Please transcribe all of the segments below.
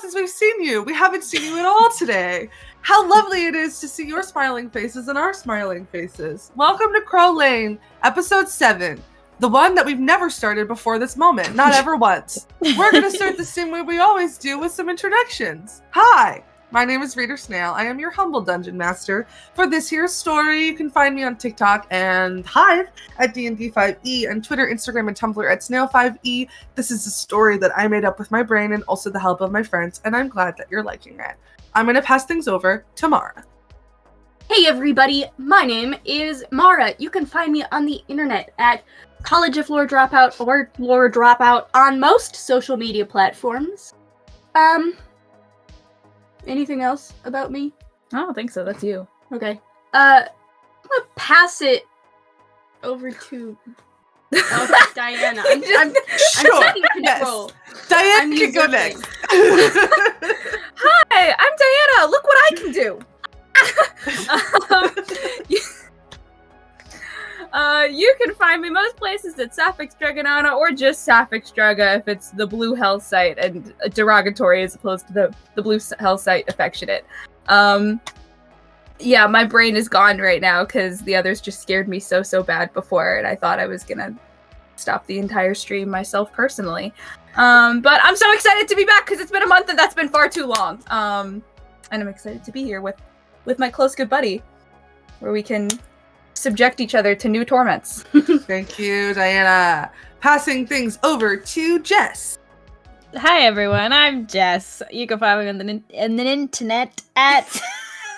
since we've seen you. We haven't seen you at all today. How lovely it is to see your smiling faces and our smiling faces. Welcome to Crow Lane, episode 7. The one that we've never started before this moment. Not ever once. We're going to start the same way we always do with some introductions. Hi, my name is Reader Snail. I am your humble dungeon master. For this here story, you can find me on TikTok and Hive at DND5E and Twitter, Instagram, and Tumblr at Snail5E. This is a story that I made up with my brain and also the help of my friends, and I'm glad that you're liking it. I'm going to pass things over to Mara. Hey everybody, my name is Mara. You can find me on the internet at College of Lore Dropout or Lore Dropout on most social media platforms. Anything else about me? I don't think so. That's you. Okay. I'm gonna pass it over to Diana. I'm taking control. Yes. Diana can go next. Hi, I'm Diana. Look what I can do. You can find me most places at Sapphic Dragonana or just Sapphic Draga if it's the Blue Hell site and derogatory as opposed to the Blue Hell site affectionate. Yeah, my brain is gone right now because the others just scared me so bad before, and I thought I was gonna stop the entire stream myself personally. But I'm so excited to be back because it's been a month and that's been far too long. And I'm excited to be here with my close good buddy, where we can subject each other to new torments. Thank you, Diana. Passing things over to Jess. Hi everyone, I'm Jess. You can find me on the internet at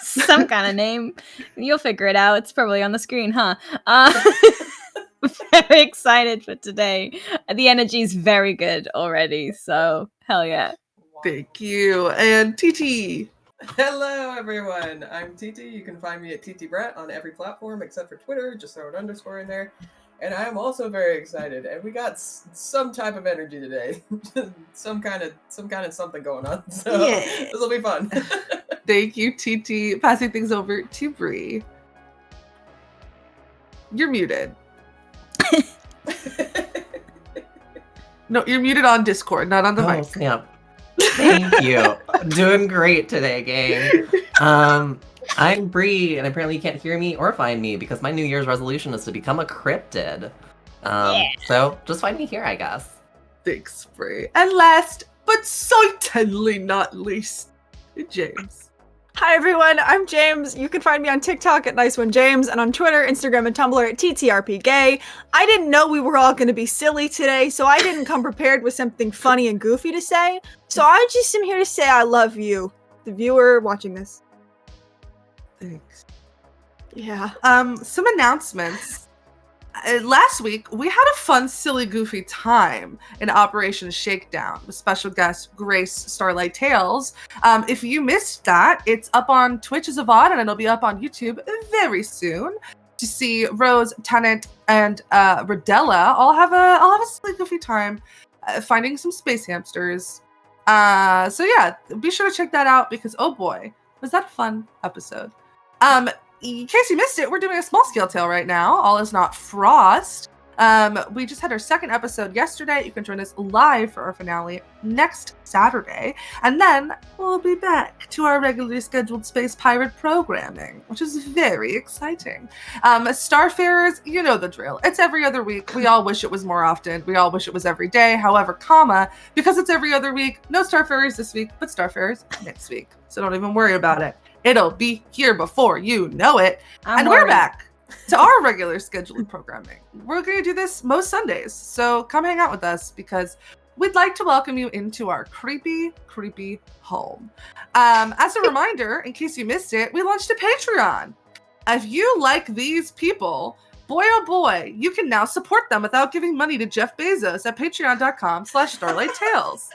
some kind of name. You'll figure it out. It's probably on the screen, huh? Very excited for today. The energy's very good already, so hell yeah. Thank you. And TT. Hello everyone, I'm TT. You can find me at TT Brett on every platform except for Twitter. Just throw an underscore in there. And I am also very excited. And we got some type of energy today. some kind of something going on. So This will be fun. Thank you, TT. Passing things over to Bree. You're muted. No, you're muted on Discord, not on the mic. Snap. Thank you. Doing great today, gang. I'm Bree, and apparently you can't hear me or find me because my New Year's resolution is to become a cryptid. So just find me here, I guess. Thanks, Bree. And last, but certainly not least, James. Hi everyone, I'm James. You can find me on TikTok at NiceOneJames and on Twitter, Instagram, and Tumblr at TTRPGay. I didn't know we were all going to be silly today, so I didn't come prepared with something funny and goofy to say. So I just am here to say I love you, the viewer watching this. Thanks. Yeah. Some announcements. Last week, we had a fun, silly, goofy time in Operation Shakedown with special guest Grace Starlight Tales. If you missed that, it's up on Twitch as a VOD, and it'll be up on YouTube very soon to see Rose, Tennant, and Rodella all have a silly, goofy time finding some space hamsters. So yeah, be sure to check that out because oh boy, was that a fun episode. In case you missed it, we're doing a small scale tale right now. All is not frost. We just had our second episode yesterday. You can join us live for our finale next Saturday. And then we'll be back to our regularly scheduled Space Pirate programming, which is very exciting. Starfarers, you know the drill. It's every other week. We all wish it was more often. We all wish it was every day. However, because it's every other week, no Starfarers this week, but Starfarers next week. So don't even worry about it. It'll be here before you know it. We're back to our regular scheduled programming. We're going to do this most Sundays, so come hang out with us because we'd like to welcome you into our creepy, creepy home. As a reminder, in case you missed it, we launched a Patreon. If you like these people, boy oh boy, you can now support them without giving money to Jeff Bezos at patreon.com/StarlightTales.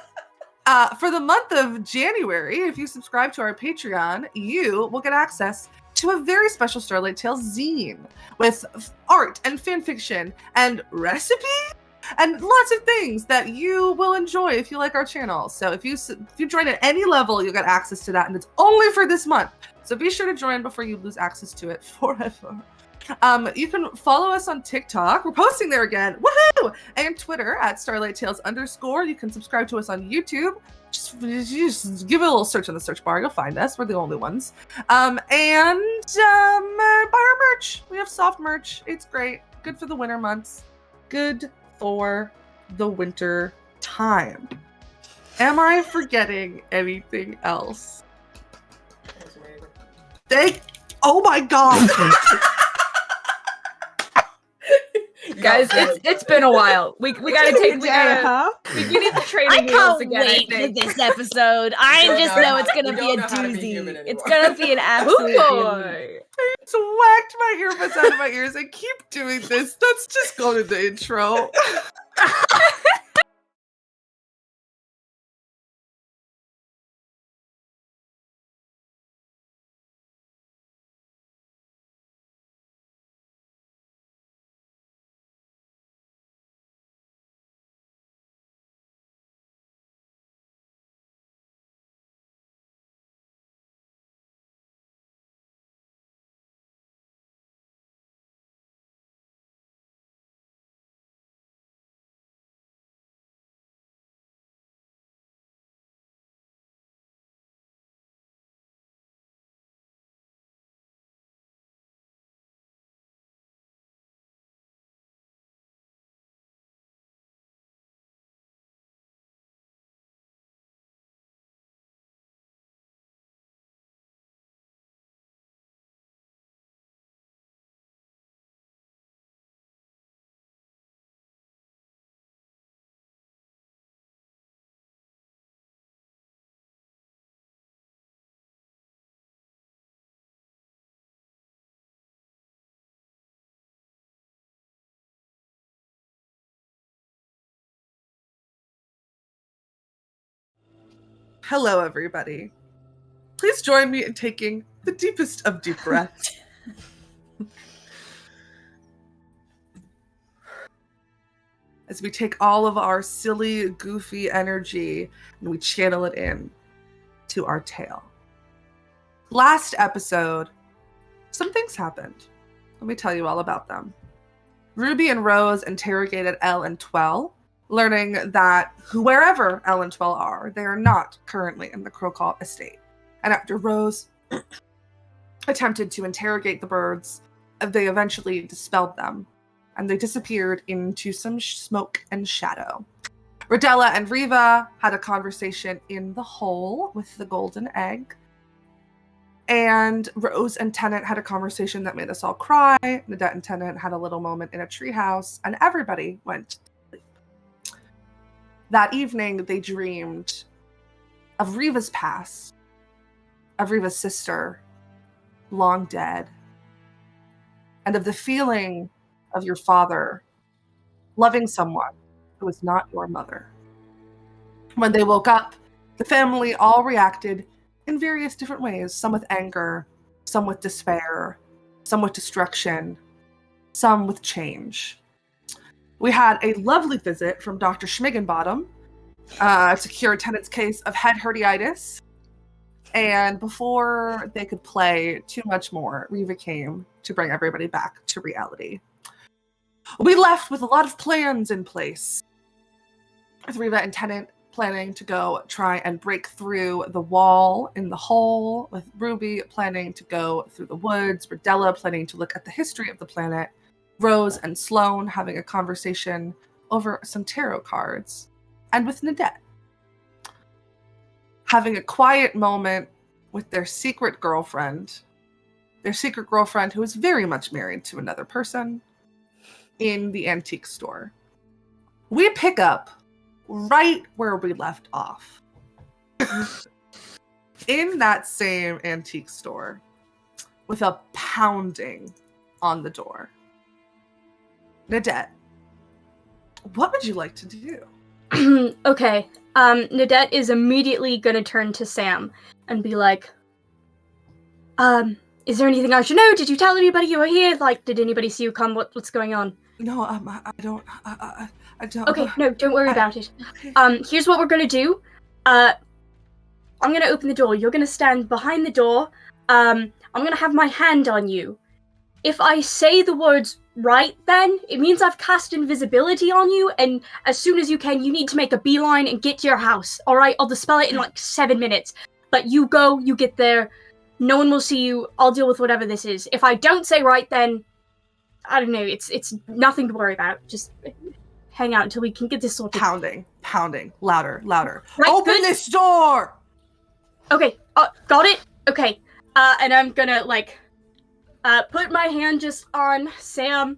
For the month of January, if you subscribe to our Patreon, you will get access to a very special Starlight Tales zine with art and fan fiction and recipes and lots of things that you will enjoy if you like our channel. So if you join at any level, you'll get access to that, and it's only for this month. So be sure to join before you lose access to it forever. You can follow us on TikTok. We're posting there again. Woohoo! And Twitter at Starlight Tales _. You can subscribe to us on YouTube. Just give it a little search on the search bar. You'll find us. We're the only ones. And buy our merch. We have soft merch. It's great. Good for the winter months. Good for the winter time. Am I forgetting anything else? Oh my god! Guys, it's been a while. We gotta take we need the training wheels again. I can't wait for this episode. I just know it's gonna be a doozy. It's gonna be an absolute doozy. I just whacked my earbuds out of my ears. I keep doing this. Let's just go to the intro. Hello, everybody. Please join me in taking the deepest of deep breaths. As we take all of our silly, goofy energy and we channel it in to our tale. Last episode, some things happened. Let me tell you all about them. Ruby and Rose interrogated Elle and Twell, learning that wherever Elle and Twell are, they are not currently in the Crowcolt estate. And after Rose attempted to interrogate the birds, they eventually dispelled them, and they disappeared into some smoke and shadow. Rodella and Riva had a conversation in the hole with the golden egg, and Rose and Tennant had a conversation that made us all cry. Nadette and Tennant had a little moment in a treehouse, and everybody went. That evening, they dreamed of Riva's past, of Riva's sister, long dead, and of the feeling of your father loving someone who was not your mother. When they woke up, the family all reacted in various different ways, some with anger, some with despair, some with destruction, some with change. We had a lovely visit from Dr. Schmiggenbottom to cure Tennant's case of head hurtiitis. And before they could play too much more, Riva came to bring everybody back to reality. We left with a lot of plans in place, with Riva and Tennant planning to go try and break through the wall in the hole, with Ruby planning to go through the woods, Rodella planning to look at the history of the planet, Rose and Sloane having a conversation over some tarot cards, and with Nadette having a quiet moment with their secret girlfriend who is very much married to another person, in the antique store. We pick up right where we left off. In that same antique store, with a pounding on the door. Nadette, what would you like to do? Okay. Nadette is immediately gonna turn to Sam and be like, is there anything I should know? Did you tell anybody you were here? Like, did anybody see you come? What's going on? No, I don't. Okay, no, don't worry about it. Okay. Here's what we're gonna do. I'm gonna open the door. You're gonna stand behind the door. I'm gonna have my hand on you. if I say the words right then, it means I've cast invisibility on you, and as soon as you can, you need to make a beeline and get to your house, alright? I'll dispel it in like 7 minutes. But you go, you get there, no one will see you, I'll deal with whatever this is. If I don't say right then, I don't know, it's nothing to worry about. Just hang out until we can get this sorted. Pounding, louder. Right, Open good. this door! Okay, got it? Okay, and I'm gonna, like, put my hand just on Sam,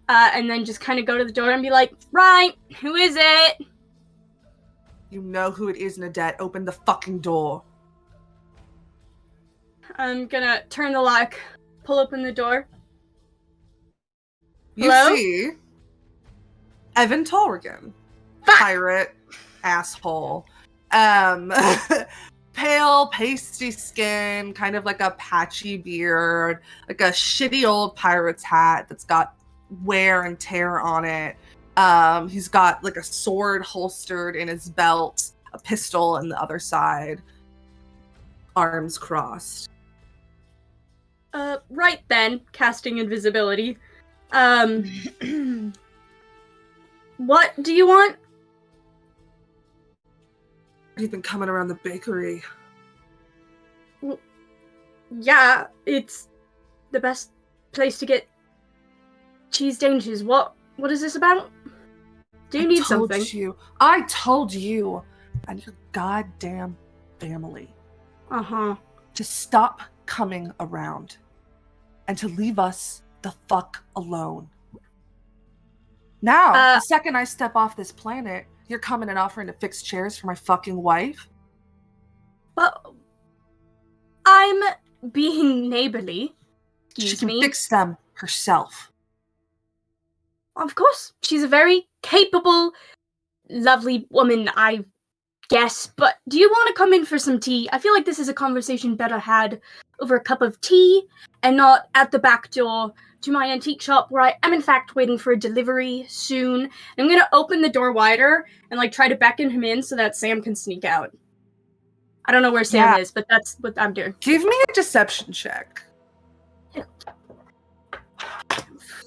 and then just kind of go to the door and be like, right, who is it? You know who it is, Nadette. Open the fucking door. I'm gonna turn the lock, pull open the door. You Hello? see Evan Tolrigan, pirate, asshole, pale, pasty skin, kind of like a patchy beard, like a shitty old pirate's hat that's got wear and tear on it. He's got like a sword holstered in his belt, a pistol in the other side, arms crossed. Right then, casting invisibility. What do you want? You've been coming around the bakery. Yeah, it's the best place to get cheese dangers. What is this about? Do you need something? I told you and your goddamn family Uh-huh. to stop coming around and to leave us the fuck alone. Now, the second I step off this planet, you're coming and offering to fix chairs for my fucking wife? Well, I'm being neighborly. She Excuse can me. fix them herself. Of course, she's a very capable, lovely woman, I guess. But do you want to come in for some tea? I feel like this is a conversation better had over a cup of tea and not at the back door to my antique shop, where I am in fact waiting for a delivery soon. I'm gonna open the door wider and like try to beckon him in so that Sam can sneak out. I don't know where Sam is, but that's what I'm doing. Give me a deception check. I'm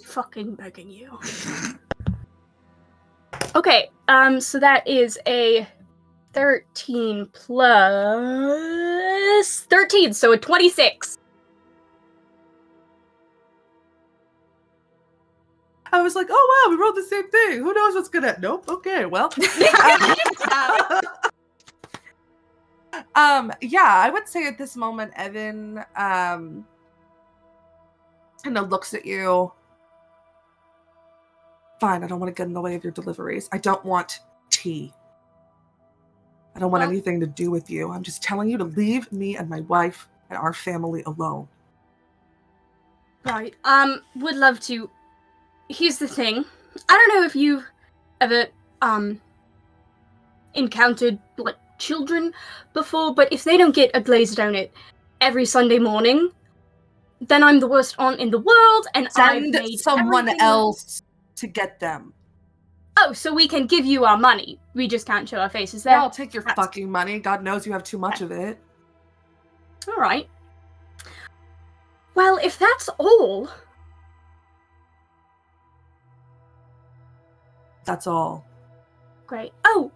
fucking begging you. Okay, so that is a 13 plus 13, so a 26. I was like, oh wow, we wrote the same thing. Who knows what's gonna... Nope, okay, well. Yeah, I would say at this moment, Evan kind of looks at you. Fine, I don't want to get in the way of your deliveries. I don't want tea. I don't want anything to do with you. I'm just telling you to leave me and my wife and our family alone. Right, would love to. Here's the thing. I don't know if you've ever, encountered, like, children before, but if they don't get a glazed donut every Sunday morning, then I'm the worst aunt in the world, and I've Send made someone everything else to get them. Oh, so we can give you our money. We just can't show our faces there. Yeah, I'll take your fucking money. God knows you have too much of it. Alright. Well, if that's all... That's all. Great. Oh,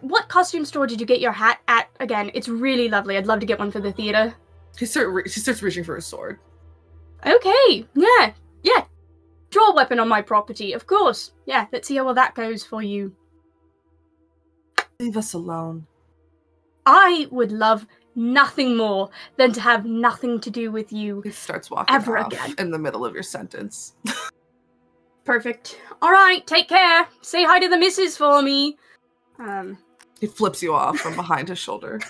what costume store did you get your hat at again? It's really lovely. I'd love to get one for the theater. She starts reaching for his sword. Okay, yeah. Draw a weapon on my property, of course. Yeah, let's see how well that goes for you. Leave us alone. I would love nothing more than to have nothing to do with you. He starts walking ever off again. in the middle of your sentence. Perfect. Alright, take care. Say hi to the missus for me. He flips you off from behind his shoulder.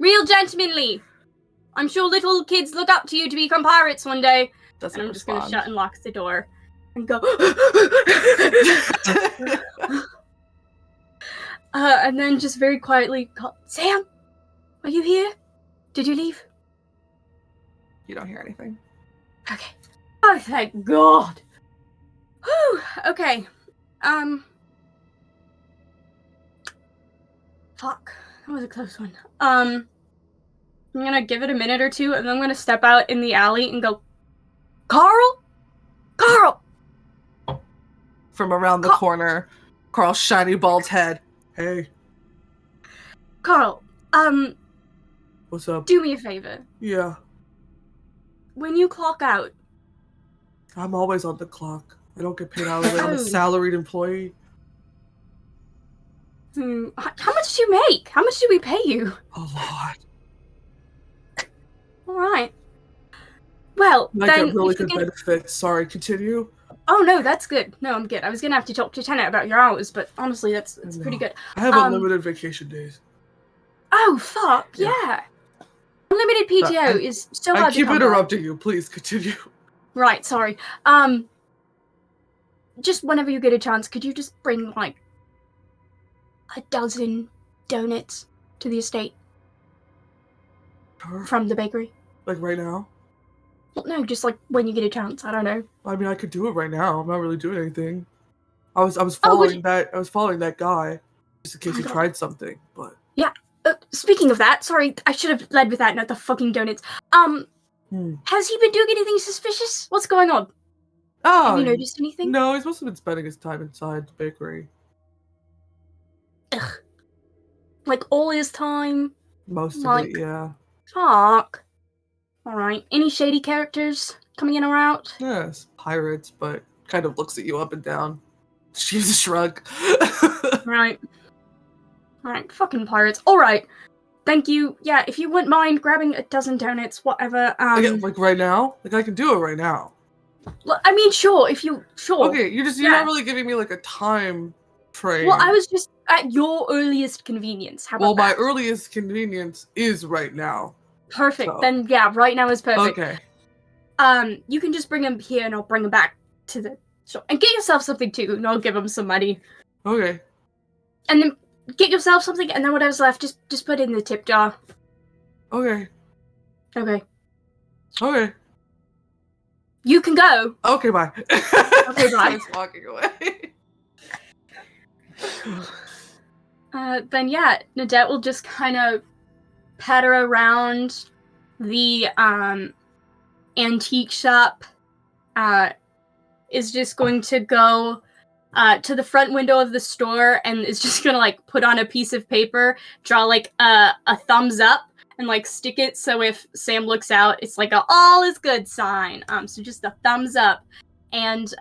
Real gentlemanly. I'm sure little kids look up to you to become pirates one day. Doesn't And I'm just respond. gonna shut and lock the door and go. And then just very quietly call, Sam, are you here? Did you leave? You don't hear anything. Okay. Oh, thank God. Whew. Okay. Fuck. That was a close one. I'm gonna give it a minute or two, and then I'm gonna step out in the alley and go, Carl? Carl! From around the corner, Carl's shiny bald head. Hey, Carl, what's up? do me a favor. Yeah, When you clock out, I'm always on the clock. I don't get paid hourly. I'm a salaried employee. how much do you make? How much do we pay you? A lot. Alright. Well, I then... get really good benefits. Sorry, continue. Oh, no, that's good. No, I'm good. I was gonna have to talk to Tennet about your hours, but honestly, that's pretty good. I have unlimited vacation days. Oh, fuck, yeah. Unlimited PTO is so hard I keep to come by. interrupting you. Please, continue. Right, sorry. Just whenever you get a chance, could you just bring, like, a dozen donuts to the estate Sure. from the bakery? Like right now? Well, no, just, like, when you get a chance. I don't know. I mean, I could do it right now. I'm not really doing anything. I was following that guy just in case he tried something, but Speaking of that, sorry, I should have led with that, not the fucking donuts. Has he been doing anything suspicious? What's going on? Oh, Have you noticed anything? No, he's must have been spending his time inside the bakery. Ugh. Like, all his time? Most Like- of it, yeah. Fuck. Alright. Any shady characters coming in or out? Yes, pirates, but kind of looks at you up and down. She's a shrug. Right. Alright, fucking pirates. Alright. Thank you. Yeah, if you wouldn't mind grabbing a dozen donuts, whatever. Like right now? Like I can do it right now. I mean, sure, if you... Sure. Okay, you're not really giving me like a time frame. Well, I was just at your earliest convenience. How about my that? earliest convenience is right now. Perfect. So. Then, yeah, right now is perfect. Okay. You can just bring them here and I'll bring them back to the shop. And get yourself something too, and I'll give them some money. Okay. And then get yourself something, and then whatever's left, just put it in the tip jar. Okay. Okay. Okay. You can go. Okay, bye. Okay, bye. He's walking away. Then yeah, Nadette will just kind of patter around the antique shop. Is just going to go to the front window of the store and is just gonna like put on a piece of paper, draw like a thumbs up, and like stick it so if Sam looks out, it's like a all is good sign. So just a thumbs up, and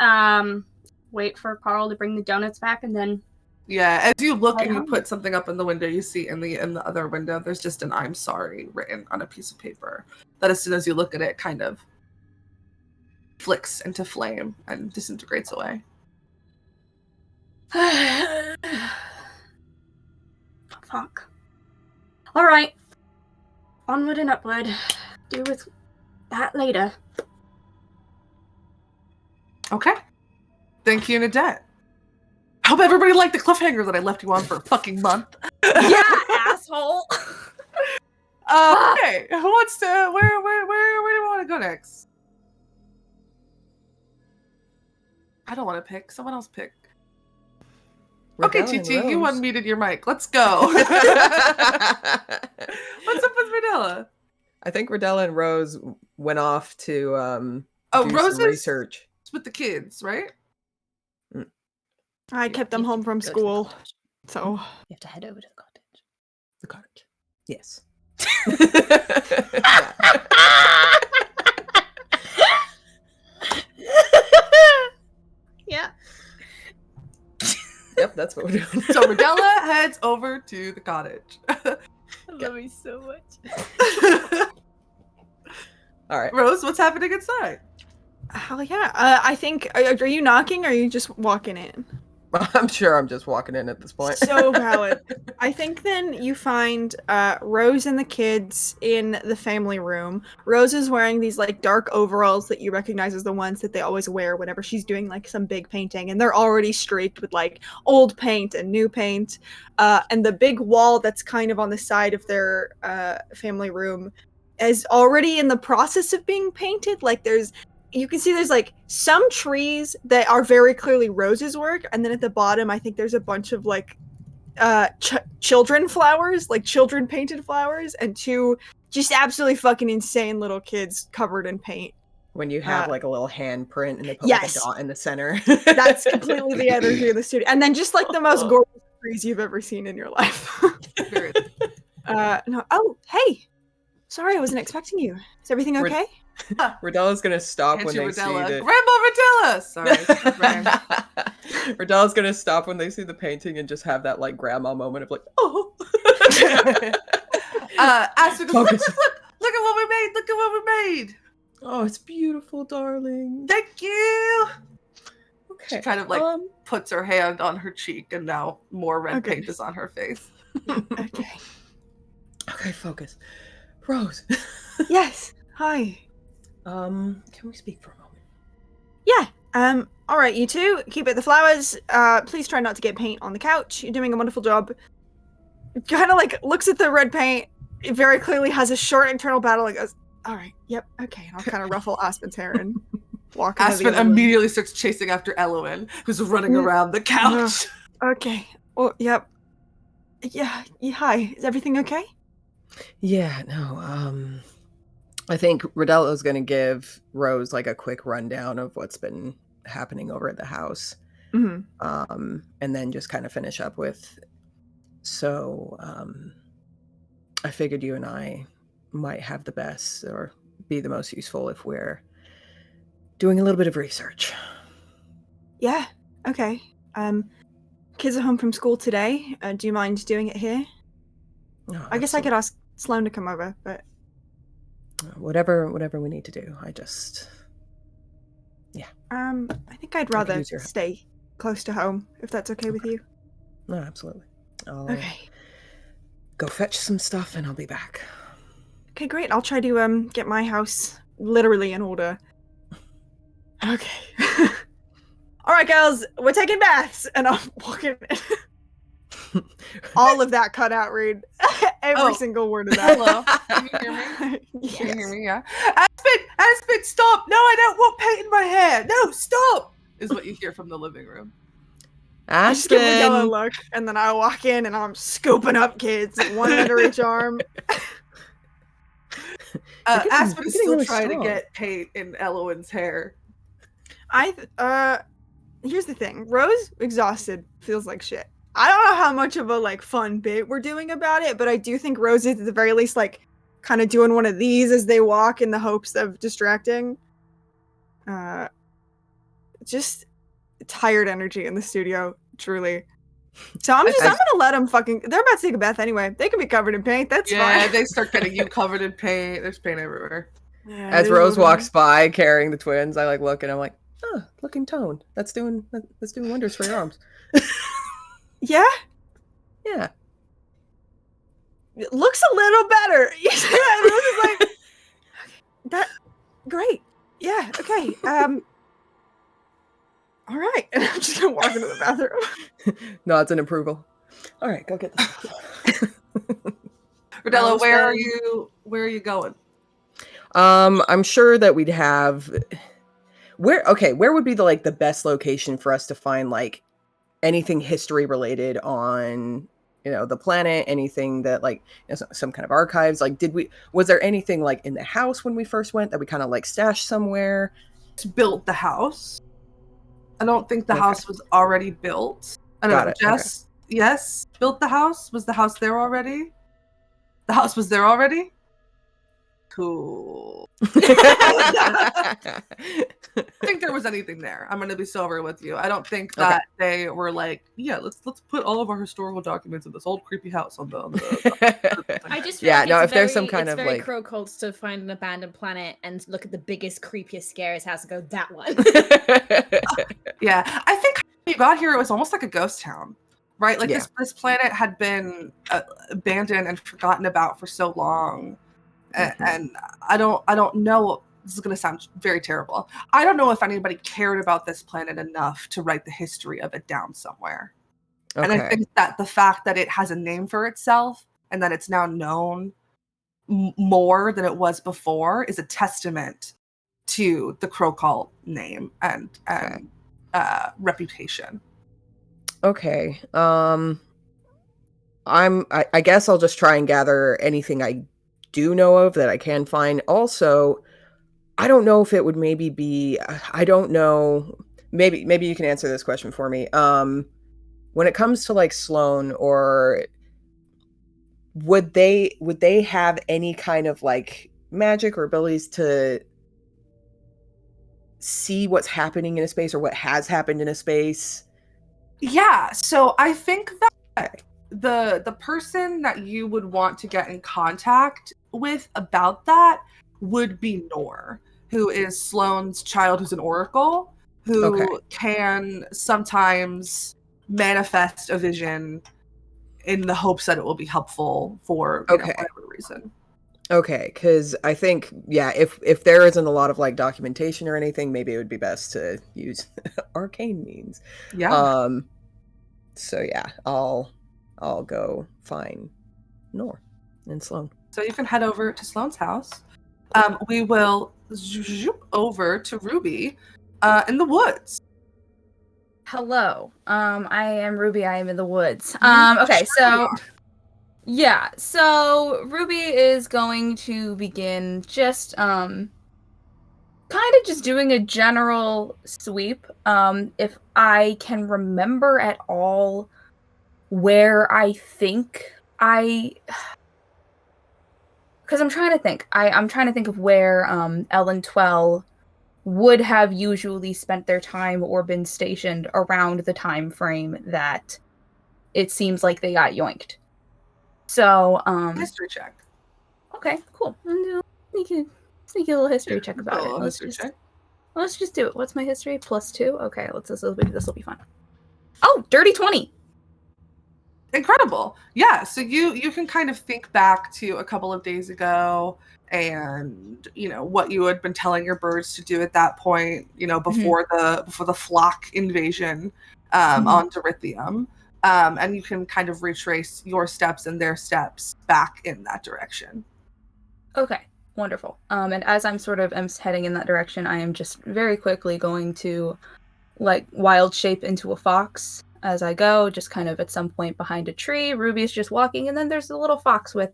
wait for Carl to bring the donuts back, and then. Yeah, as you look and you put something up in the window, you see in the other window, there's just an "I'm sorry" written on a piece of paper. That as soon as you look at it, kind of flicks into flame and disintegrates away. Fuck. All right. Onward and upward. Deal with that later. Okay. Thank you, Nadette. Hope everybody liked the cliffhanger that I left you on for a fucking month. Yeah, asshole. Okay. Who wants to? Where do we want to go next? I don't want to pick. Someone else pick. Okay, TT, you unmuted your mic. Let's go. What's up with Rodella? I think Rodella and Rose went off to do Rose some research. with the kids, right? I kept them home from school, so You have to head over to the cottage. The cottage. Yes. Yeah. Yep, that's what we're doing. So Rodella heads over to the cottage. I love you so much. All right. Rose, what's happening inside? hell yeah. I think are you knocking or are you just walking in? I'm sure I'm just walking in at this point. So valid. I think then you find Rose and the kids in the family room. Rose is wearing these like dark overalls that you recognize as the ones that they always wear whenever she's doing like some big painting, and they're already streaked with like old paint and new paint. And the big wall that's kind of on the side of their family room is already in the process of being painted. Like you can see there's like some trees that are very clearly Rose's work, and then at the bottom I think there's a bunch of like children flowers, like children painted flowers, and two just absolutely fucking insane little kids covered in paint. When you have like a little handprint and they put yes. like a dot in the center. That's completely the energy of the studio. And then just like the most gorgeous trees you've ever seen in your life. No. Oh, hey. Sorry, I wasn't expecting you. Is everything okay? Rodella's gonna stop when they see the Grandma Rodella! Sorry. Rodella's gonna stop when they see the painting and just have that like grandma moment of like, oh. Aspen goes, look at what we made! Look at what we made! Oh, it's beautiful, darling. Thank you! Okay. She kind of like puts her hand on her cheek and now more red paint is on her face. Okay. Okay, focus. Rose. Yes. Hi. Can we speak for a moment? Yeah. All right, you two, keep it the flowers. Please try not to get paint on the couch. You're doing a wonderful job. Kind of like looks at the red paint. It very clearly has a short internal battle. It goes, all right, yep, okay. And I'll kind of ruffle Aspen's hair and walk. Aspen immediately starts chasing after Elowen, who's running around the couch. Okay. Oh, yep. Yeah. Hi. Is everything okay? Yeah. No. I think Rodella's going to give Rose like a quick rundown of what's been happening over at the house. Mm-hmm. And then just kind of finish up with, so I figured you and I might have the best or be the most useful if we're doing a little bit of research. Yeah. Okay. Kids are home from school today. Do you mind doing it here? No, I guess I could ask Sloan to come over, but whatever we need to do. I think I'd rather stay close to home if that's okay with you. No, absolutely. I'll okay. Go fetch some stuff and I'll be back. Okay, great. I'll try to get my house literally in order. Okay. All right, girls, we're taking baths, and I'm walking in. All of that cut out, Reed. Every single word of that. Hello. Can you hear me? Yes. Can you hear me? Yeah. Aspen, stop! No, I don't want paint in my hair. No, stop! Is what you hear from the living room. I just give a yellow look, and then I walk in, and I'm scooping up kids, one under each arm. Aspen is still trying to get paint in Elowen's hair. Here's the thing. Rose, exhausted, feels like shit. I don't know how much of a, like, fun bit we're doing about it, but I do think Rose is, at the very least, like, kind of doing one of these as they walk in the hopes of distracting. Just tired energy in the studio, truly. So I'm gonna let them they're about to take a bath anyway. They can be covered in paint, that's fine. Yeah, they start getting you covered in paint. There's paint everywhere. Yeah, as Rose walks by carrying the twins, I like look and I'm like, oh, looking toned. That's doing wonders for your arms. Yeah? Yeah. It looks a little better. Rose is like, that great. Yeah, okay. All right. And I'm just gonna walk into the bathroom. Nods in approval. All right, go get this. Rodella, where are you going? I'm sure that we'd have where would be the best location for us to find like anything history related on, the planet, anything that like some kind of archives, like was there anything like in the house when we first went that we kind of like stashed somewhere? Built the house. I don't think the house was already built. I don't know. Jess, yes, built the house. Was the house there already? The house was there already? Cool. I don't think there was anything there. I'm gonna be sober with you. I don't think that they were like, yeah, let's put all of our historical documents in this old creepy house on the I just feel if there's some kind of like Crowcolts to find an abandoned planet and look at the biggest, creepiest, scariest house and go, that one. Yeah, I think when you got here, it was almost like a ghost town, right? Like this planet had been abandoned and forgotten about for so long. And I don't know, this is going to sound very terrible. I don't know if anybody cared about this planet enough to write the history of it down somewhere. Okay. And I think that the fact that it has a name for itself and that it's now known more than it was before is a testament to the Crowcolt name and reputation. Okay. I guess I'll just try and gather anything I do know of that I can find. Also, I don't know if it would maybe be. I don't know. Maybe you can answer this question for me. When it comes to like Sloan, or would they have any kind of like magic or abilities to see what's happening in a space or what has happened in a space? Yeah, so I think that the person that you would want to get in contact with about that would be Nor, who is Sloane's child, who's an oracle, who can sometimes manifest a vision in the hopes that it will be helpful for whatever reason. Okay, because I think, yeah, if there isn't a lot of like documentation or anything, maybe it would be best to use arcane means. Yeah. So yeah, I'll go find Nor and Sloan. So you can head over to Sloane's house. We will zoop over to Ruby in the woods. Hello. I am Ruby. I am in the woods. Okay, so yeah, so Ruby is going to begin just kind of just doing a general sweep. If I can remember at all where I think because I'm trying to think. I'm trying to think of where Ellen Twell would have usually spent their time or been stationed around the time frame that it seems like they got yoinked. So, history check. Okay, cool. Sneaky little history check about it. Let's just do it. What's my history? +2? Okay, this will be fun. Oh, dirty 20. Incredible. Yeah, so you can kind of think back to a couple of days ago and what you had been telling your birds to do at that point, before the flock invasion on Dorithium. And you can kind of retrace your steps and their steps back in that direction. Okay, wonderful. And as I'm heading in that direction, I am just very quickly going to like wild shape into a fox as I go, just kind of at some point behind a tree. Ruby's just walking, and then there's a little fox with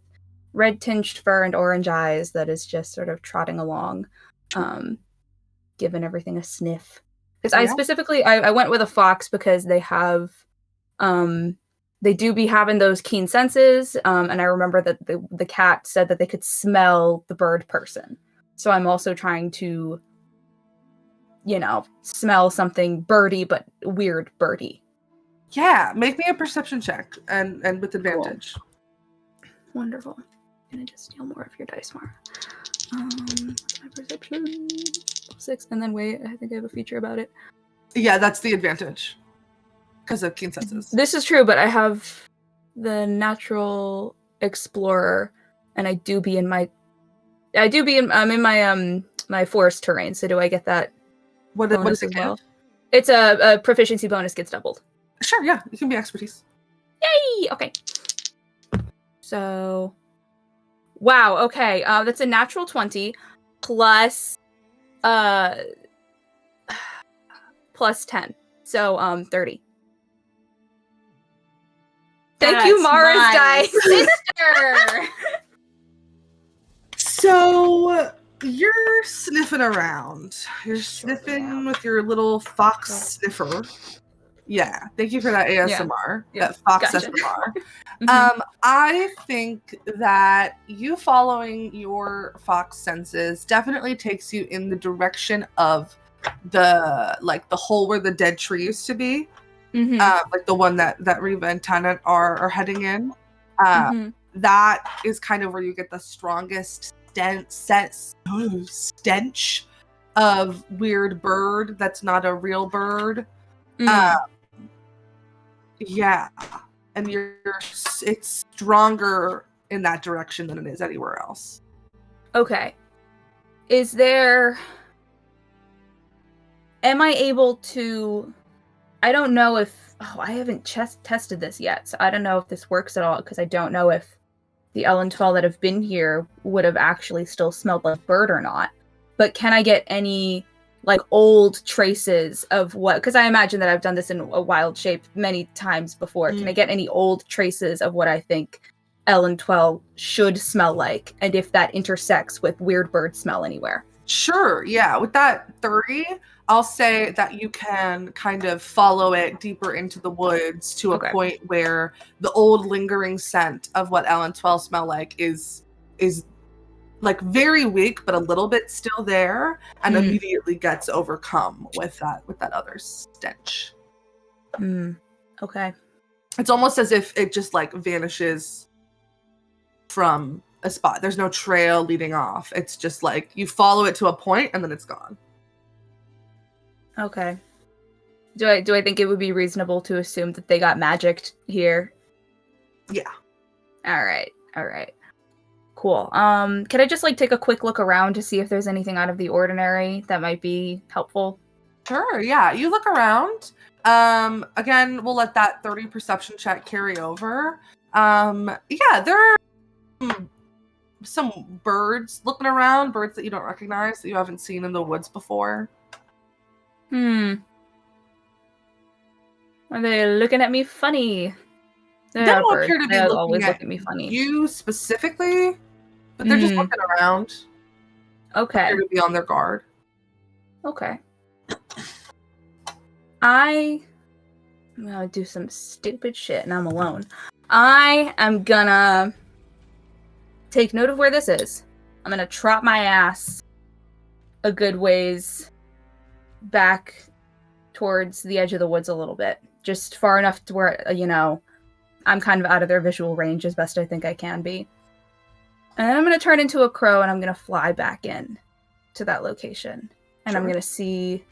red tinged fur and orange eyes that is just sort of trotting along, giving everything a sniff. Because I went with a fox because they have they do be having those keen senses, and I remember that the cat said that they could smell the bird person. So I'm also trying to, smell something birdy, but weird birdy. Yeah, make me a perception check, and with advantage. Cool. Wonderful. I'm gonna just steal more of your dice, Mara. My perception 6, and then wait, I think I have a feature about it. Yeah, that's the advantage. Because of keen senses. This is true, but I have the natural explorer, and I'm in my forest terrain. So do I get that? What is it? Well? It's a proficiency bonus gets doubled. Sure, yeah, it can be expertise. Yay! Okay. So, wow. Okay, that's a natural 20 plus 10, so 30. Thank you, Mara's dice, sister. So you're sniffing around. You're sniffing with your little fox sniffer. Yeah, thank you for that ASMR. Yeah. That fox Gotcha. ASMR. I think that you following your fox senses definitely takes you in the direction of the hole where the dead tree used to be. Like the one that Reva and Tennant are heading in. That is kind of where you get the strongest stench of weird bird that's not a real bird. Yeah, and it's stronger in that direction than it is anywhere else. Okay. Am I able to... I don't know if... I haven't tested this yet, so I don't know if this works at all, because I don't know if the Ellen Twell that have been here would have actually still smelled like bird or not. But can I get any, old traces of what... Because I imagine that I've done this in a wild shape many times before. Can I get any old traces of what I think Ellen Twell should smell like, and if that intersects with weird bird smell anywhere? Sure, yeah. With that 30, I'll say that you can kind of follow it deeper into the woods to a Okay. point where the old lingering scent of what Ellen 12 smell like is like very weak, but a little bit still there, and Mhm. immediately gets overcome with that other stench. Okay. It's almost as if it just like vanishes from a spot. There's no trail leading off. It's just like you follow it to a point and then it's gone. Okay. Do I think it would be reasonable to assume that they got magicked here? Yeah. All right. Cool. Can I just like take a quick look around to see if there's anything out of the ordinary that might be helpful? Sure, yeah. You look around. Again, we'll let that 30 perception check carry over. Yeah, there are some birds looking around, birds that you don't recognize, that you haven't seen in the woods before. Are they looking at me funny? They don't appear to be They'll looking always at look at me funny. you specifically, but they're just looking around. Okay. Appear to be on their guard. Okay. I'm gonna do some stupid shit and I'm alone. I am gonna take note of where this is. I'm gonna trot my ass a good ways back towards the edge of the woods a little bit. Just far enough to where, I'm kind of out of their visual range as best I think I can be. And then I'm gonna turn into a crow and I'm gonna fly back in to that location. And I'm gonna see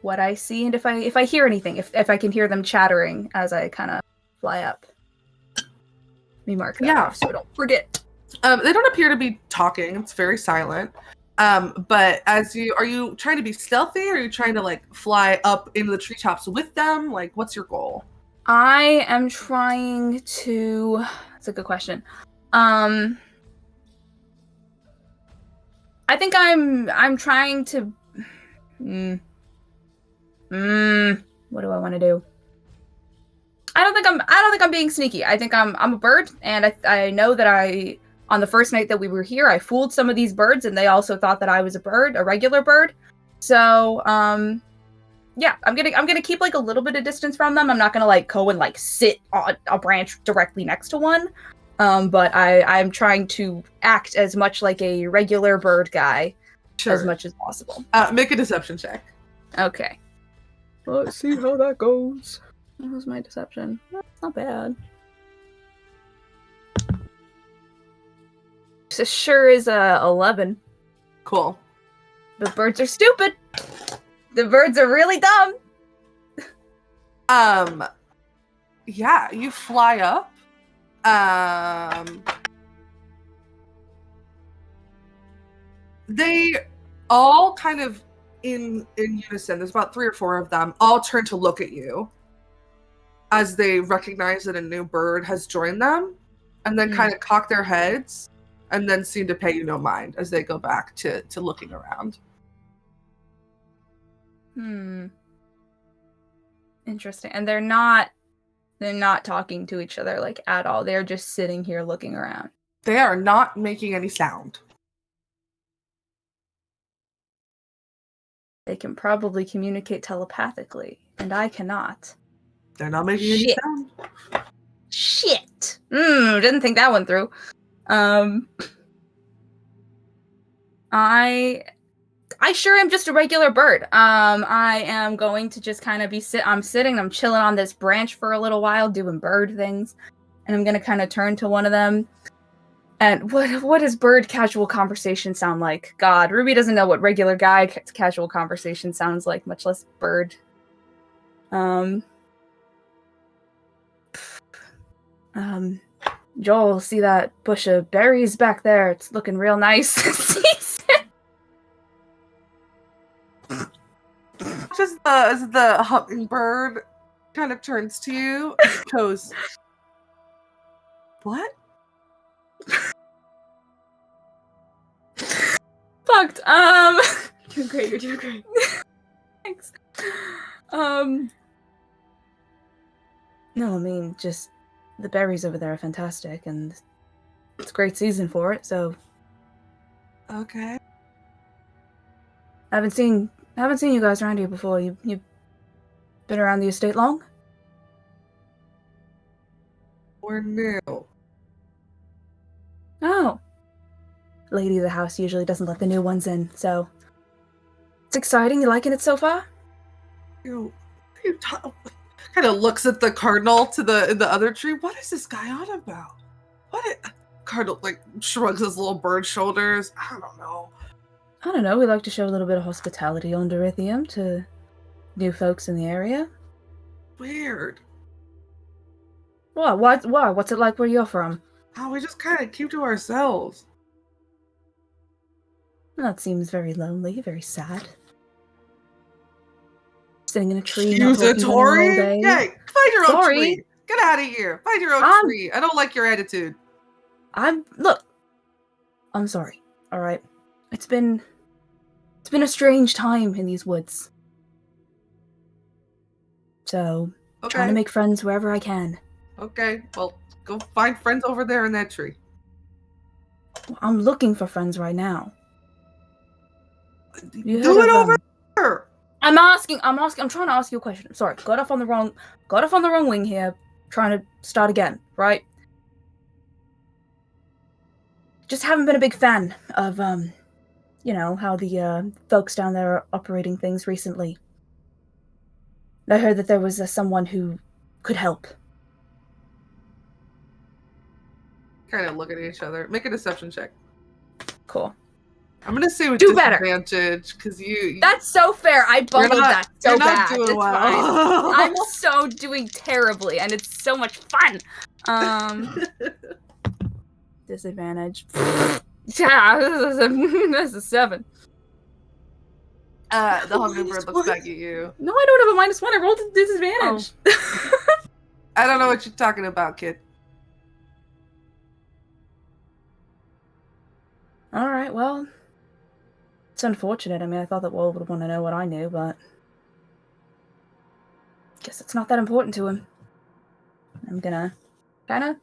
what I see and if I hear anything, if I can hear them chattering as I kind of fly up. Let me mark that off so I don't forget. They don't appear to be talking. It's very silent. But are you trying to be stealthy, or are you trying to like fly up into the treetops with them? Like, what's your goal? I am trying to. That's a good question. I think I'm trying to. What do I want to do? I don't think I'm being sneaky. I think I'm a bird, and I know that on the first night that we were here, I fooled some of these birds, and they also thought that I was a bird, a regular bird. So, yeah, I'm gonna keep like a little bit of distance from them. I'm not gonna like go and like sit on a branch directly next to one. But I'm trying to act as much like a regular bird guy as much as possible. Make a deception check. Okay. Let's see how that goes. What was my deception? That's not bad. This sure is 11. Cool. The birds are stupid. The birds are really dumb. Yeah, you fly up. They all kind of in unison. There's about 3 or 4 of them. All turn to look at you as they recognize that a new bird has joined them, and then kind of cock their heads, and then seem to pay you no mind as they go back to looking around. Interesting. And they're not talking to each other like at all. They're just sitting here looking around. They are not making any sound. They can probably communicate telepathically, and I cannot. They're not making any sound. Shit. Didn't think that one through. I sure am just a regular bird. I am going to just kind of I'm chilling on this branch for a little while, doing bird things, and I'm gonna kind of turn to one of them. And what does bird casual conversation sound like? God, Ruby doesn't know what regular guy casual conversation sounds like, much less bird. Joel, see that bush of berries back there? It's looking real nice. Just as the hummingbird kind of turns to you and goes, "What?" Fucked. You're great. You're doing great. Thanks. No, I mean, just the berries over there are fantastic, and it's a great season for it, so... Okay. Haven't seen you guys around here before. You've been around the estate long? We're new. Oh. Lady of the house usually doesn't let the new ones in, so it's exciting. You liking it so far? You kind of looks at the cardinal to the other tree. What is this guy on about? Cardinal like shrugs his little bird shoulders. I don't know. I don't know. We like to show a little bit of hospitality on Dorithium to new folks in the area. Weird. What? Why? What's it like where you're from? Oh, we just kind of keep to ourselves. That seems very lonely, very sad. Sitting in a tree, not talking to anyone all Accusatory? day. Hey, find your own Sorry. tree. Get out of here. Find your own tree. I don't like your attitude. I'm sorry. All right. It's been a strange time in these woods. So, trying to make friends wherever I can. Okay, well, go find friends over there in that tree. I'm looking for friends right now. Do it over here. I'm trying to ask you a question. I'm sorry. Got off on the wrong wing here. Trying to start again, right? Just haven't been a big fan of how the folks down there are operating things recently. I heard that there was someone who could help. Kind of look at each other. Make a deception check. Cool. I'm gonna say with Do better. disadvantage because you. That's so fair. I bungled that so you're not bad. doing It's well. fine. I'm so doing terribly, and it's so much fun. Disadvantage. Yeah, this is a 7. The hummingbird looks back at you. No, I don't have a -1. I rolled a disadvantage. Oh. I don't know what you're talking about, kid. All right, well, it's unfortunate. I mean, I thought that Will would want to know what I knew, but guess it's not that important to him. I'm gonna kind of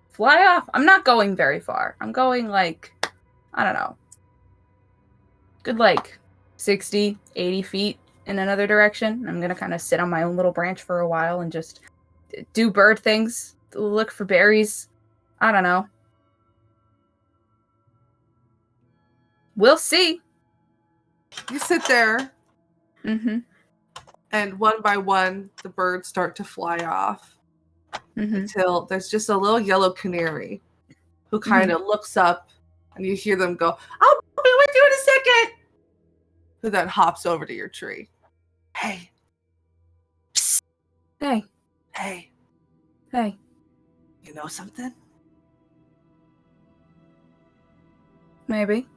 fly off. I'm not going very far. I'm going like, I don't know, good like 60, 80 feet in another direction. I'm gonna kind of sit on my own little branch for a while and just do bird things, look for berries. I don't know. We'll see. You sit there, Mm-hmm. and one by one, the birds start to fly off Mm-hmm. until there's just a little yellow canary who kind of looks up, and you hear them go, "I'll be with you in a second." Who then hops over to your tree. Hey. Psst. Hey. Hey. Hey. You know something? Maybe.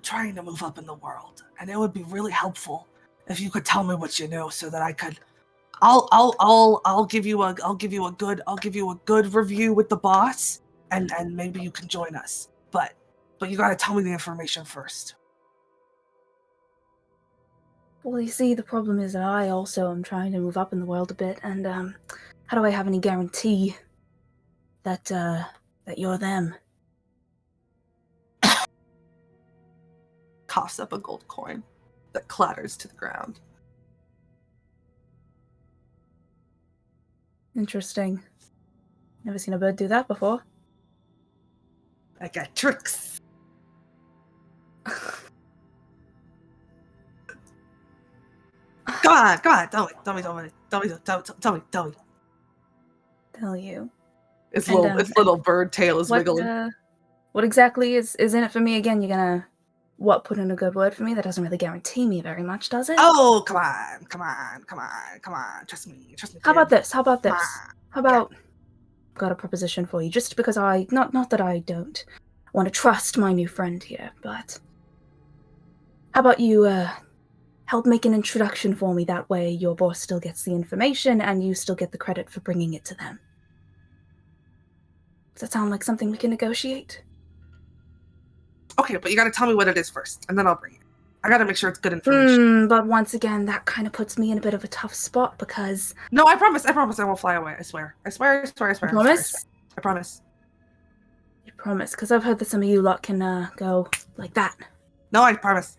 Trying to move up in the world, and it would be really helpful if you could tell me what you know, so that I could. I'll give you a good review with the boss, and maybe you can join us. But you gotta tell me the information first. Well, you see, the problem is that I also am trying to move up in the world a bit, and how do I have any guarantee that you're them? Coughs up a gold coin that clatters to the ground. Interesting. Never seen a bird do that before. I got tricks. Come on, tell me. Tell you. Its And, its little bird tail is wiggling. What exactly is in it for me again? You're gonna put in a good word for me? That doesn't really guarantee me very much, does it? Oh, come on. Trust me. How about kid. this? How about this? Ah, How about got a proposition for you? Just because I not that I don't want to trust my new friend here, but how about you help make an introduction for me? That way your boss still gets the information and you still get the credit for bringing it to them. Does that sound like something we can negotiate? Okay, but you gotta tell me what it is first, and then I'll bring it. I gotta make sure it's good information. But once again, that kind of puts me in a bit of a tough spot because... No, I promise I won't fly away. I swear. Promise? I promise. You promise? Because I've heard that some of you lot can go like that. No, I promise.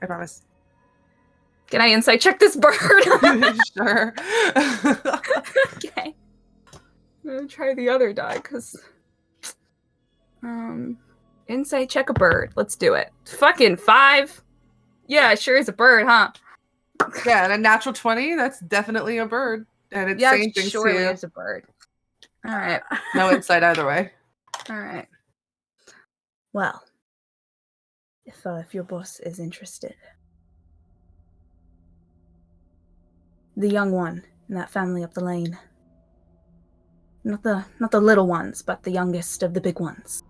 Can I insight check this bird? Sure. Okay. I'm gonna try the other die, because... Insight check a bird. Let's do it. Fucking 5! Yeah, it sure is a bird, huh? Yeah, and a natural 20, that's definitely a bird. And it's Yeah, saying it things to surely you. is a bird. Alright. No insight either way. Alright. Well, if your boss is interested. The young one in that family up the lane. Not the little ones, but the youngest of the big ones.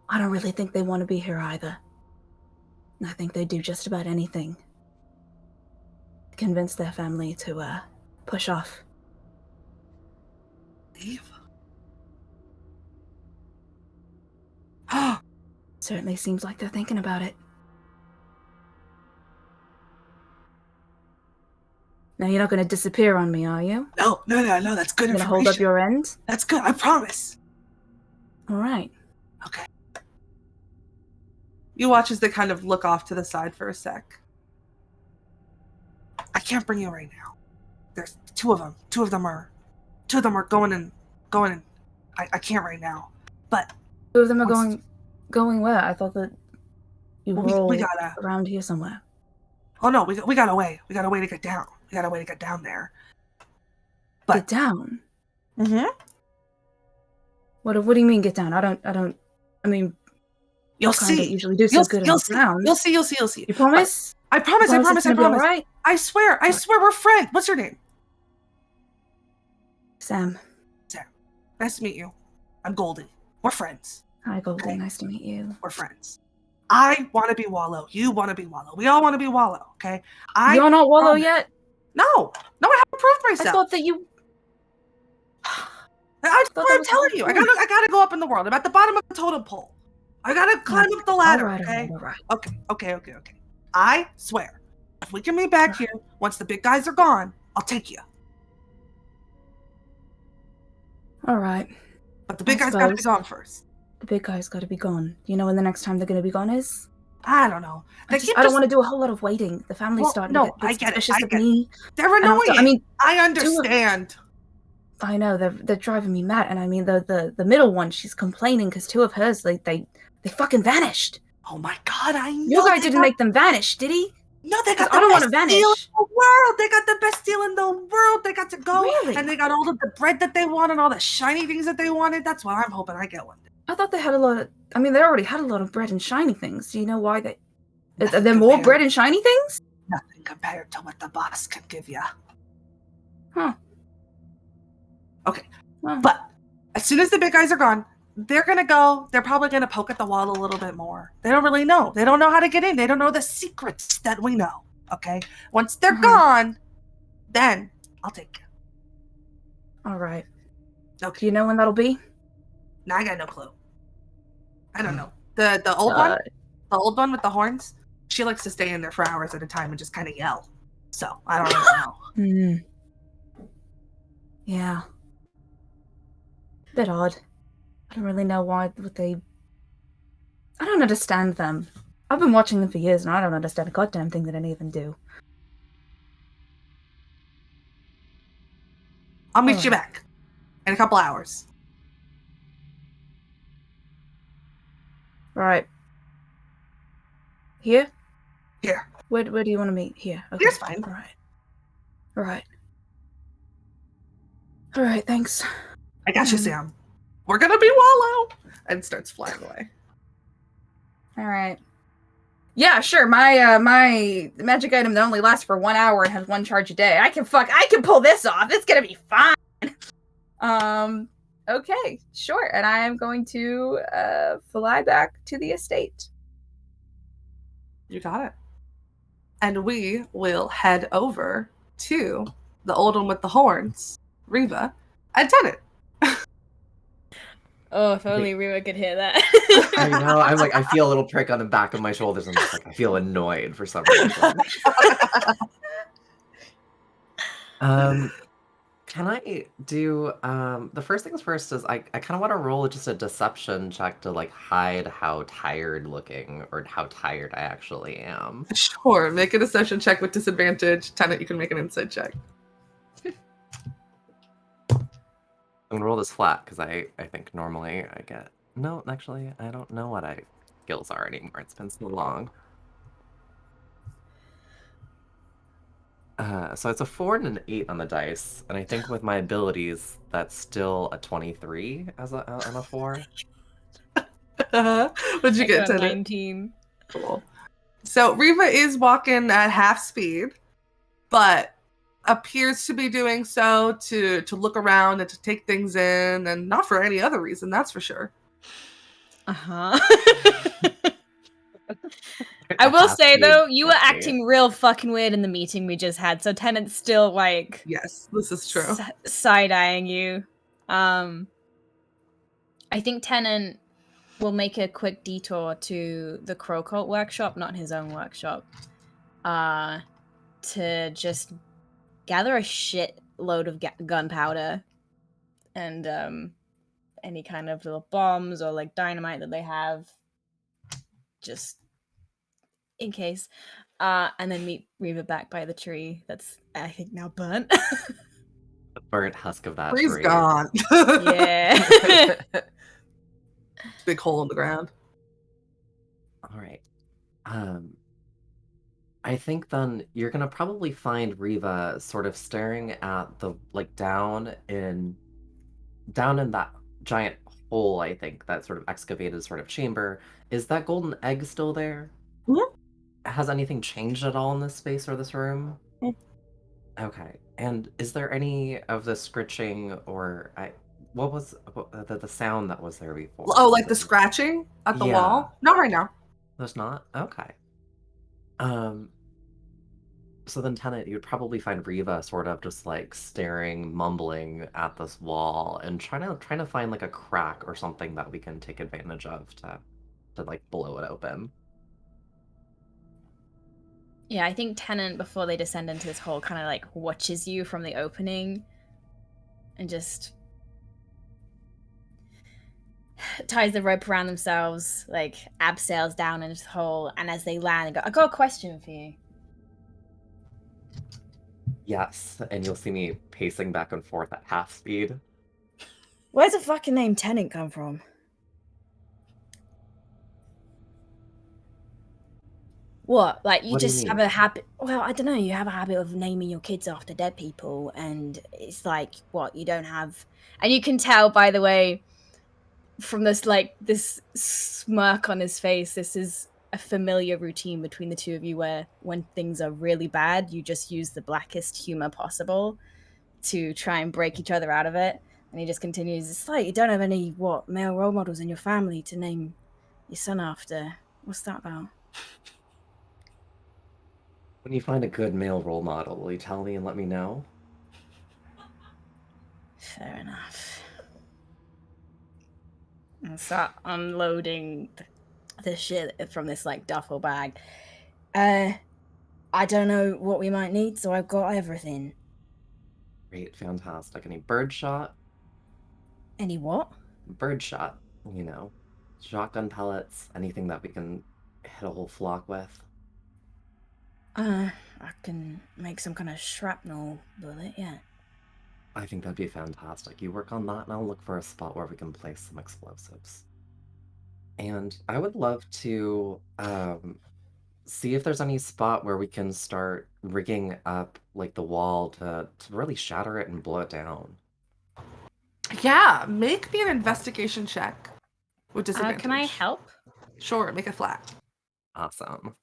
I don't really think they want to be here either. I think they'd do just about anything to convince their family to push off. Leave? Certainly seems like they're thinking about it. Now you're not going to disappear on me, are you? No, that's good You're going to hold up your end? That's good, I promise. All right. Okay. You watch as they kind of look off to the side for a sec. I can't bring you right now. There's 2 of them. 2 of them are going in. I can't right now. But 2 of them are going where? I thought that you were all we gotta, around here somewhere. Oh no, we got a way. We got a way to get down. We got a way to get down there. But, get down? Mm-hmm. What do you mean get down? I mean, you'll kind of see. usually do so good on the ground. You'll see. You promise? I promise. It's gonna be all right? I swear we're friends. What's your name? Sam. Nice to meet you. I'm Goldie. We're friends. Hi, Goldie. Okay. Nice to meet you. We're friends. I want to be Wallow. You want to be Wallow. We all want to be Wallow, okay? You're not Wallow yet? No, I haven't proved myself. I thought that you... That's what I'm telling you. I gotta go up in the world. I'm at the bottom of the totem pole. I gotta climb up the ladder, okay? All right. Okay. I swear, if we can meet back here, once the big guys are gone, I'll take you. All right. But the big guys gotta be gone first. The big guys gotta be gone. Do you know when the next time they're gonna be gone is? I don't know. I don't want to do a whole lot of waiting. The family's starting to get suspicious of me. They're annoying. I understand. I know, they're driving me mad. And I mean, the middle one, she's complaining because 2 of hers, they fucking vanished. Oh my god, I know. Your guy didn't make them vanish, did he? No, they got I don't want to vanish. deal in the world. They got the best deal in the world. They got to go. Really? And they got all of the bread that they want and all the shiny things that they wanted. That's what I'm hoping I get one day. I thought they had a lot of... I mean, they already had a lot of bread and shiny things. Do you know why they... Are there more bread and shiny things? Nothing compared to what the boss can give you. Huh. Okay. But as soon as the big guys are gone, they're going to go. They're probably going to poke at the wall a little bit more. They don't really know. They don't know how to get in. They don't know the secrets that we know. Okay? Once they're gone, then I'll take you. All right. Okay. Do you know when that'll be? No, I got no clue. I don't know. The old one? The old one with the horns? She likes to stay in there for hours at a time and just kind of yell. So, I don't really know. Yeah. Bit odd. I don't really know I don't understand them. I've been watching them for years and I don't understand a goddamn thing that any of them do. I'll meet you back in a couple hours. Right. Here? Here. Where do you want to meet? Here. Okay. Here's fine. All right, thanks. I got you, Sam. We're gonna be Wallow! And starts flying away. All right. Yeah, sure. My my magic item that only lasts for 1 hour and has 1 charge a day. I can pull this off. It's gonna be fine. Okay, sure. And I am going to fly back to the estate. You got it. And we will head over to the old one with the horns, Reva, and Tenet. Oh, if only Reva could hear that. I know. I'm like, I feel a little prick on the back of my shoulders, and just like I feel annoyed for some reason. Can I do the first things first is I kind of want to roll just a deception check to like hide how tired looking or how tired I actually am. Sure, make a deception check with disadvantage. Tenant, you can make an insight check. I'm gonna roll this flat because I think normally I get no. Actually, I don't know what I skills are anymore. It's been so long. So it's a 4 and an 8 on the dice, and I think with my abilities, that's still a 23 as on a 4. What'd you I get, got a Tenant? 19. Cool. So Riva is walking at half speed, but appears to be doing so to look around and to take things in, and not for any other reason, that's for sure. Uh-huh. I will say though, you were acting real fucking weird in the meeting we just had, so Tennant's still like Yes, this is true. Side-eyeing you. I think Tennant will make a quick detour to the Crowcolt workshop, not his own workshop, to just gather a shit load of gunpowder and any kind of little bombs or like dynamite that they have, just in case. And then meet Reva back by the tree that's, I think, now burnt. The burnt husk of that Tree's tree. gone. Yeah. Big hole in the ground. All right. I think then you're gonna probably find Riva sort of staring at the like down in that giant hole, I think, that sort of excavated sort of chamber. Is that golden egg still there? Mhm. Has anything changed at all in this space or this room? Mm. Okay. And is there any of the scritching or what was the sound that was there before? Oh, like the scratching at the Yeah. wall? Not right now. There's not? Okay. So then, Tenant, you'd probably find Riva sort of just like staring, mumbling at this wall, and trying to find like a crack or something that we can take advantage of to like blow it open. Yeah, I think Tennant, before they descend into this hole, kind of like watches you from the opening and just ties the rope around themselves, like abseils down into the hole, and as they land, they go, I got a question for you. Yes, and you'll see me pacing back and forth at half speed. Where's the fucking name Tennant come from? What? Like, you What do you just mean? have a habit... Well, I don't know. You have a habit of naming your kids after dead people, and it's like, what? You don't have... And you can tell, by the way, from this, like, this smirk on his face, this is a familiar routine between the two of you where when things are really bad, you just use the blackest humor possible to try and break each other out of it. And he just continues, it's like you don't have any, male role models in your family to name your son after. What's that about? When you find a good male role model, will you tell me and let me know? Fair enough. And start unloading the shit from this like duffel bag. I don't know what we might need, so I've got everything. Great, fantastic. Any birdshot? Any what? Birdshot, you know. Shotgun pellets, anything that we can hit a whole flock with. I can make some kind of shrapnel bullet, yeah. I think that'd be fantastic. You work on that, and I'll look for a spot where we can place some explosives. And I would love to see if there's any spot where we can start rigging up like the wall to really shatter it and blow it down. Yeah, make me an investigation check with disadvantage. Can I help? Sure, make it flat. Awesome.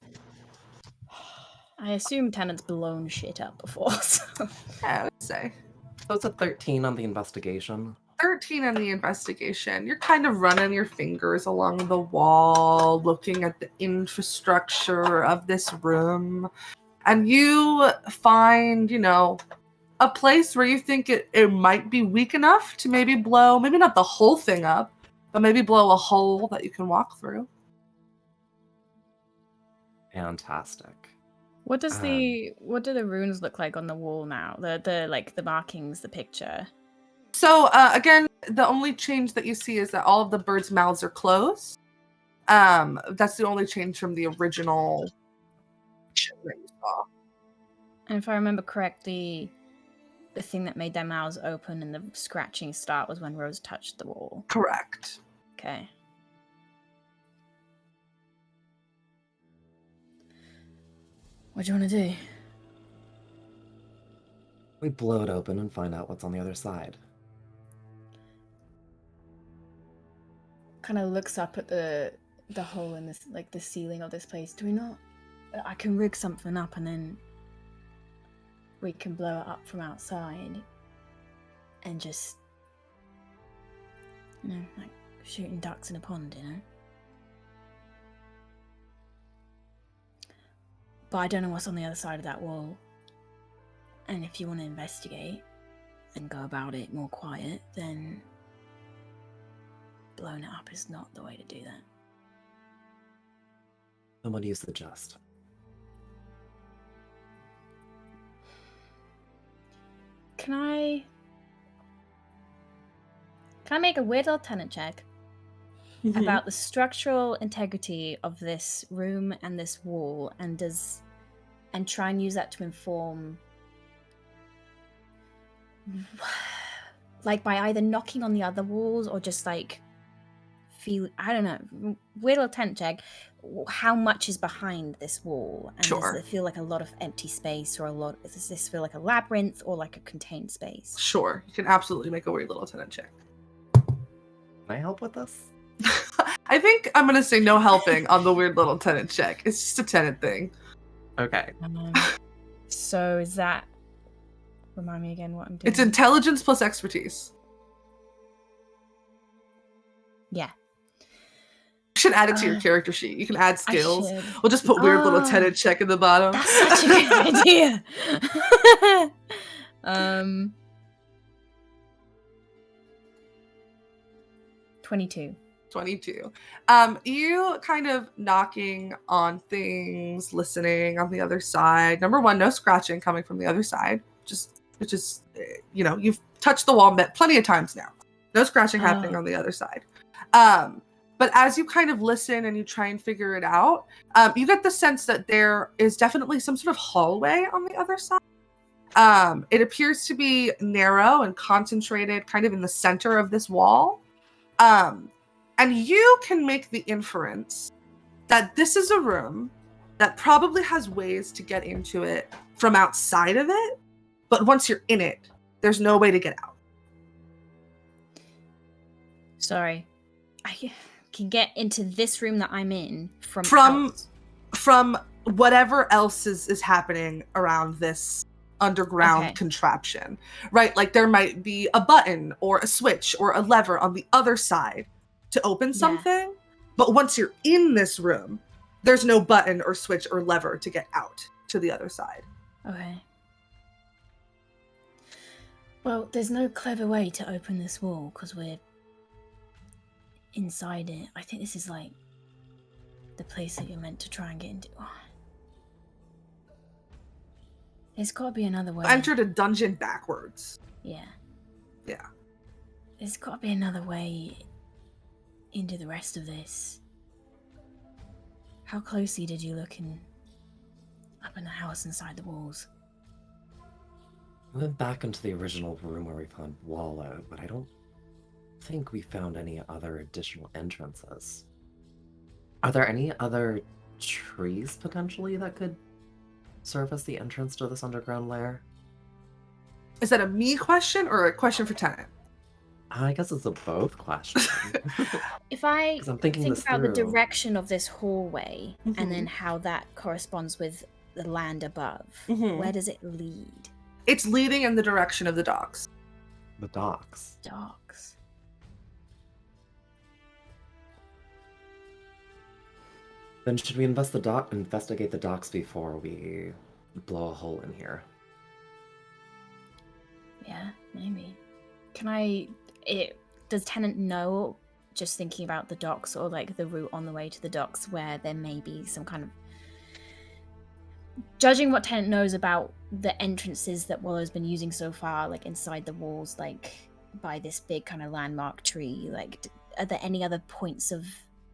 I assume Tennant's blown shit up before, so... Yeah, I would say. So it's a 13 on the investigation. 13 on the investigation. You're kind of running your fingers along the wall, looking at the infrastructure of this room. And you find, a place where you think it might be weak enough to maybe blow, maybe not the whole thing up, but maybe blow a hole that you can walk through. Fantastic. What do the runes look like on the wall now? The markings, the picture. So again, the only change that you see is that all of the birds' mouths are closed. That's the only change from the original that you saw. And if I remember correctly, the thing that made their mouths open and the scratching start was when Rose touched the wall. Correct. Okay. What do you want to do? We blow it open and find out what's on the other side. Kind of looks up at the hole in this, like the ceiling of this place. Do we not? I can rig something up and then we can blow it up from outside and just, like shooting ducks in a pond, But I don't know what's on the other side of that wall. And if you want to investigate and go about it more quiet, then blowing it up is not the way to do that. And what do you suggest? Can I make a weird little tenant check about the structural integrity of this room and this wall, and try and use that to inform, like by either knocking on the other walls or just like I don't know, weird little tenant check, how much is behind this wall, and Sure. does it feel like a lot of empty space, or does this feel like a labyrinth or like a contained space? Sure, you can absolutely make a weird little tenant check. Can I help with this? I think I'm gonna say no helping on the weird little tenant check. It's just a tenant thing. Okay. So is that? Remind me again what I'm doing. It's intelligence plus expertise. Yeah. You should add it to your character sheet. You can add skills. I should. We'll just put weird little tenant check in the bottom. That's such a good idea. 22. 22. You kind of knocking on things, listening on the other side. Number one, no scratching coming from the other side. Which is, you've touched the wall plenty of times now. No scratching happening on the other side. But as you kind of listen and you try and figure it out, you get the sense that there is definitely some sort of hallway on the other side. It appears to be narrow and concentrated kind of in the center of this wall. And you can make the inference that this is a room that probably has ways to get into it from outside of it, but once you're in it, there's no way to get out. Sorry. I can get into this room that I'm in from whatever else is happening around this underground contraption, right? Like there might be a button or a switch or a lever on the other side to open something, but once you're in this room, there's no button or switch or lever to get out to the other side. Okay. Well, there's no clever way to open this wall because we're inside it. I think this is like the place that you're meant to try and get into. Oh. There's got to be another way. I entered a dungeon backwards. Yeah. Yeah. There's got to be another way into the rest of this. How closely did you look up in the house inside the walls? We went back into the original room where we found Wallow, but I don't think we found any other additional entrances. Are there any other trees potentially that could serve as the entrance to this underground lair? Is that a me question or a question for Tenant? I guess it's a both question. If I think about the through. direction of this hallway and then how that corresponds with the land above, where does it lead? It's leading in the direction of the docks. The docks. Docks. Then should we investigate the docks before we blow a hole in here? Yeah, maybe. Does Tenant know, just thinking about the docks or like the route on the way to the docks, where there may be some kind of judging what Tenant knows about the entrances that Willow's been using so far, like inside the walls, like by this big kind of landmark tree, like are there any other points of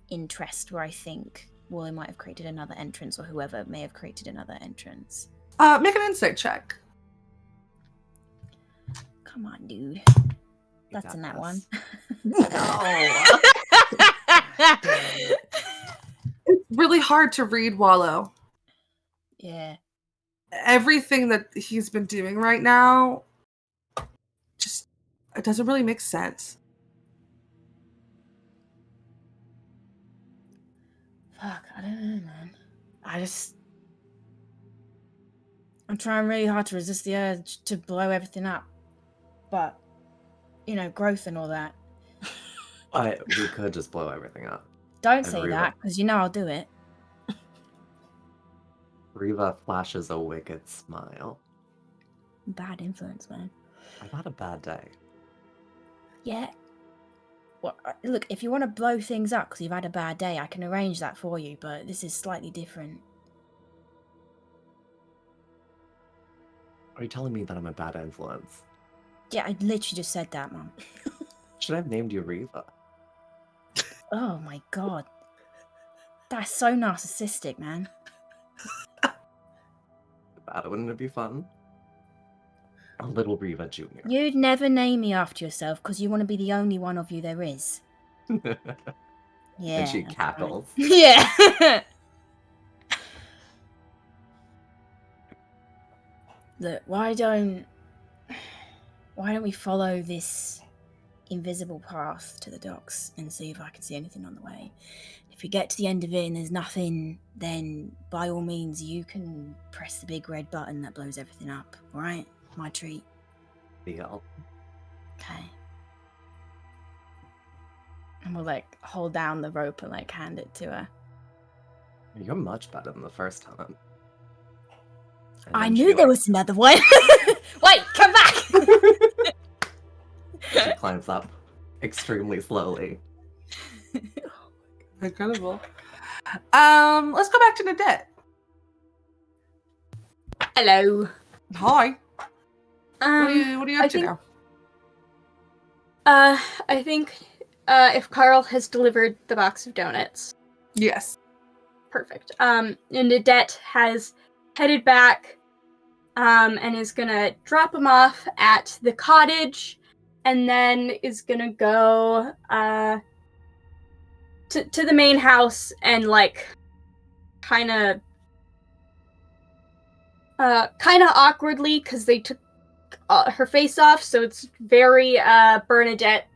interest where I think Willow might have created another entrance, or whoever may have created another entrance? Make an insight check. Come on, dude. You That's got in that this. one. No. It's really hard to read Wallow. Yeah. Everything that he's been doing right now, just it doesn't really make sense. Fuck, I don't know, man. I'm trying really hard to resist the urge to blow everything up. But, you know, growth and all that. We could just blow everything up. Don't say Agreed. that, because you know I'll do it. Riva flashes a wicked smile. Bad influence, man. I've had a bad day. Yeah. Well, look, if you want to blow things up because you've had a bad day, I can arrange that for you, but this is slightly different. Are you telling me that I'm a bad influence? Yeah, I literally just said that, Mom. Should I have named you Riva? Oh my god. That's so narcissistic, man. Bad, wouldn't it be fun? A little Riva Jr. You'd never name me after yourself because you want to be the only one of you there is. Yeah. And she that's cackles. right. Yeah. Look, why don't we follow this invisible path to the docks and see if I can see anything on the way? If we get to the end of it and there's nothing, then by all means you can press the big red button that blows everything up, alright? My treat. Deal. Okay. And we'll like hold down the rope and like hand it to her. You're much better than the first time. And I then knew she, there was another one. Wait, come back! She climbs up extremely slowly. Incredible. Let's go back to Nadette. Hello. Hi. What are you I up to think- now? I think if Carl has delivered the box of donuts. Yes. Perfect. And Nadette has headed back and is gonna drop him off at the cottage and then is gonna go to the main house and like kind of awkwardly because they took her face off, so it's very Bernadette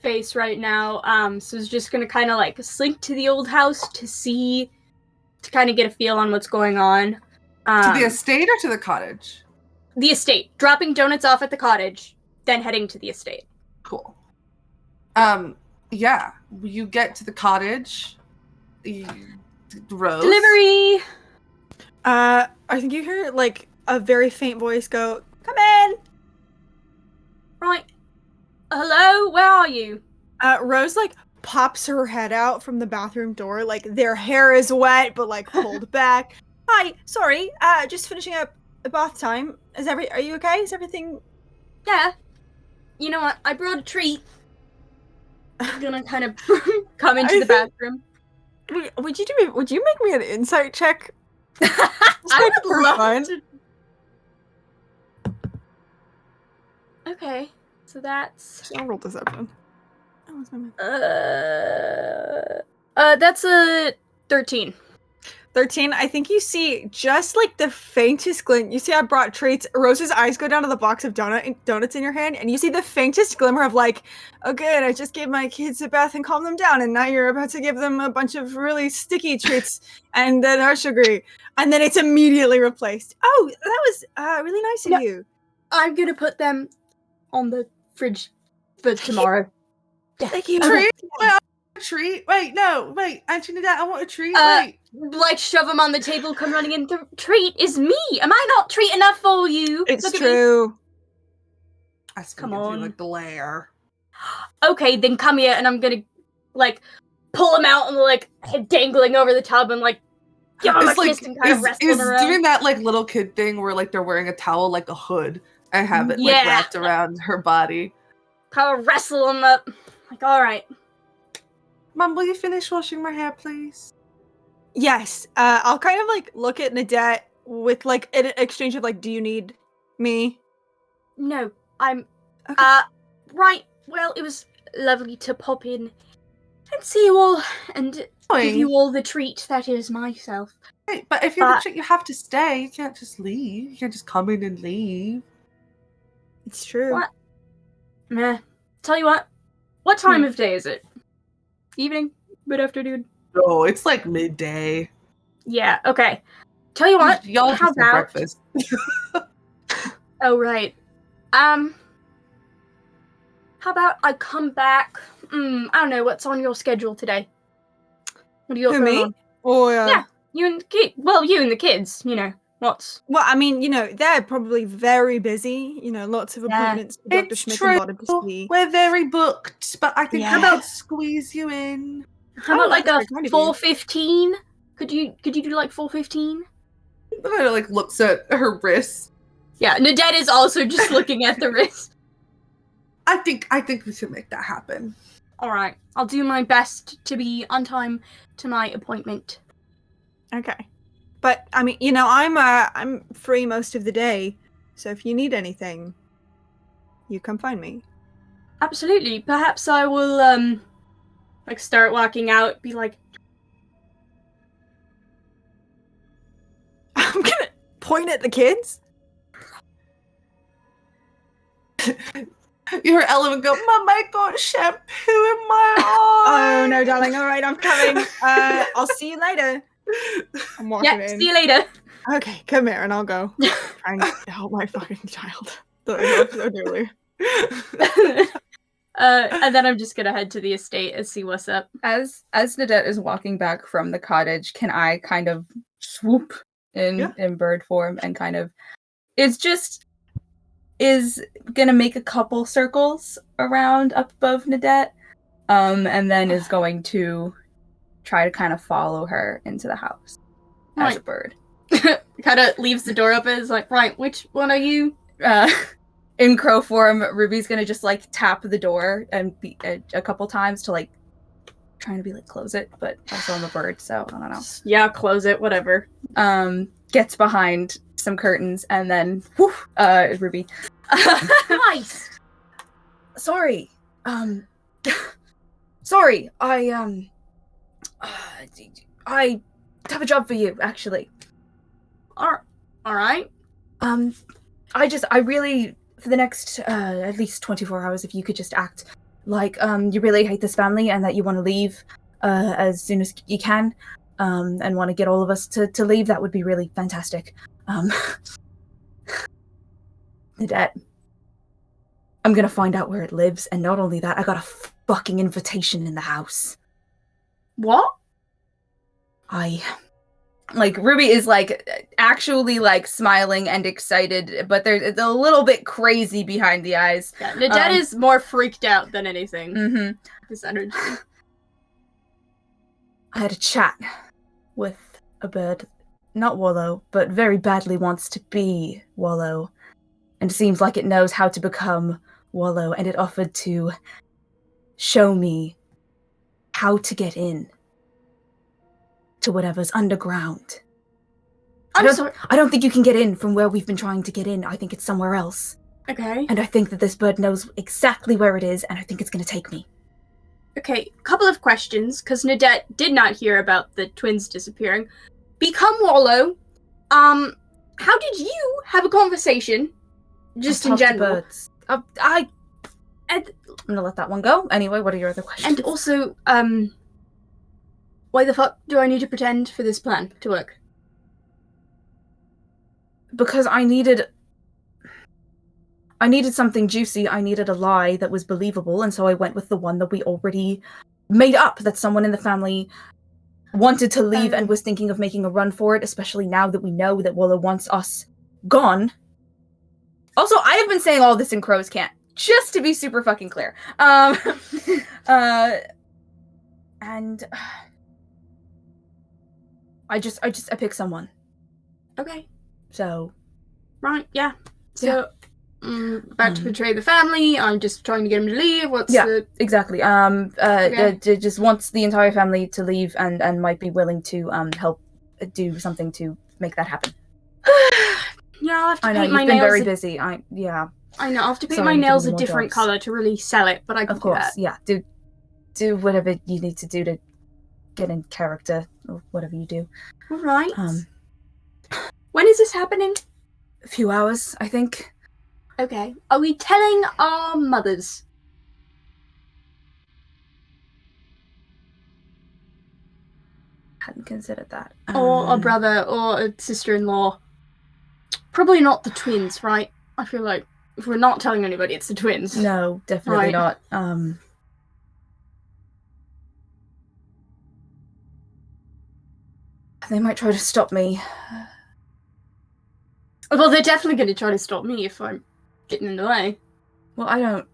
face right now. So it's just gonna kind of like slink to the old house to kind of get a feel on what's going on. To the estate or to the cottage? The estate. Dropping donuts off at the cottage, then heading to the estate. Cool. Yeah. You get to the cottage. Rose. Delivery! I think you hear like a very faint voice go, "Come in!" Right. Hello? Where are you? Rose like pops her head out from the bathroom door, like their hair is wet but like pulled back. Hi, sorry, just finishing up bath time. Are you okay? Is everything? Yeah. You know what? I brought a treat. I'm gonna kind of come into the bathroom. Would you make me an insight check? I would for love fun. to. Okay, so that's I'll roll deception. Oh, what's my math? that's a 13. 13, I think you see just like the faintest glint. You see I brought treats. Rose's eyes go down to the box of donuts in your hand, and you see the faintest glimmer of like, oh good, I just gave my kids a bath and calmed them down, and now you're about to give them a bunch of really sticky treats and that are sugary. And then it's immediately replaced. Oh, that was really nice No. of you. I'm gonna put them on the fridge for tomorrow. Thank you. Treat? Wait, I want a treat. Wait, no. Wait, Auntie Nadette, I want a treat. Wait. Like shove them on the table, come running in. The treat is me. Am I not treat enough for you? It's Look at me. true. I still Come give on. you a glare. Okay, then come here, and I'm gonna like pull him out and like dangling over the tub and like give him a It's like kiss and kind of it's wrestle around. doing that like little kid thing where like they're wearing a towel like a hood and have it like Yeah. wrapped around her body. Kind of wrestle him up. Like, all right. Mom, will you finish washing my hair, please? Yes. I'll kind of like look at Nadette with like an exchange of like, do you need me? No, I'm. Okay. Right. Well, it was lovely to pop in and see you all and give you all the treat that is myself. Right, but if you're the treat, you have to stay. You can't just leave. You can't just come in and leave. It's true. What? Meh. Tell you what time of day is it? Evening? Mid-afternoon? Oh, it's like midday. Yeah, okay. Tell you what, Y'all how just had about... breakfast. Oh, right. How about I come back? I don't know, what's on your schedule today? What are you Who, going me? on? Or Yeah, you and the kid. Well, you and the kids, you know. What's... Well, I mean, you know, they're probably very busy. You know, lots of appointments for Dr. It's Schmidt true. and Bottom to see. We're very booked, but I think Yeah. how about squeeze you in? How about like that's a very kind of you. 4:15? Could you do like 4:15? And like looks at her wrist. Yeah, Nadette is also just looking at the wrist. I think we should make that happen. Alright, I'll do my best to be on time to my appointment. Okay. But I mean, you know, I'm free most of the day, so if you need anything, you come find me. Absolutely. Perhaps I will like start walking out, be like, I'm gonna point at the kids. You hear Ellen go, Mom, I got shampoo in my eye. Oh no, darling. All right, I'm coming. I'll see you later. I'm walking yeah, in. see you later. Okay, come here, and I'll go. Trying to help my fucking child. That I love so dearly. And then I'm just gonna head to the estate and see what's up. As Nadette is walking back from the cottage, can I kind of swoop in bird form and kind of is gonna make a couple circles around up above Nadette, and then is going to try to kind of follow her into the house as a bird. Kind of leaves the door open. Is like, right, which one are you? In crow form, Ruby's gonna just like tap the door and be a couple times to like trying to be like close it, but also I'm a bird, so I don't know. Yeah, close it, whatever. Gets behind some curtains and then Ruby. Nice. Sorry. Sorry. I have a job for you, actually. All right. I really, for the next at least 24 hours, if you could just act like you really hate this family and that you want to leave as soon as you can, and want to get all of us to leave, that would be really fantastic. Nadette, I'm gonna find out where it lives, and not only that, I got a fucking invitation in the house. What? Ruby is like actually like smiling and excited, but it's a little bit crazy behind the eyes. Yeah, Nadette is more freaked out than anything. Mm-hmm. This energy. I had a chat with a bird, not Wallow, but very badly wants to be Wallow, and seems like it knows how to become Wallow, and it offered to show me how to get in to whatever's underground. I don't think you can get in from where we've been trying to get in. I think it's somewhere else. Okay. And I think that this bird knows exactly where it is, and I think it's going to take me. Okay, couple of questions, because Nadette did not hear about the twins disappearing. Become Wallow. How did you have a conversation? Just in general. Birds. I'm gonna let that one go. Anyway, what are your other questions? And also, why the fuck do I need to pretend for this plan to work? Because I needed something juicy. I needed a lie that was believable, and so I went with the one that we already made up, that someone in the family wanted to leave and was thinking of making a run for it, especially now that we know that Wallow wants us gone. Also, I have been saying all this in Crow's Cant, just to be super fucking clear. And I pick someone. Okay. So. Right. Yeah. So. About to betray the family. I'm just trying to get him to leave. Exactly. Just wants the entire family to leave and might be willing to help do something to make that happen. Yeah, I'll have to I know paint you've my been nails. very busy. I know. I'll have to paint Sorry, my I'm nails a giving you more different jobs. color to really sell it, but I can Of course, do yeah. Do whatever you need to do to get in character or whatever you do. that. All right. When is this happening? A few hours, I think. Okay. Are we telling our mothers? Hadn't considered that. Or a brother, or a sister-in-law? Probably not the twins, right? I feel like if we're not telling anybody, it's the twins. No, definitely Right. not. They might try to stop me. Well, they're definitely going to try to stop me if I'm getting in the way. Well,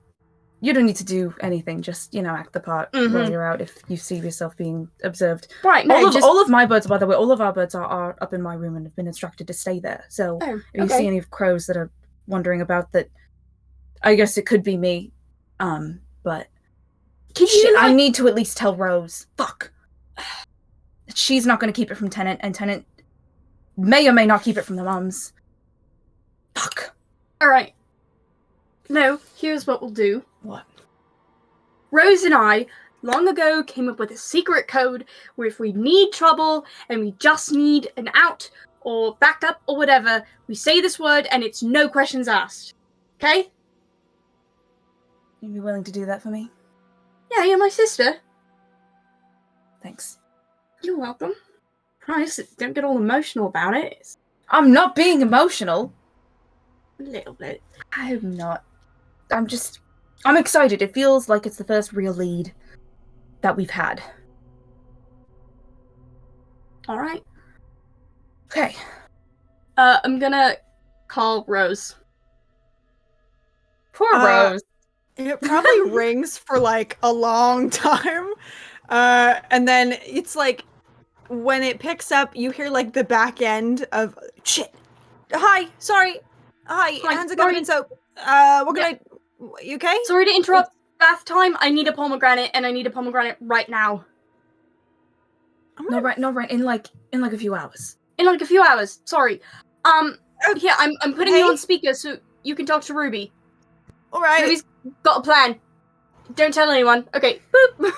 you don't need to do anything, just, act the part while you're out if you see yourself being observed. Right, no, all of my birds, by the way, all of our birds are up in my room and have been instructed to stay there. So if you see any crows that are wondering about that, I guess it could be me. But I need to at least tell Rose. Fuck. She's not going to keep it from Tennant, and Tennant may or may not keep it from the mums. Fuck. Alright. No, here's what we'll do. What? Rose and I, long ago, came up with a secret code where if we need trouble and we just need an out or backup or whatever, we say this word and it's no questions asked. Okay? You'd be willing to do that for me? Yeah, you're my sister. Thanks. You're welcome. Christ, don't get all emotional about it. I'm not being emotional. A little bit. I'm not. I'm excited. It feels like it's the first real lead that we've had. Alright. Okay. I'm gonna call Rose. Poor Rose. It probably rings for like a long time. And then it's like when it picks up, you hear like the back end of shit. Hi, sorry. Hi, hands are covered in soap. We're gonna. You okay? Sorry to interrupt. Bath time. I need a pomegranate, and I need a pomegranate right now. No, right. In like a few hours. In like a few hours. Sorry. Yeah, I'm putting you on speaker so you can talk to Ruby. All right. Ruby's got a plan. Don't tell anyone. Okay. Boop.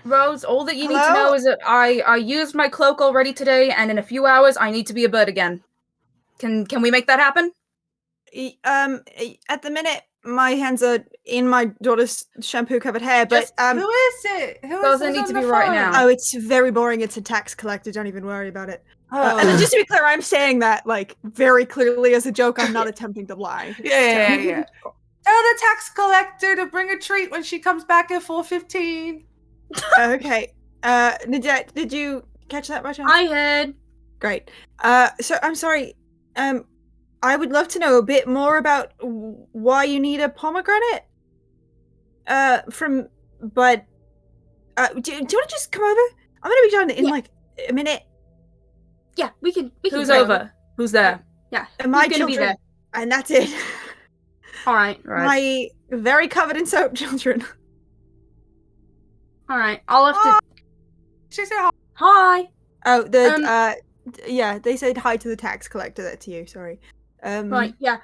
Rose, all that you need to know is that I used my cloak already today, and in a few hours I need to be a bird again. Can we make that happen? At the minute, my hands are in my daughter's shampoo-covered hair, but who is it? Doesn't need to be right now. Oh, it's very boring. It's a tax collector. Don't even worry about it. Oh. And just to be clear, I'm saying that like very clearly as a joke. I'm not attempting to lie. Yeah. Tell the tax collector to bring a treat when she comes back at 4:15. Okay. Nadette, did you catch that by chance? I heard. Great. So I'm sorry. I would love to know a bit more about why you need a pomegranate. Do you want to just come over? I'm gonna be done in like a minute. Yeah, we can. Who's go. over? Who's there? Yeah, And my who's gonna be children, there? and that's it. All right. My very covered in soap children. All right. I'll have to. She said hi. Hi. Oh, yeah, they said hi to the tax collector. That to you. Sorry. Right. Yeah.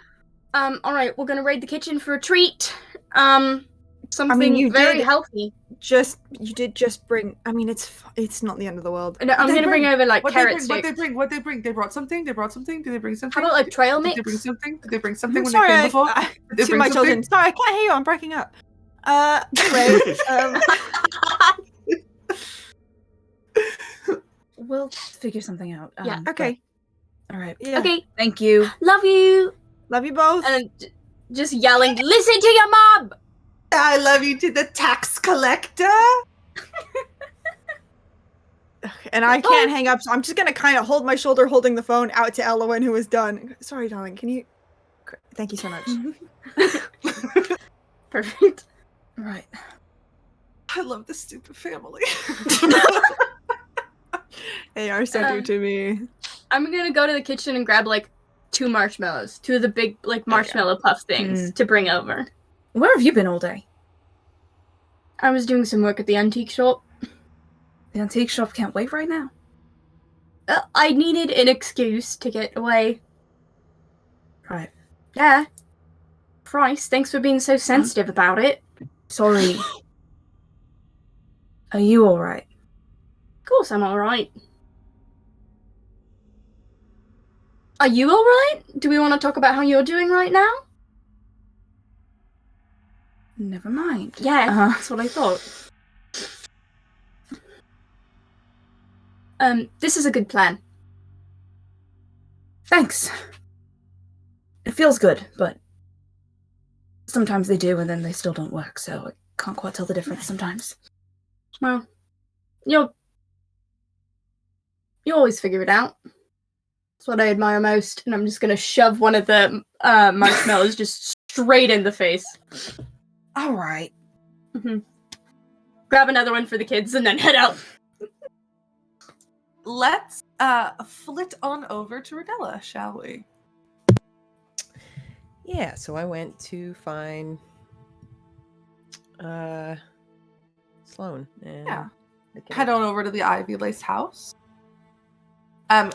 All right. We're gonna raid the kitchen for a treat. Something you very did healthy. You did just bring. I mean, it's not the end of the world. No, I'm gonna bring over like carrot sticks. What they bring? They brought something. Did they bring something? How about like trail mix? Did they bring something when Sorry, they came before? Did they to bring my something? children. Sorry, I can't hear you. I'm breaking up. Anyway, We'll figure something out. Yeah. okay. All right. Yeah. Okay. Thank you. Love you. Love you both. And just yelling, listen to your mom. I love you to the tax collector. And I can't hang up, so I'm just gonna kind of hold my shoulder, holding the phone out to Elowen, who is done. Sorry, darling. Can you? Thank you so much. Perfect. Right. I love this stupid family. They are so new to me. I'm gonna go to the kitchen and grab like 2 marshmallows, 2 of the big like marshmallow puff things to bring over. Where have you been all day? I was doing some work at the antique shop. The antique shop can't wait right now. I needed an excuse to get away. Right. Yeah. Christ, thanks for being so sensitive about it. Sorry. Are you alright? Of course I'm alright. Are you alright? Do we want to talk about how you're doing right now? Never mind. Yeah, that's what I thought. This is a good plan. Thanks. It feels good, but sometimes they do and then they still don't work, so I can't quite tell the difference sometimes. Well, you always figure it out. That's what I admire most, and I'm just gonna shove one of the marshmallows just straight in the face. Alright. Grab another one for the kids and then head out. Let's flit on over to Rodella, shall we? Yeah, so I went to find Sloan. And Yeah. the kid. Head on over to the ivy lace house.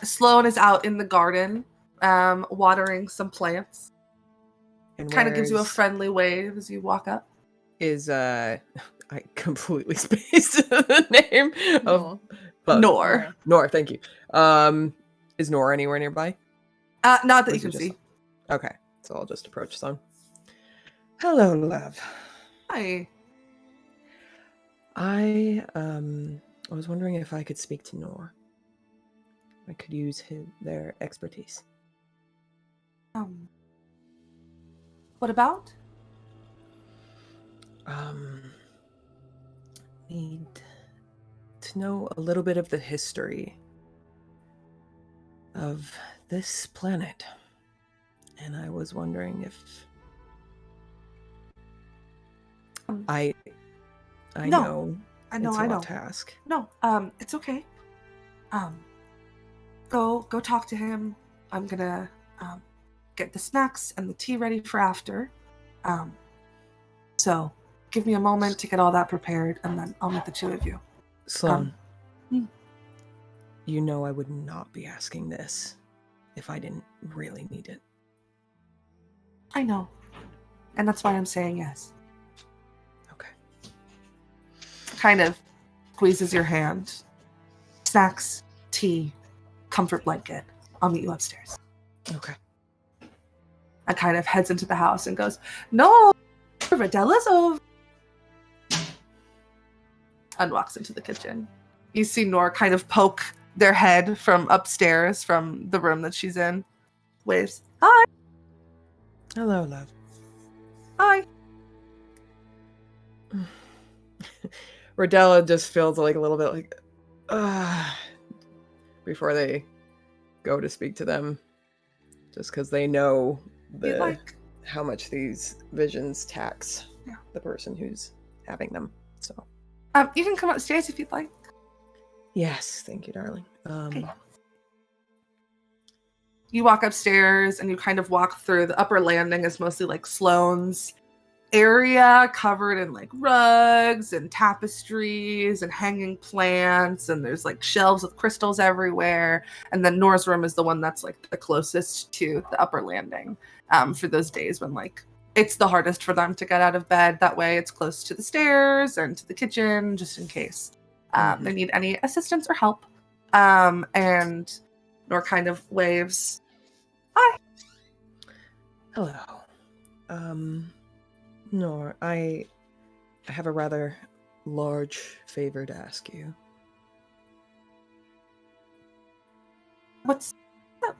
Sloan is out in the garden, watering some plants. And Kind of gives you a where's- friendly wave as you walk up. Is I completely spaced the name of Nor. Nor, thank you. Is Nor anywhere nearby? Not that Or you is it can just- see. Okay, so I'll just approach Sloan. Hello, love. Hi. I was wondering if I could speak to Nor. I could use their expertise. What about? Need to know a little bit of the history of this planet. And I was wondering if I No. know I know, it's I a know. lot to ask. No, it's okay. Go talk to him. I'm gonna get the snacks and the tea ready for after. So give me a moment to get all that prepared, and then I'll meet the two of you. Sloan, hmm. you know I would not be asking this if I didn't really need it. I know, and that's why I'm saying yes. Okay. Kind of squeezes your hand. Snacks, tea, comfort blanket. I'll meet you upstairs. Okay. And kind of heads into the house and goes, "No, Rodella's over." And walks into the kitchen. You see Nor kind of poke their head from upstairs from the room that she's in. Waves. Hi. Hello, love. Hi. Rodella just feels like a little bit like, before they go to speak to them, just because they know how much these visions tax the person who's having them. So, you can come upstairs if you'd like. yes, thank you, darling. Okay. You walk upstairs and you kind of walk through. The upper landing is mostly like Sloane's area, covered in like rugs and tapestries and hanging plants, and there's like shelves with crystals everywhere. And then Nor's room is the one that's like the closest to the upper landing, for those days when like it's the hardest for them to get out of bed. That way it's close to the stairs and to the kitchen, just in case they need any assistance or help. And Nor kind of waves. Hi. Hello. Nor, I have a rather large favor to ask you. What's up?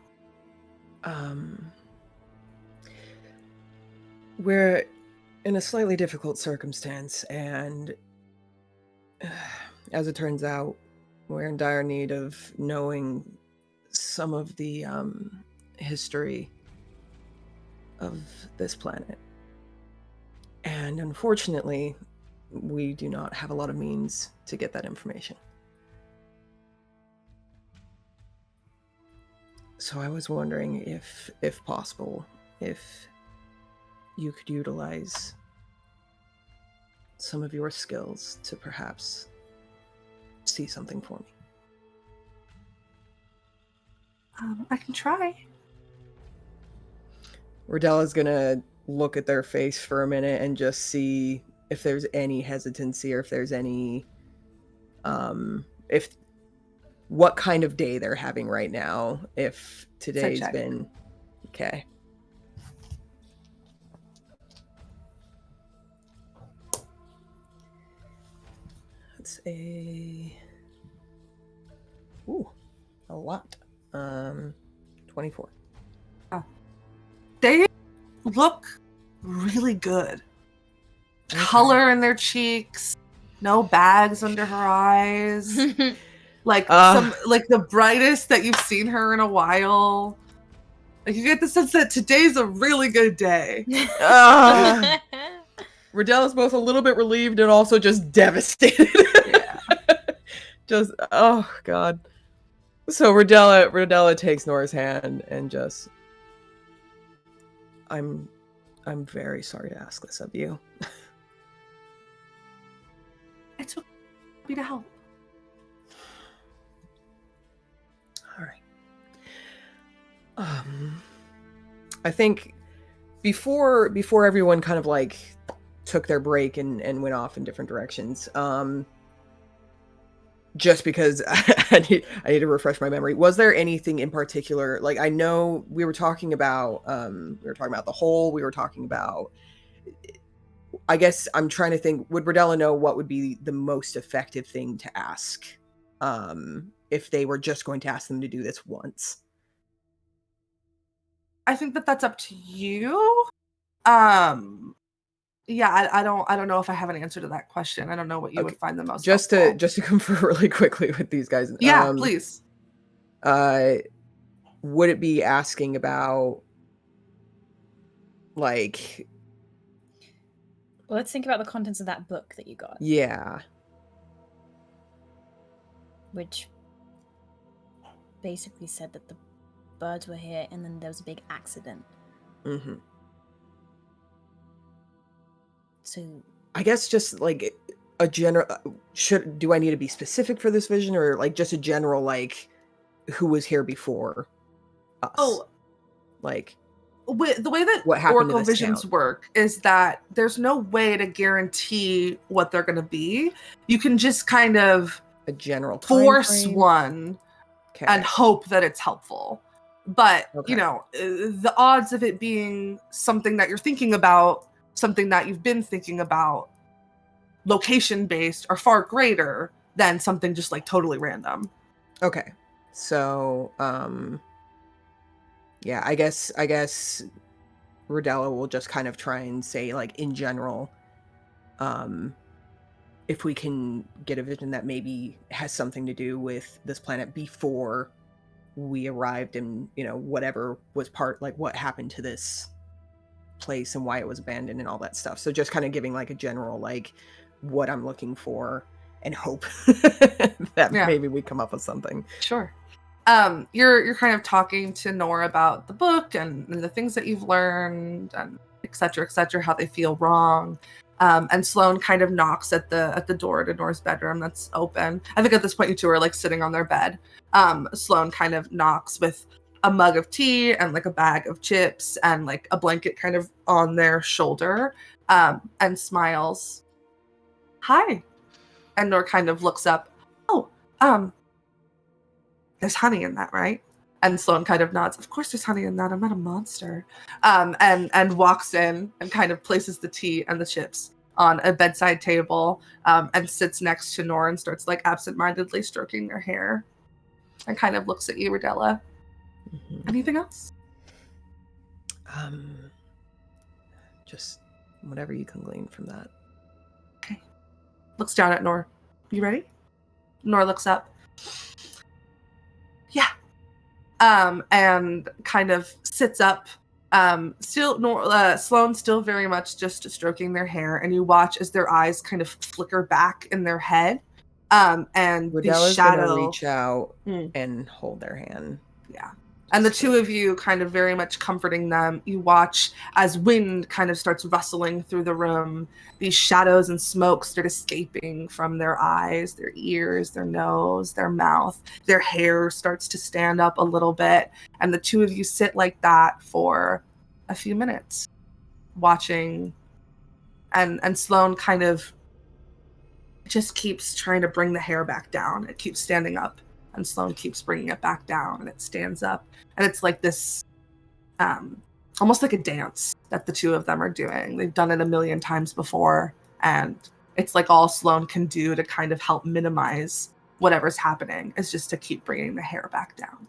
We're in a slightly difficult circumstance, and as it turns out, we're in dire need of knowing some of the history of this planet. And unfortunately, we do not have a lot of means to get that information. So I was wondering if possible, if you could utilize some of your skills to perhaps see something for me. I can try. Rodella's gonna look at their face for a minute and just see if there's any hesitancy or if there's any if what kind of day they're having right now, if today's check. been okay. That's a lot. 24. They look really good. Color in their cheeks, no bags under her eyes. Like like the brightest that you've seen her in a while. Like you get the sense that today's a really good day. Rodella's both a little bit relieved and also just devastated. Yeah. Just oh god. So Rodella takes Nora's hand and just I'm very sorry to ask this of you. It's okay. Happy to help. All right. I think before everyone kind of like took their break and went off in different directions, just because I need to refresh my memory. Was there anything in particular? Like, I know we were talking about the hole. We were talking about. I guess I'm trying to think. Would Rodella know what would be the most effective thing to ask, if they were just going to ask them to do this once? I think that's up to you. Yeah, I don't know if I have an answer to that question. I don't know what you would find the most helpful. Just to confer really quickly with these guys. Yeah, please. Would it be asking about like? Well, let's think about the contents of that book that you got. Yeah. Which basically said that the birds were here and then there was a big accident. Mm-hmm. So I guess just like a general. Do I need to be specific for this vision, or like just a general like who was here before us? Oh, like the way that what happened to Oracle this visions town? work is that there's no way to guarantee what they're going to be. You can just kind of A general time force frame? one Okay. and hope that it's helpful. But, Okay. you know, the odds of it being something that you're thinking about, something that you've been thinking about, location-based, are far greater than something just, like, totally random. Okay. So, yeah, I guess Rodella will just kind of try and say, like, in general, if we can get a vision that maybe has something to do with this planet before we arrived, and, you know, whatever was what happened to this place and why it was abandoned and all that stuff. So just kind of giving, like, a general, like, what I'm looking for and hope that maybe we come up with something. Sure. You're kind of talking to Nora about the book and the things that you've learned and et cetera, how they feel wrong. And Sloane kind of knocks at the door to Nora's bedroom that's open. I think at this point you two are like sitting on their bed. Sloane kind of knocks with a mug of tea and like a bag of chips and like a blanket kind of on their shoulder, and smiles. Hi. And Nora kind of looks up. Oh, there's honey in that, right? And Sloane kind of nods. Of course there's honey in that. I'm not a monster. And walks in and kind of places the tea and the chips on a bedside table, and sits next to Nora and starts like absentmindedly stroking their hair and kind of looks at you, Rodella. Mm-hmm. Anything else? Just whatever you can glean from that. Okay. Looks down at Nora. You ready? Nora looks up. Yeah. And kind of sits up. Sloane still very much just stroking their hair, and you watch as their eyes kind of flicker back in their head. And Rodella's the shadow gonna reach out and hold their hand. Yeah. And the two of you kind of very much comforting them. You watch as wind kind of starts rustling through the room. These shadows and smoke start escaping from their eyes, their ears, their nose, their mouth. Their hair starts to stand up a little bit. And the two of you sit like that for a few minutes, watching. And Sloane kind of just keeps trying to bring the hair back down. It keeps standing up. And Sloane keeps bringing it back down, and it stands up. And it's like this, almost like a dance that the two of them are doing. They've done it a million times before, and it's like all Sloane can do to kind of help minimize whatever's happening is just to keep bringing the hair back down.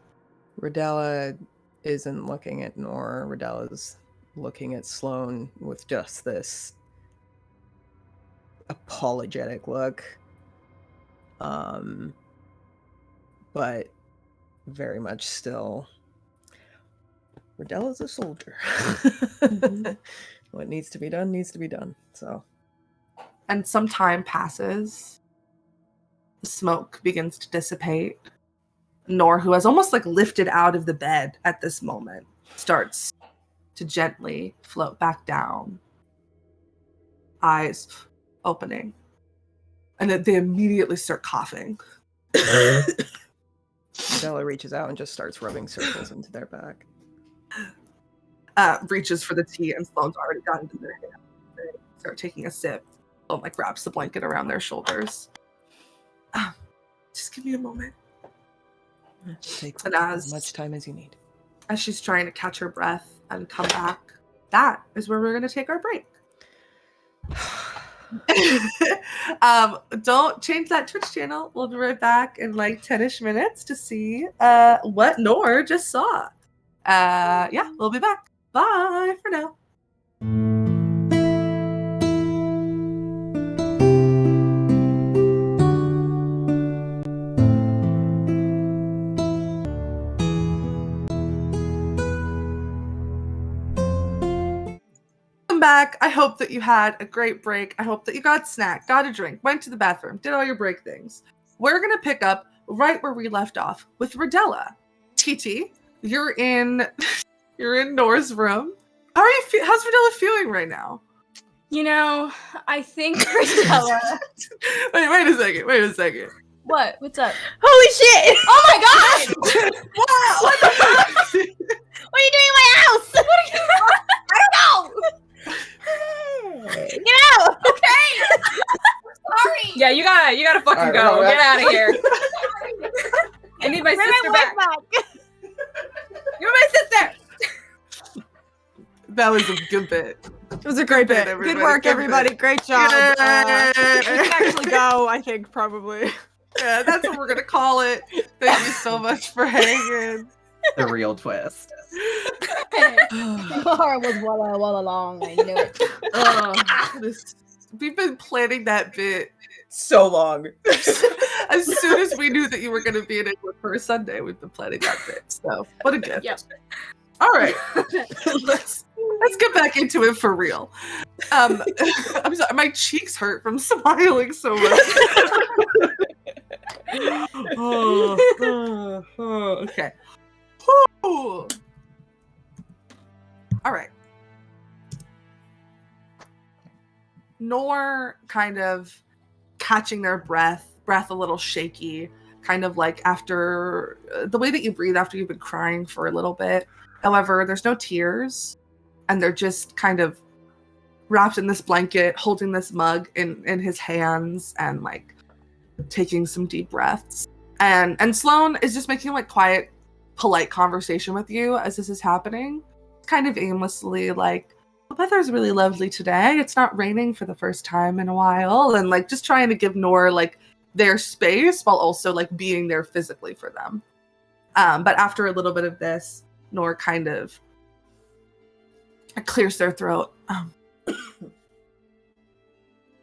Rodella isn't looking at Nor. Rodella's looking at Sloane with just this apologetic look. But very much still, Rodella's a soldier. What needs to be done needs to be done. So, and some time passes. The smoke begins to dissipate. Nor, who has almost like lifted out of the bed at this moment, starts to gently float back down. Eyes opening. And they immediately start coughing. Rodella reaches out and just starts rubbing circles into their back. Reaches for the tea, and Sloane's already gotten to their hand. They start taking a sip. Sloane like wraps the blanket around their shoulders. Just give me a moment. Take And as much time as you need. As she's trying to catch her breath and come back, that is where we're going to take our break. Don't change that Twitch channel. We'll be right back in like 10-ish minutes to see what Nor just saw. Yeah, we'll be back. Bye for now. Back. I hope that you had a great break. I hope that you got a snack, got a drink, went to the bathroom, did all your break things. We're gonna pick up right where we left off with Rodella. TT, you're in Nor's room. How are you? How's Rodella feeling right now? You know, I think Rodella. Wait a second. What? What's up? Holy shit! Oh my god! Wow! What the fuck? What are you doing in my house? I don't know. Get out! Okay. Sorry. Yeah, you gotta fucking Alright, go. we're Get back. out of here. I need my sister back. You're my sister. That was a good bit. It was a great bit. everybody. Good work, Good everybody. bit. Great job. Yay! We can actually go, I think, probably. Yeah, that's what we're gonna call it. Thank you so much for hanging. The real twist. Laura was well along. I knew it. We've been planning that bit So long. as soon as we knew that you were going to be in it for Sunday. We've been planning that bit. So what a gift! Yep. All right, let's get back into it for real. I'm sorry, my cheeks hurt from smiling so much. Okay. Whew. All right. Nor kind of catching their breath a little shaky, kind of like after the way that you breathe after you've been crying for a little bit. However, there's no tears, and they're just kind of wrapped in this blanket, holding this mug in his hands, and like taking some deep breaths. And Sloane is just making like quiet, polite conversation with you as this is happening, kind of aimlessly, like, the weather's really lovely today. It's not raining for the first time in a while, and like just trying to give Nor like their space while also like being there physically for them. But after a little bit of this, Nor kind of clears their throat.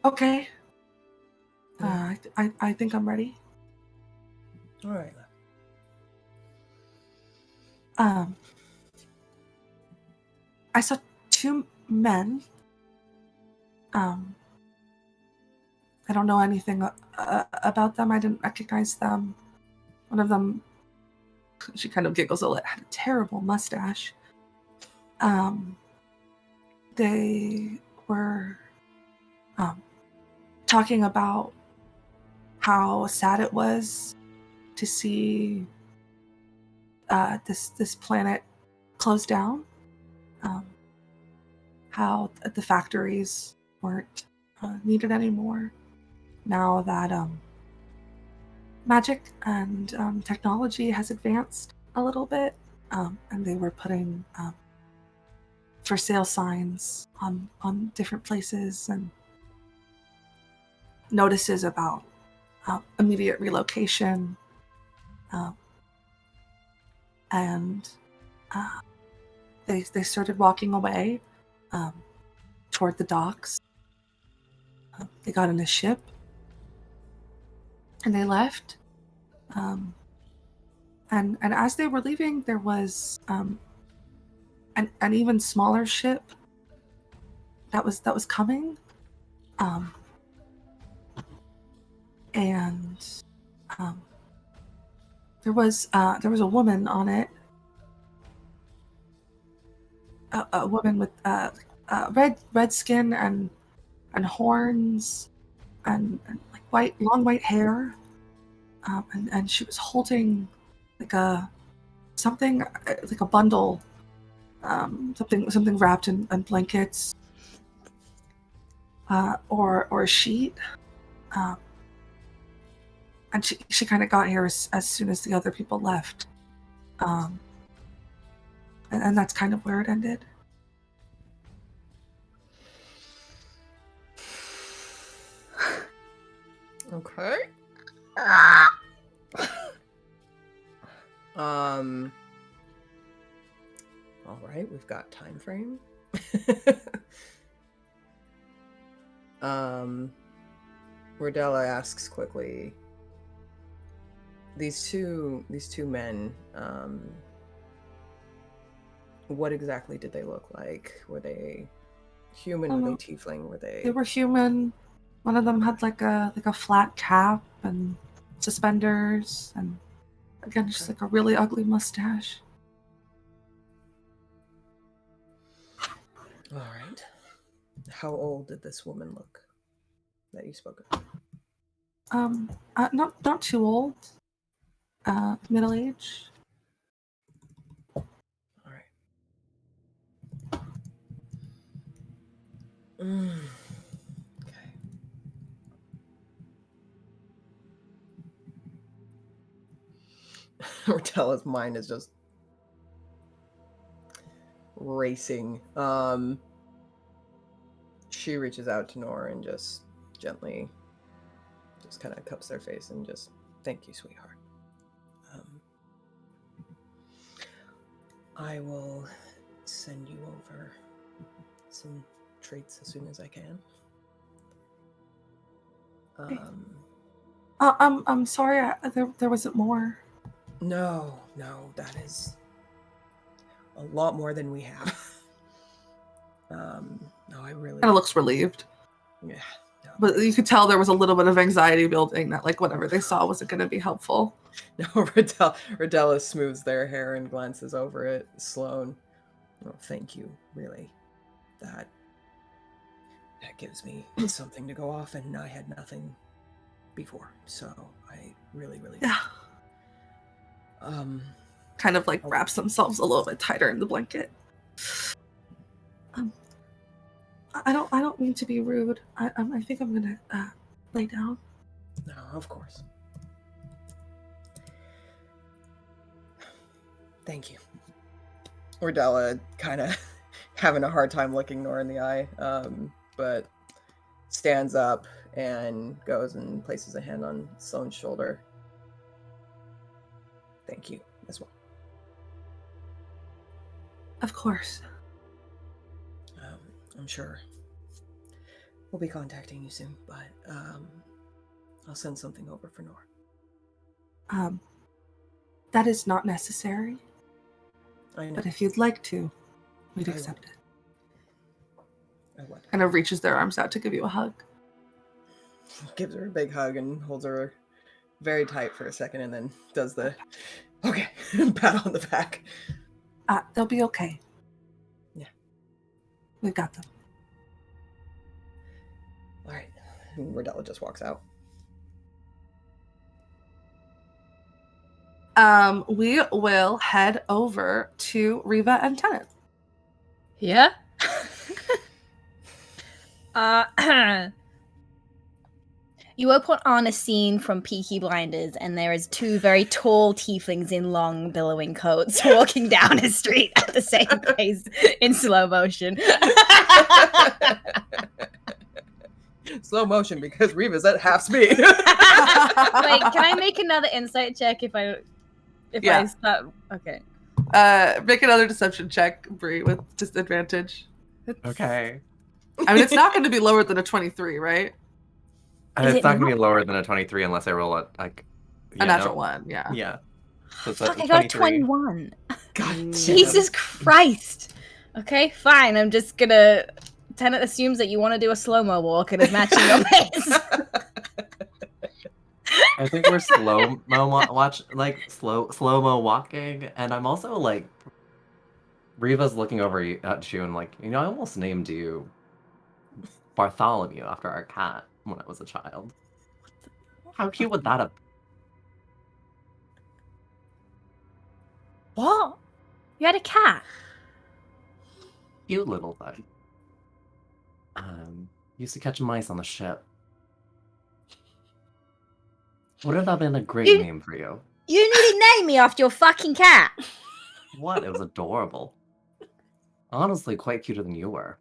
Okay. I think I'm ready. All right. I saw two men. I don't know anything about them. I didn't recognize them. One of them she kind of giggles a little, had a terrible mustache. They were talking about how sad it was to see this planet close down. How the factories weren't needed anymore now that magic and technology has advanced a little bit, and they were putting for sale signs on different places and notices about immediate relocation, and they started walking away toward the docks. They got in a ship and they left. And as they were leaving, there was an even smaller ship that was coming. And there was a woman on it. A woman with red skin and horns and like long white hair, and she was holding like a bundle, something wrapped in blankets, or a sheet, and she kind of got here as soon as the other people left, and that's kind of where it ended. Okay. All right, we've got time frame. Rodella asks quickly, these two men, what exactly did they look like? Were they human? Were they tiefling? Were they? They were human. One of them had like a flat cap and suspenders, and again just like a really ugly mustache. All right. How old did this woman look that you spoke of? Not too old. Middle age. All right. Okay. Rodella's mind is just racing. She reaches out to Nora and just gently just kind of cups their face and just, thank you, sweetheart. I will send you over some treats as soon as I can. I'm sorry, there wasn't more. No, that is a lot more than we have. No, I really Kind of looks relieved. Yeah. No. But you could tell there was a little bit of anxiety building that like whatever they saw wasn't going to be helpful. No, Rodella smooths their hair and glances over at Sloane. Oh, thank you, really. That gives me something to go off, and I had nothing before, so I really Yeah. Kind of like wraps themselves a little bit tighter in the blanket. I don't mean to be rude. I think I'm gonna lay down. No, of course. Thank you. Rodella kind of having a hard time looking Nora in the eye, but stands up and goes and places a hand on Sloane's shoulder. Thank you as well. Of course. I'm sure we'll be contacting you soon, but I'll send something over for Nora. That is not necessary. I know. But if you'd like to, we'd accept it. I would. Kind of reaches their arms out to give you a hug. Gives her a big hug and holds her very tight for a second, and then does the Okay. Pat on the back. They'll be okay. Yeah. We got them. All right. And Rodella just walks out. We will head over to Riva and Tennant. Yeah. You open on a scene from Peaky Blinders, and there is two very tall tieflings in long billowing coats walking down a street at the same pace in slow motion. Slow motion because Reva's at half speed. Wait, can I make another insight check if I start? Okay. Make another deception check, Bree, with disadvantage. Okay. I mean, it's not going to be lower than a 23, right? Is It's it not gonna not? be lower than a 23 unless I roll it like A natural one, yeah. Yeah. So it's Fuck, a I got a 23. 21. God damn. Jesus Christ. Okay, fine. I'm just gonna. Tennant assumes that you want to do a slow-mo walk and is matching your pace. I think we're slow-mo walking, and I'm also like Riva's looking over at you and like, I almost named you Bartholomew after our cat when I was a child. How cute would that have been? What? You had a cat? Cute little thing. Used to catch mice on the ship. Would have that been a great You- name for you? You nearly named me after your fucking cat. What? It was adorable. Honestly, quite cuter than you were.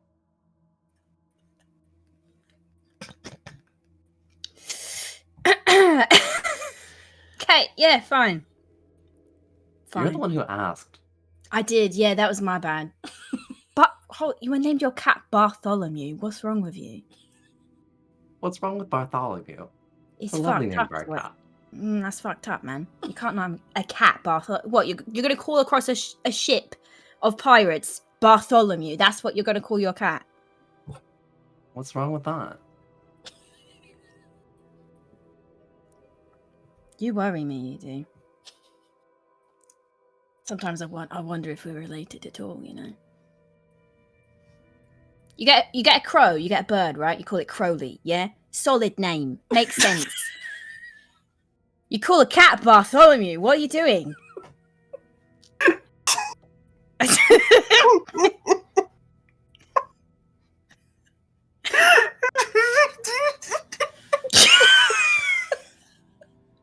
Okay, yeah, fine. You're the Fine. one who asked. I did, yeah, that was my bad. But you named your cat Bartholomew. What's wrong with you? What's wrong with Bartholomew? It's A lovely fucked name up. for a What? cat. That's fucked up, man. You can't name a cat Bartholomew. What, you're going to call across a ship of pirates Bartholomew? That's what you're going to call your cat? What's wrong with that? You worry me, you do. Sometimes I wonder if we're related at all, you know. You get a crow, you get a bird, right? You call it Crowley, yeah? Solid name. Makes sense. You call a cat Bartholomew, what are you doing?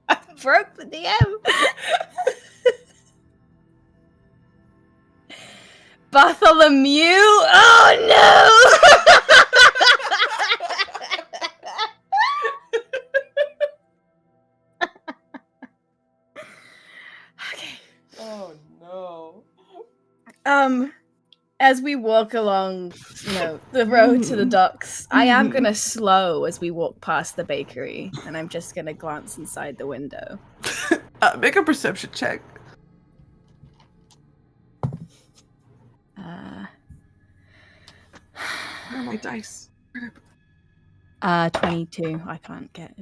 I broke the DM. Bartholomew? Oh no! Okay. Oh no. As we walk along, the road to the docks, I am gonna slow as we walk past the bakery, and I'm just gonna glance inside the window. Make a perception check. Where are my dice? 22. I can't get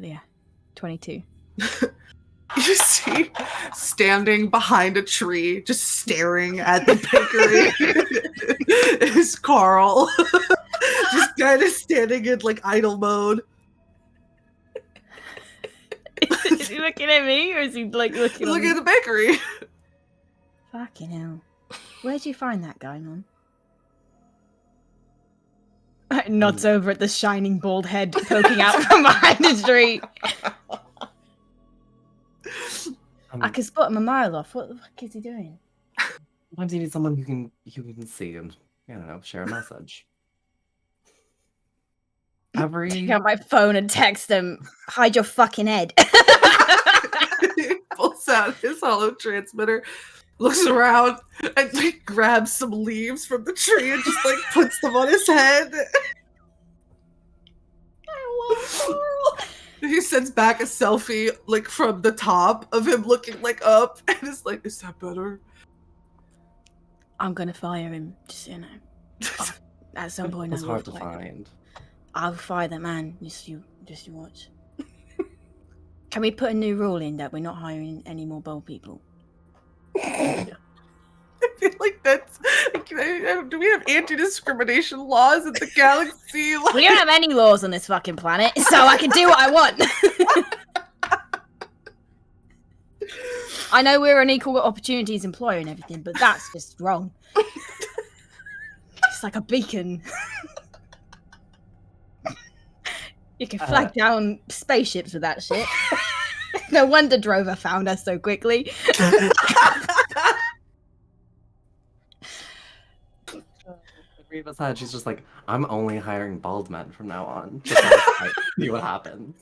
22. You see, standing behind a tree, just staring at the bakery, is Carl. Just kind of standing in like idle mode. Is he looking at me, or is he like looking Look at the bakery. Fucking hell. Where'd you find that guy, man? Nods over at the shining bald head poking out from behind the tree. I can spot him a mile off. What the fuck is he doing? Sometimes you need someone who can see and share a message. Take out my phone and text him, hide your fucking head. He pulls out his hollow transmitter, looks around, and like grabs some leaves from the tree and just like puts them on his head. I love Carl. He sends back a selfie like from the top of him looking like up and is like, is that better? I'm gonna fire him, just at some point. It's hard to find. I'll fire that man. Just you watch. Can we put a new rule in that we're not hiring any more bold people? Do we have anti-discrimination laws in the galaxy? Like, We don't have any laws on this fucking planet, so I can do what I want. I know we're an equal opportunities employer and everything, but that's just wrong. It's like a beacon. You can flag down spaceships with that shit. No wonder Drover found us so quickly. Riva's head, she's just like, I'm only hiring bald men from now on. Just to see what happens.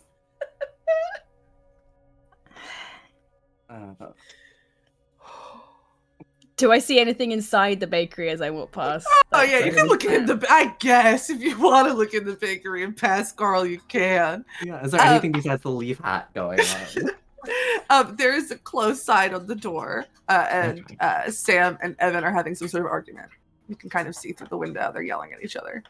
Do I see anything inside the bakery as I walk past? Oh yeah, you can look in the. I guess if you want to look in the bakery and pass Carl, you can. Yeah, is there anything besides the leaf hat going on? There is a closed sign on the door, and Sam and Evan are having some sort of argument. You can kind of see through the window; they're yelling at each other.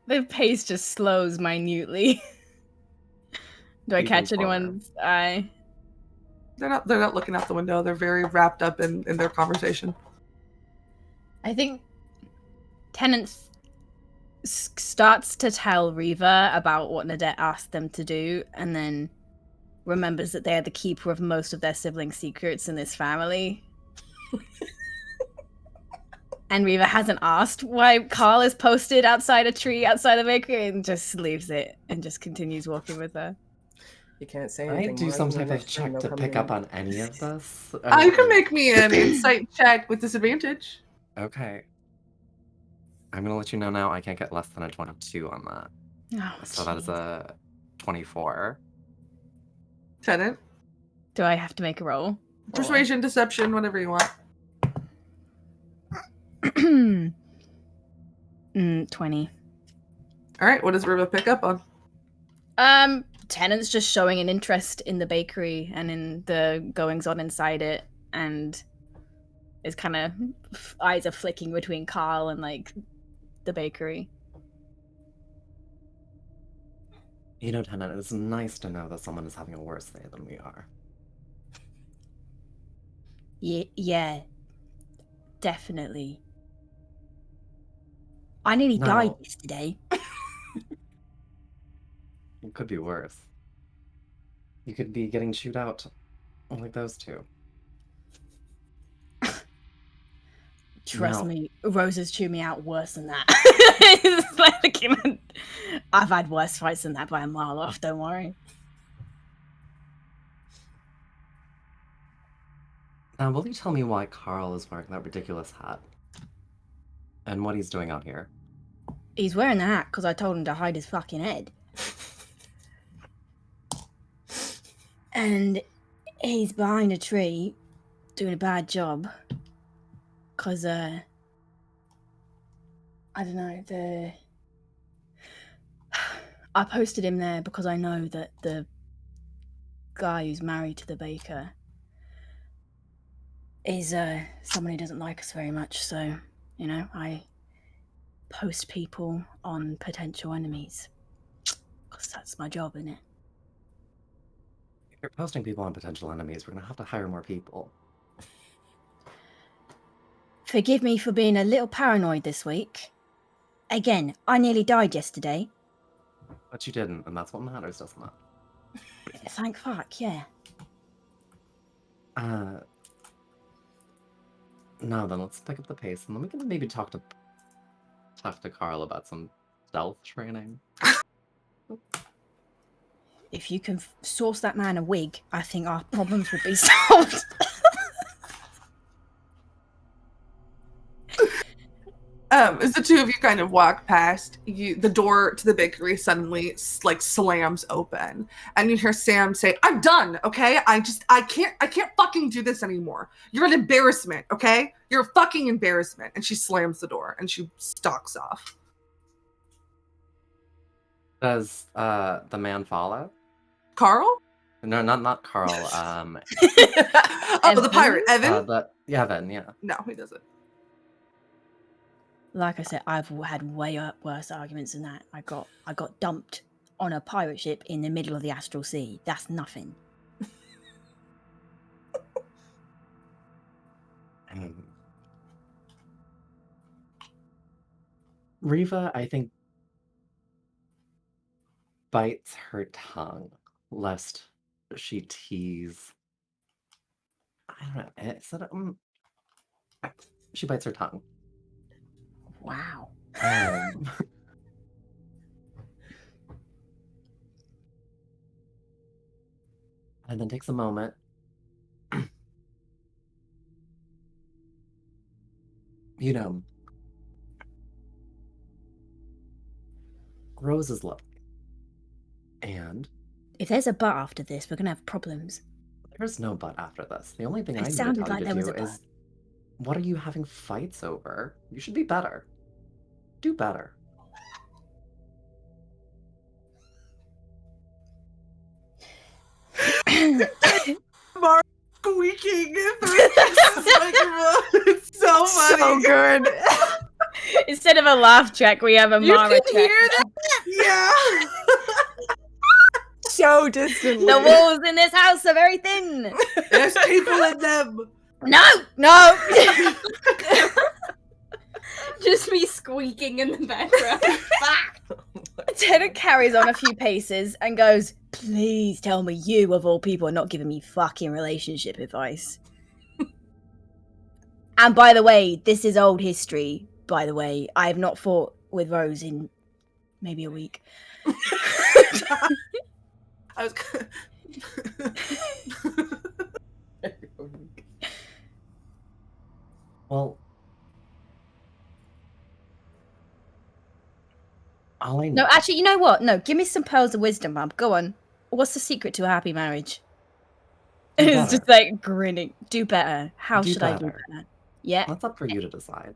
The pace just slows minutely. Do I Even catch slower. anyone's eye? They're not looking out the window. They're very wrapped up in their conversation. I think Tennant starts to tell Reva about what Nadette asked them to do, and then remembers that they are the keeper of most of their siblings' secrets in this family. And Reva hasn't asked why Carl is posted outside a tree outside the bakery, and just leaves it and just continues walking with her. You can't say Can I anything. do more some than type the of next thing check they'll to come pick in. up on any of this? You can make me an insight check with disadvantage. Okay. I'm gonna let you know now I can't get less than a 22 on that. Oh, So that is a 24. Tenant, do I have to make a roll? persuasion, deception, whatever you want. 20. All right, what does Riva pick up on? Tennant's just showing an interest in the bakery and in the goings on inside it, and is kind of eyes are flicking between Carl and like the bakery. You know, Tennant, it's nice to know that someone is having a worse day than we are. Yeah, definitely. I nearly No. died yesterday. It could be worse. You could be getting chewed out like those two. Trust No. me, Roses chew me out worse than that. It's like, I've had worse fights than that by a mile off, don't worry. Now, will you tell me why Carl is wearing that ridiculous hat? And what he's doing out here? He's wearing the hat because I told him to hide his fucking head. And he's behind a tree doing a bad job. Because, I don't know, I posted him there because I know that the guy who's married to the baker is someone who doesn't like us very much, so, you know, I post people on potential enemies. Because that's my job, isn't it? If you're posting people on potential enemies, we're gonna have to hire more people. Forgive me for being a little paranoid this week. Again, I nearly died yesterday. But you didn't, and that's what matters, doesn't it? Thank fuck, yeah. No, then let's pick up the pace, and then we can maybe talk to Carl about some stealth training. If you can source that man a wig, I think our problems would be solved. As the two of you kind of walk past, the door to the bakery suddenly like slams open, and you hear Sam say, "I'm done, okay? I can't fucking do this anymore. You're an embarrassment, okay? You're a fucking embarrassment." And she slams the door and she stalks off. Does the man follow? Carl? No, not Carl. Oh, the pirate, Evan? Evan, yeah. No, he doesn't. Like I said, I've had way worse arguments than that. I got dumped on a pirate ship in the middle of the Astral Sea. That's nothing. Riva, I think, bites her tongue lest she tease. I don't know. She bites her tongue. Wow. Um, and then takes a moment. You know, Rose is lovely. And If there's a but after this, we're gonna have problems. there's no but after this. The only thing It I need to sounded tell like you there to was do a but. is, what are you having fights over? You should be better. Do better. Mark squeaking through the microphone. It's so funny. So good. Instead of a laugh track, we have a You Mara can track. hear that? Yeah. So distantly. The walls in this house are very thin. There's people in them. No. Just me squeaking in the background. Tedder carries on a few paces and goes, "Please tell me you, of all people, are not giving me fucking relationship advice." And by the way, this is old history. By the way, I have not fought with Rose in maybe a week. I was. Well, all I know. No, actually, you know what? No, give me some pearls of wisdom, Mum. Go on. What's the secret to a happy marriage? Do It's just better. like grinning. Do better. How Do should I do better. better? Yeah. That's up for you to decide.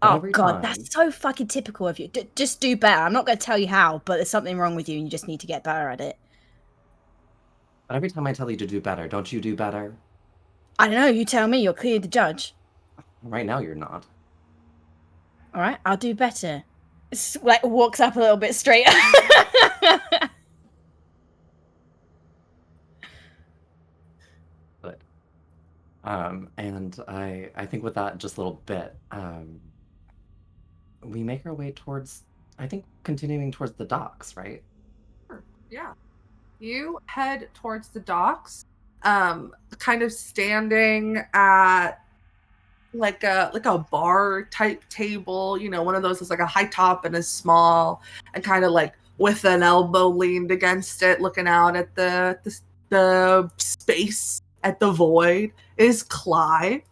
But Oh every god, time- that's so fucking typical of you. Just do better. I'm not going to tell you how, but there's something wrong with you and you just need to get better at it. But every time I tell you to do better, don't you do better? I don't know, you tell me. You're clearly the judge. Right now you're not. Alright, I'll do better. Like, walks up a little bit straighter. But and I think with that just a little bit, we make our way towards, I think, continuing towards the docks, right? Yeah. You head towards the docks, kind of standing at like a bar type table, you know, one of those is like a high top and a small, and kind of like with an elbow leaned against it, looking out at the space at the void is Clive.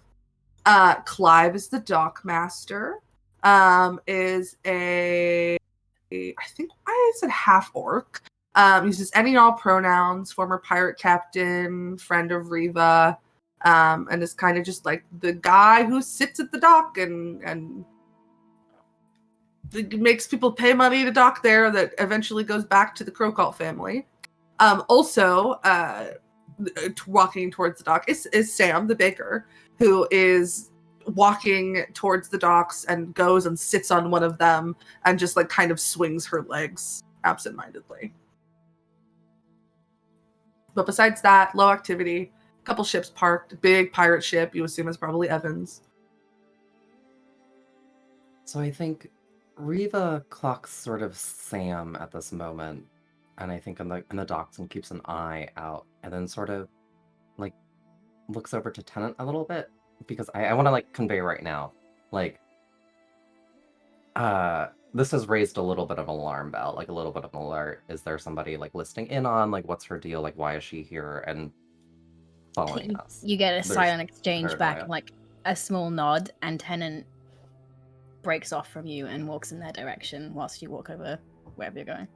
Clive is the dock master. Is I think I said half orc. Uses any and all pronouns, former pirate captain, friend of Riva, and is kind of just like the guy who sits at the dock and makes people pay money to dock there that eventually goes back to the Crowcolt family. Also, walking towards the dock is Sam, the baker, who is walking towards the docks and goes and sits on one of them and just like kind of swings her legs absentmindedly. But besides that, low activity, a couple ships parked, big pirate ship, you assume is probably Evans. So I think Riva clocks sort of Sam at this moment, and I think in the docks and keeps an eye out, and then sort of like looks over to Tennant a little bit, because I want to like convey right now, like this has raised a little bit of an alarm bell, like a little bit of an alert. Is there somebody like listening in on, like, what's her deal? Like, why is she here and following us? You get a There's silent exchange back, paranoia. like a small nod, and Tennant breaks off from you and walks in their direction whilst you walk over wherever you're going.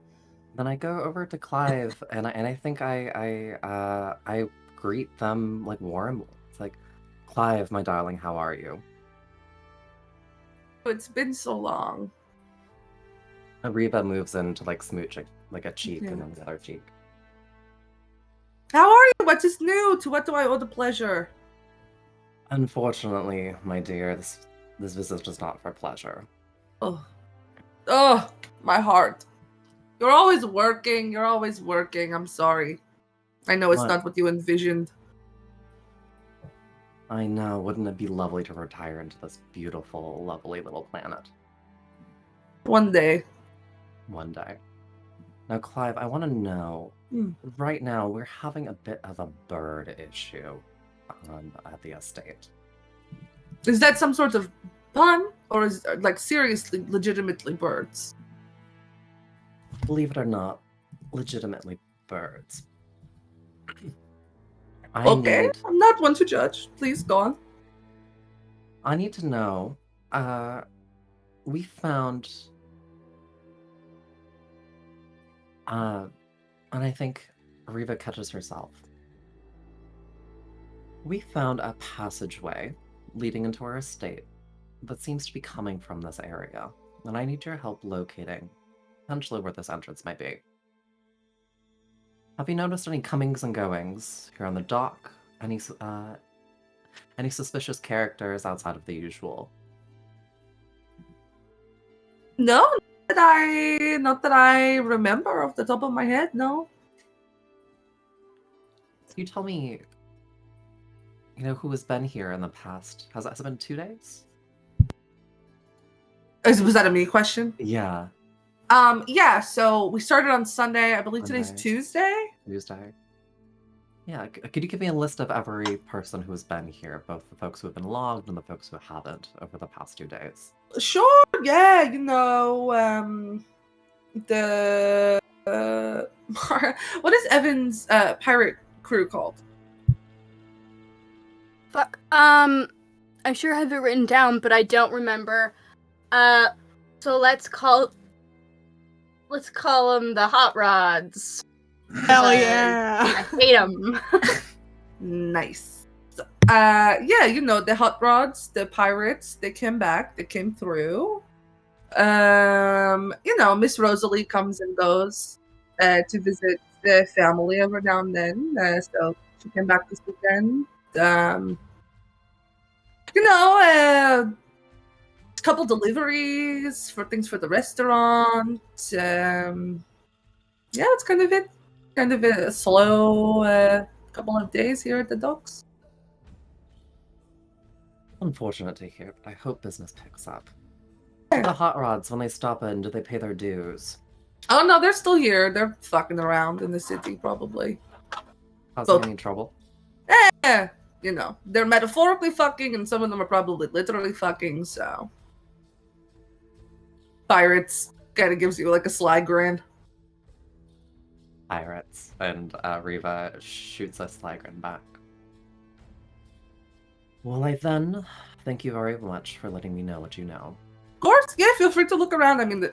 Then I go over to Clive, and I think I greet them like warmly. It's like, Clive, my darling, how are you? It's been so long. Riva moves in to like smooch like a cheek Yeah. and then the other cheek. How are you? What is new? To what do I owe the pleasure? Unfortunately, my dear, this visit is not for pleasure. Oh, my heart. You're always working. You're always working. I'm sorry. I know it's What? not what you envisioned. I know, wouldn't it be lovely to retire into this beautiful, lovely little planet? One day. One day. Now, Clive, I want to know, right now, we're having a bit of a bird issue at the estate. Is that some sort of pun? Or is it, like, seriously, legitimately birds? Believe it or not, legitimately birds. Okay, I'm not one to judge. Please, go on. I need to know, we found... and I think Riva catches herself. We found a passageway leading into our estate that seems to be coming from this area, and I need your help locating potentially where this entrance might be. Have you noticed any comings and goings here on the dock? Any suspicious characters outside of the usual? No, not that I remember off the top of my head, no. Can you tell me, who has been here in the past? Has it been 2 days? Was that a me question? Yeah. Yeah, so we started on Sunday. I believe today's Sunday. Tuesday. Tuesday. Yeah, could you give me a list of every person who has been here, both the folks who have been logged and the folks who haven't over the past 2 days? Sure, yeah, the what is Evan's pirate crew called? Fuck. I sure have it written down, but I don't remember. So let's call them the Hot Rods. Hell yeah. I hate them. Nice. Yeah, the Hot Rods, the pirates, they came back, they came through. Miss Rosalie comes and goes to visit the family every now and then. So she came back this weekend. A couple deliveries for things for the restaurant. Yeah, that's kind of it. Kind of a slow couple of days here at the docks. Unfortunate to hear, but I hope business picks up. The Hot Rods, when they stop in, do they pay their dues? Oh no, they're still here. They're fucking around in the city, probably. Causing any trouble? Yeah, they're metaphorically fucking, and some of them are probably literally fucking, so. Pirates kind of gives you like a sly grin. Pirates. And Riva shoots a sly grin back. Well, thank you very much for letting me know what you know. Of course, yeah, feel free to look around. I mean,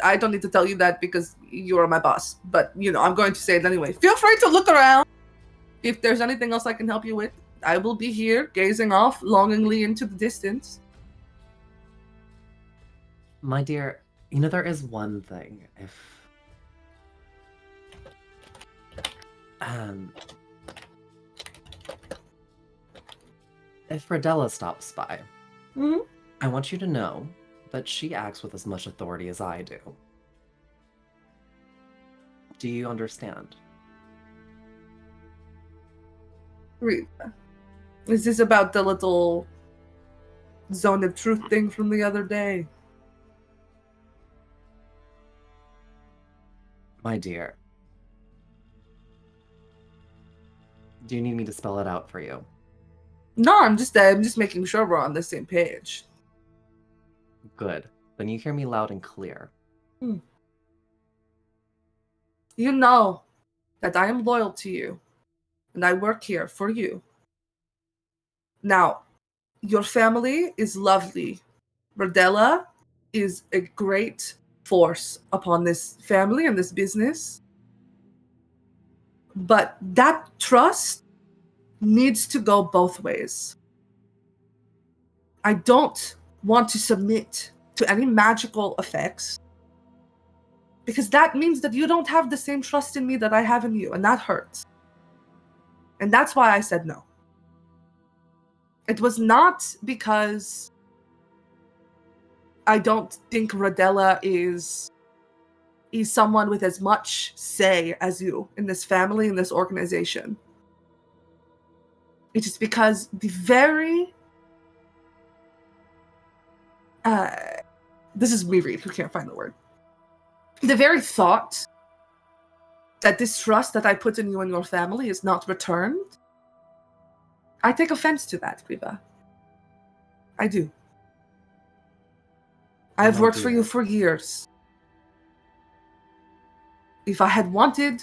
I don't need to tell you that because you are my boss, but, I'm going to say it anyway. Feel free to look around. If there's anything else I can help you with, I will be here, gazing off longingly into the distance. My dear, there is one thing. If Rodella stops by, I want you to know that she acts with as much authority as I do. Do you understand? Rita, is this about the little zone of truth thing from the other day? My dear, do you need me to spell it out for you? No, I'm just making sure we're on the same page. Good. Then you hear me loud and clear. You know that I am loyal to you, and I work here for you. Now, your family is lovely. Rodella is a great force upon this family and this business. But that trust needs to go both ways. I don't want to submit to any magical effects because that means that you don't have the same trust in me that I have in you, and that hurts. And that's why I said no. It was not because I don't think Rodella is someone with as much say as you in this family, in this organization. It is because the very this is me read who can't find the word. The very thought that this trust that I put in you and your family is not returned, I take offense to that, Riva. I do. I have worked for you for years. If I had wanted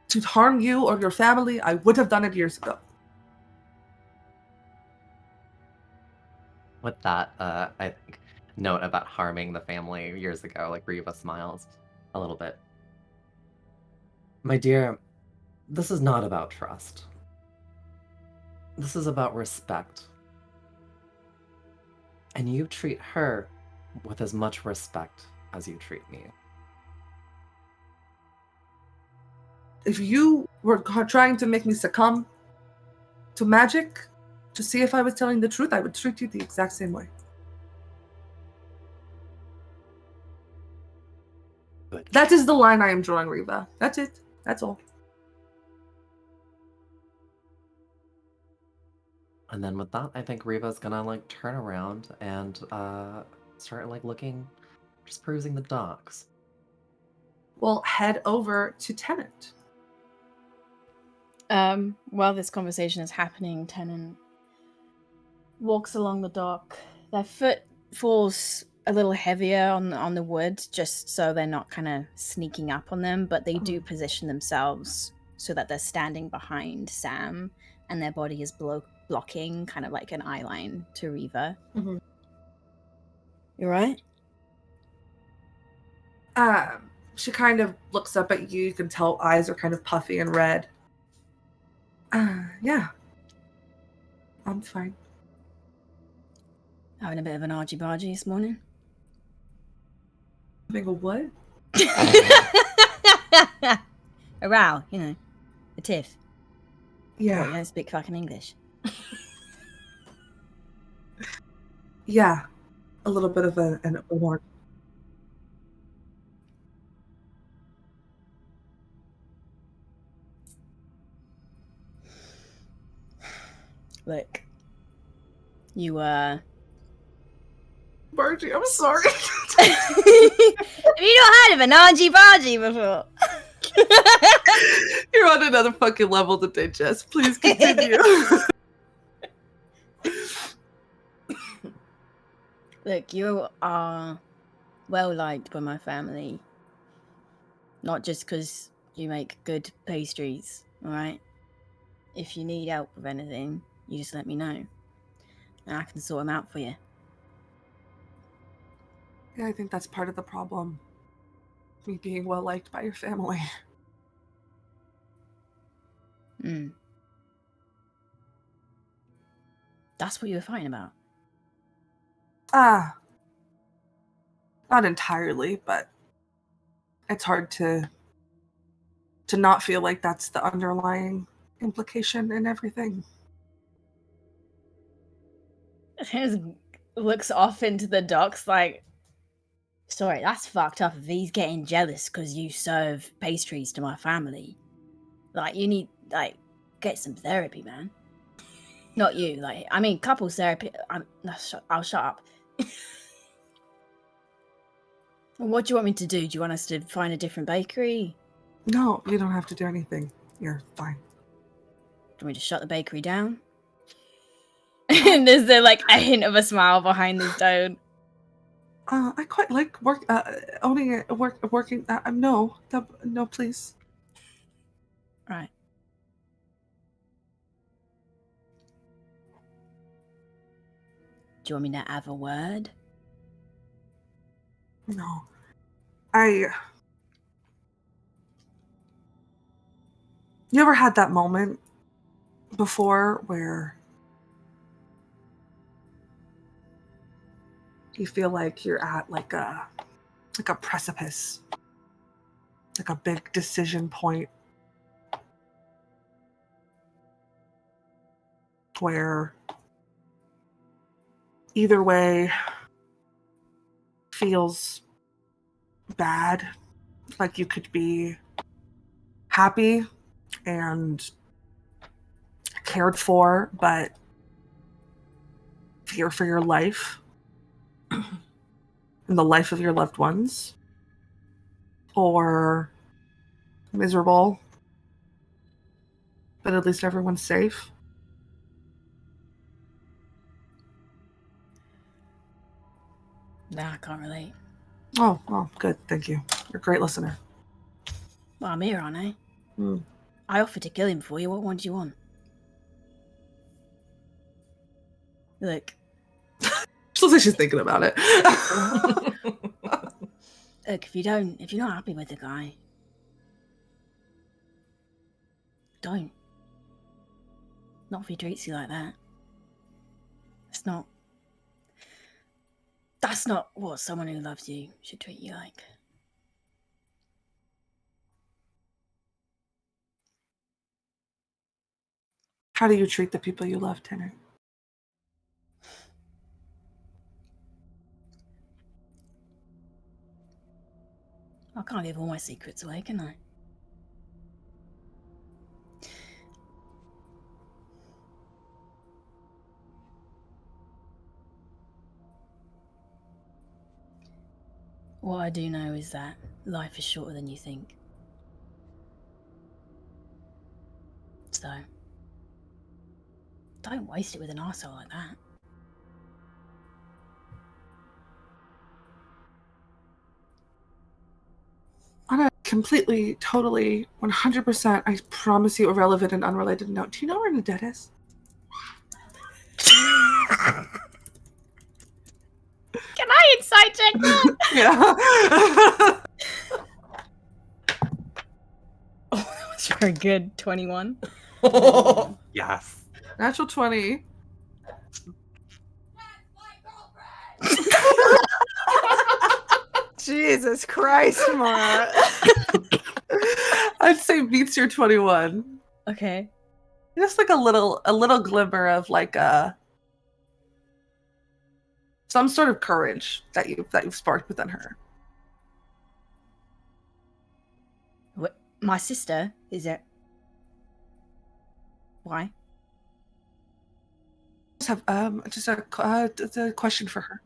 to harm you or your family, I would have done it years ago. With that, I think, note about harming the family years ago, like Riva smiles a little bit. My dear, this is not about trust. This is about respect. And you treat her with as much respect as you treat me. If you were trying to make me succumb to magic to see if I was telling the truth, I would treat you the exact same way. Good. That is the line I am drawing, Riva. That's it. That's all. And then with that, I think Riva's gonna like turn around and start like looking, just perusing the docks. We'll head over to Tennant. While this conversation is happening, Tennant walks along the dock. Their foot falls a little heavier on the wood, just so they're not kind of sneaking up on them, but they do position themselves so that they're standing behind Sam, and their body is blocking kind of like an eye line to Riva. Mm-hmm. You right? She kind of looks up at you. You can tell eyes are kind of puffy and red. Yeah. I'm fine. Having a bit of an argy-bargy this morning? Having a what? A row, you know. A tiff. Yeah. Oh, you don't speak fucking English. Yeah. A little bit of an award. Look. You, Bargy, I'm sorry. Have you not heard of an argy-bargy before? You're on another fucking level today, Jess. Please continue. Look, you are well liked by my family. Not just because you make good pastries, alright? If you need help with anything, you just let me know. And I can sort them out for you. Yeah, I think that's part of the problem. Me being well liked by your family. That's what you were fighting about. Not entirely, but it's hard to not feel like that's the underlying implication in everything. He looks off into the docks like, sorry, that's fucked up if he's getting jealous because you serve pastries to my family. Like, you need, like, get some therapy, man. Not you, like, I mean, couples therapy. I'll shut up. What do you want me to do? Do you want us to find a different bakery? No, you don't have to do anything. You're fine. Do you want me to shut the bakery down? And there's like a hint of a smile behind this tone. I quite like owning it, working. No, please. Right. Do you want me to have a word? No. You ever had that moment before where you feel like you're at like a precipice, like a big decision point where either way feels bad, like you could be happy and cared for, but fear for your life. in the life of your loved ones, or miserable, but at least everyone's safe? Nah, I can't relate. Oh, well, good. Thank you. You're a great listener. Well, I'm here, aren't I? Mm. I offered to kill him for you. What one do you want? Look. Still think she's thinking about it. Look, if you're not happy with the guy, don't. Not if he treats you like that. That's not what someone who loves you should treat you like. How do you treat the people you love, Tanner? I can't give all my secrets away, can I? What I do know is that life is shorter than you think. So, don't waste it with an arsehole like that. On a completely, totally, 100%, I promise you, irrelevant and unrelated note, do you know where Nadette is? Can I insight check that? Yeah. Oh, that was very good. 21. Yes. Natural 20. Jesus Christ, Mara. I'd say beats your 21. Okay. Just like a little glimmer of like some sort of courage that you've sparked within her. What? My sister? Is it? Why? Just have a question for her.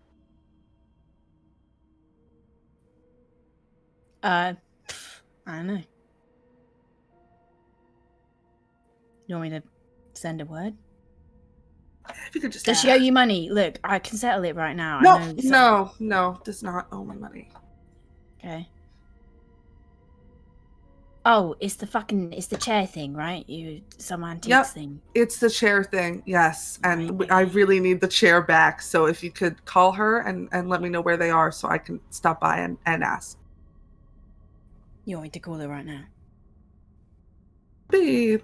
I don't know. You want me to send a word? If you could just Does she owe ask. you money? Look, I can settle it right now. No, I know no, does not owe me money. Okay. Oh, it's the chair thing, right? Some antiques thing. It's the chair thing, yes. And Right, I okay. really need the chair back. So if you could call her and let me know where they are so I can stop by and ask. You want me to call her right now? Yeah,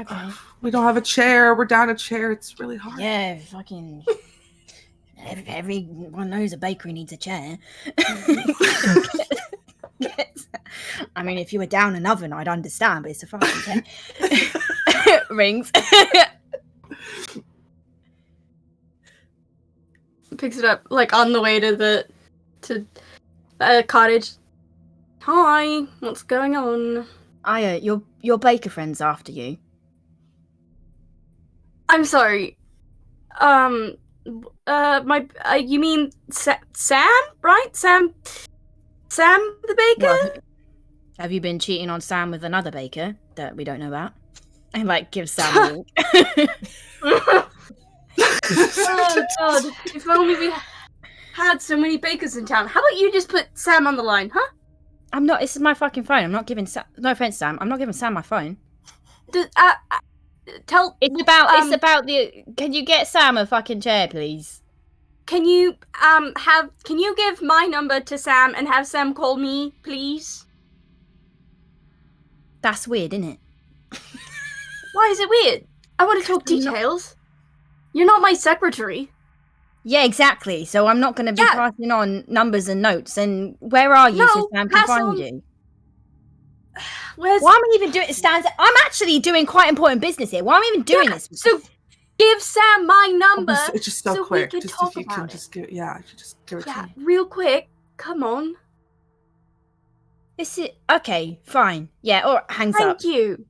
okay. We don't have a chair. We're down a chair. It's really hard. Yeah, fucking. Everyone knows a bakery needs a chair. I mean, if you were down an oven, I'd understand, but it's a fucking chair. Rings. Picks it up like on the way to the cottage. Hi, what's going on? Aya, your baker friend's after you. I'm sorry. You mean Sam, right? Sam the baker? Well, have you been cheating on Sam with another baker that we don't know about? And like give Sam a wink. Oh god! If only we had so many bakers in town. How about you just put Sam on the line, huh? I'm not. This is my fucking phone. I'm not giving Sam. No offense, Sam. I'm not giving Sam my phone. Tell. It's about the. Can you get Sam a fucking chair, please? Can you Can you give my number to Sam and have Sam call me, please? That's weird, isn't it? Why is it weird? I want to talk details. You're not my secretary. Yeah, exactly. So I'm not going to be passing on numbers and notes. And where are you so Sam can find you? Why am I even doing it? I'm actually doing quite important business here. Why am I even doing this? So give Sam my number. It's just so quick. We can just talk if you about can it. just give it to me. Real quick. Come on. This is okay. Fine. Yeah. Or hangs up. Thank you.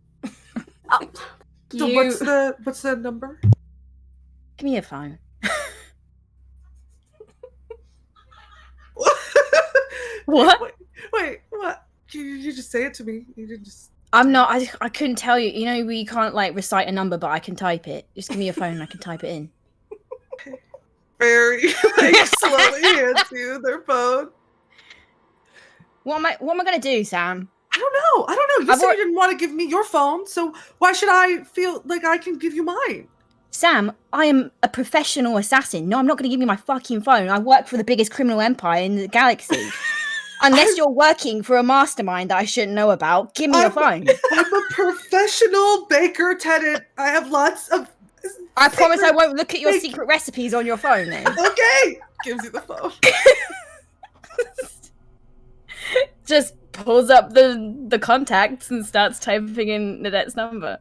So what's the number? Give me your phone. What? Wait, what? You just say it to me. You didn't just. I'm not. I couldn't tell you. You know, we can't like recite a number, but I can type it. Just give me your phone and I can type it in. Very like slowly hands you their phone. What am I gonna do, Sam? I don't know. You said you didn't want to give me your phone, so why should I feel like I can give you mine? Sam, I am a professional assassin. No, I'm not gonna give you my fucking phone. I work for the biggest criminal empire in the galaxy. Unless you're working for a mastermind that I shouldn't know about, give me your phone. I'm a professional baker tenant. I have lots of. I promise I won't look at your secret recipes on your phone then. Okay. Gives you the phone. Just pulls up the contacts and starts typing in Nadette's number.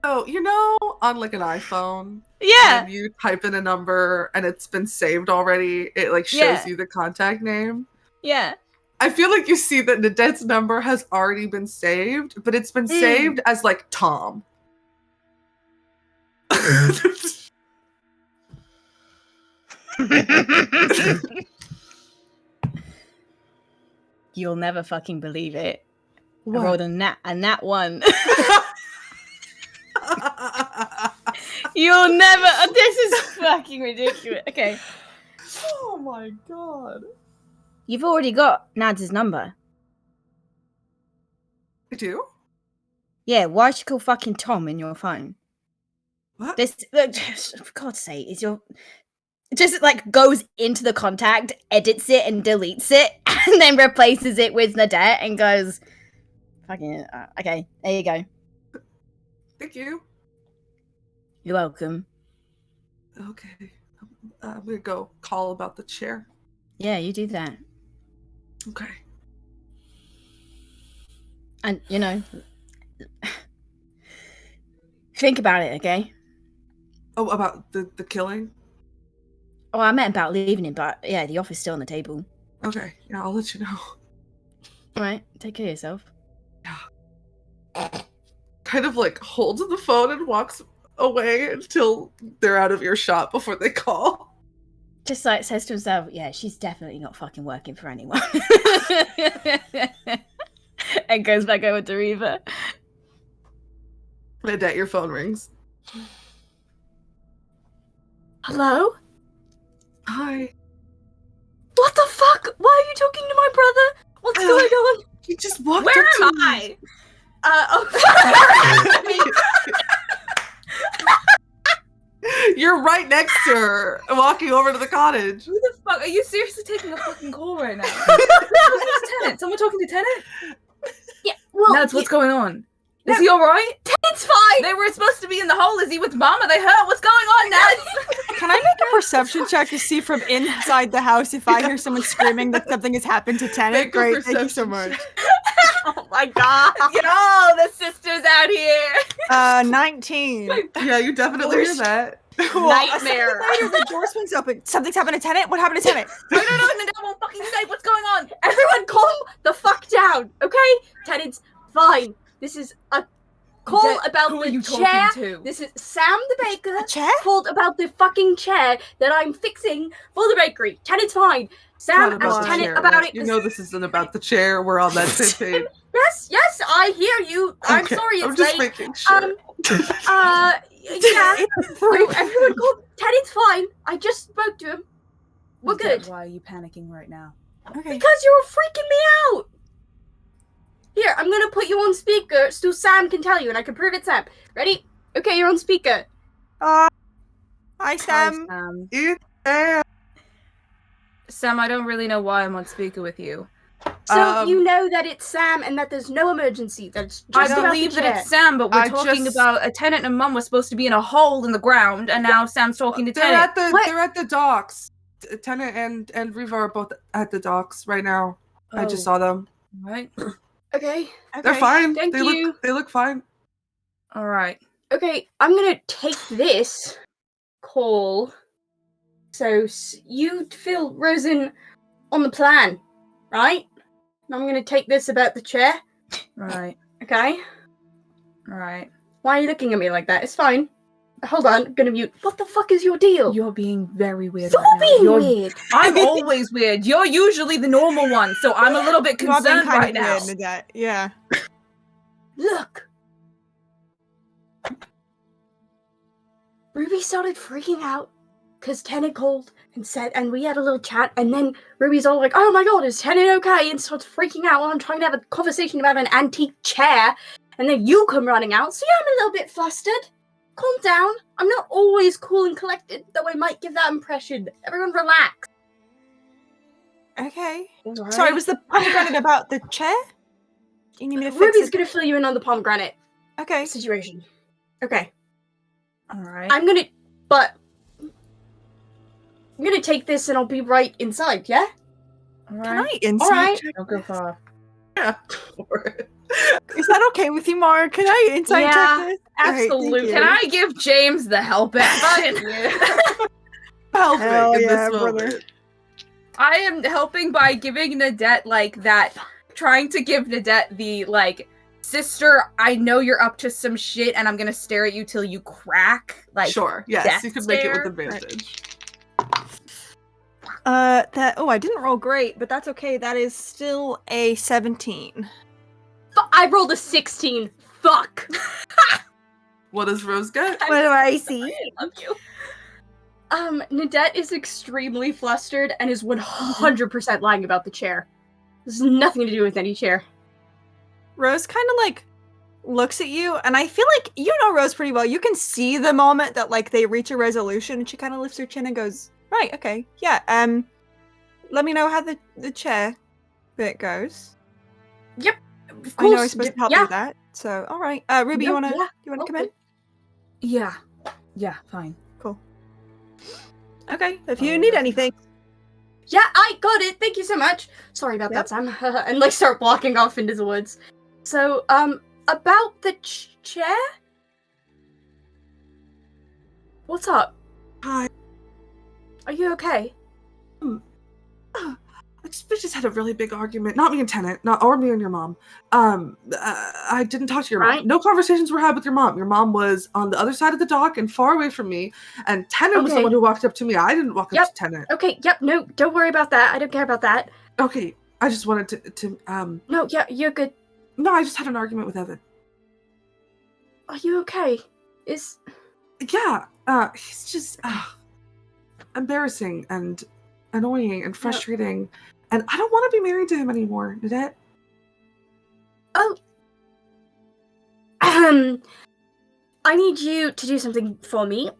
Oh, you know, on like an iPhone. Yeah. When you type in a number and it's been saved already, it like shows you the contact name. Yeah. I feel like you see that Nadette's number has already been saved, but it's been saved as like Tom. You'll never fucking believe it. What? I rolled a nat one. You'll never. This is fucking ridiculous. Okay. Oh my god. You've already got Nads' number. I do? Yeah, why'd you call fucking Tom in your phone? What? This, for God's sake, is your. Just like goes into the contact, edits it and deletes it, and then replaces it with Nadette and goes, fucking, okay, there you go. Thank you. You're welcome. Okay. I'm gonna go call about the chair. Yeah, you do that. Okay. And, you know, think about it, okay? Oh, about the killing? Oh, I meant about leaving it, but yeah, the offer's still on the table. Okay. Yeah, I'll let you know. All right, take care of yourself. Yeah. Kind of like holds the phone and walks away until they're out of earshot before they call. Just like says to himself, yeah, she's definitely not fucking working for anyone. And goes back over to Reva. Nadette, your phone rings. Hello? Hi. What the fuck? Why are you talking to my brother? What's going on? He just walked Where up to am me. I? You're right next to her, walking over to the cottage. Who the fuck? Are you seriously taking a fucking call right now? Who's Tenant? Someone talking to Tenant? Yeah, well, Nads, what's going on? Is he alright? It's fine. They were supposed to be in the hole. Is he with Mama? They hurt. What's going on, Nads? Can I make a perception check to see from inside the house if I hear someone screaming that something has happened to Tennant? Make a Great, thank you so perception much. Oh my god. Yo, the sister's out here. 19. Yeah, you definitely hear that. Cool. Nightmare. A second later, the door swings open. Something's happened to Tennant? What happened to Tennant? I don't know, and the won't fucking say what's going on. Everyone calm the fuck down, okay? Tennant's fine. This is a call about who are the you chair. talking to? This is Sam the baker. A chair? Called about the fucking chair that I'm fixing for the bakery. Tennant's fine. It's not Sam about asked the Tennant chair, about right? it. You know this isn't about the chair. We're on that same page. Yes, I hear you. I'm Okay, sorry it's I'm just late. making sure. Yeah. No, everyone called. Tennant's fine. I just spoke to him. We're good. Why are you panicking right now? Okay. Because you're freaking me out. Here, I'm gonna put you on speaker so Sam can tell you, and I can prove it's Sam. Ready? Okay, you're on speaker. Hi, Hi, Sam. Sam. Sam, I don't really know why I'm on speaker with you. So you know that it's Sam and that there's no emergency. That's just I about believe the that chair. it's Sam, but we're I talking just- about a Tenant and Mum was supposed to be in a hole in the ground, and now Sam's talking to Tenant. They're at the docks. Tennant and Reva are both at the docks right now. I just saw them. Right. Okay. They're fine. Thank they you. look fine. All right. Okay, I'm gonna take this call. So you fill Rosen on the plan, right? And I'm gonna take this about the chair. Right. Okay. Right. Why are you looking at me like that? It's fine. Hold on, I'm gonna mute. What the fuck is your deal? You're being very weird You're right now. being You're- weird. I'm always weird. You're usually the normal one, so I'm a little bit You are being concerned kind right of now. weird, Nadette. Yeah. Look. Ruby started freaking out because Tenet called and said, and we had a little chat, and then Ruby's all like, "Oh my god, is Tenet okay?" and starts freaking out while I'm trying to have a conversation about an antique chair, and then you come running out, so yeah, I'm a little bit flustered. Calm down. I'm not always cool and collected, though I might give that impression. Everyone relax. Okay. Right. Sorry, was the pomegranate about the chair? You need me to fix Ruby's it? gonna fill you in on the pomegranate Okay. situation. Okay. Alright. I'm gonna take this and I'll be right inside, yeah? Can I inside Alright. check? Don't go far. Is that okay with you, Mara? Can I inside Yeah, check this? absolutely. Can I give James the help action? Help Hell me in yeah, this brother. moment. I am helping by giving Nadette, like, that, trying to give Nadette the, like, sister, I know you're up to some shit, and I'm gonna stare at you till you crack. Like, Sure, yes, death you could make it with stare. advantage. I didn't roll great, but that's okay. That is still a 17. I rolled a 16. Fuck. What does Rose get? What do I see? I love you. Nadette is extremely flustered and is 100% lying about the chair. This has nothing to do with any chair. Rose kind of like looks at you, and I feel like you know Rose pretty well. You can see the moment that like they reach a resolution, and she kind of lifts her chin and goes, "Right, okay, yeah. Let me know how the chair bit goes." Yep, of I know I'm course. supposed to help you with that. So, all right, Ruby, No, you yeah, wanna come in? Yeah. Yeah, fine. Cool. Okay, if you need anything. Yeah, I got it. Thank you so much. Sorry about that, Sam. And like start walking off into the woods. So, about the chair? What's up? Hi. Are you okay? We just had a really big argument. Not me and Tennant, or me and your mom. I didn't talk to your Right. mom. No conversations were had with your mom. Your mom was on the other side of the dock and far away from me. And Tennant was the Okay. one who walked up to me. I didn't walk Yep. up to Tennant. Okay, yep, no, don't worry about that. I don't care about that. Okay, I just wanted to No, yeah, you're good. No, I just had an argument with Evan. Are you okay? Yeah, he's just embarrassing and annoying and frustrating. And I don't want to be married to him anymore, Nadette. Oh. I need you to do something for me.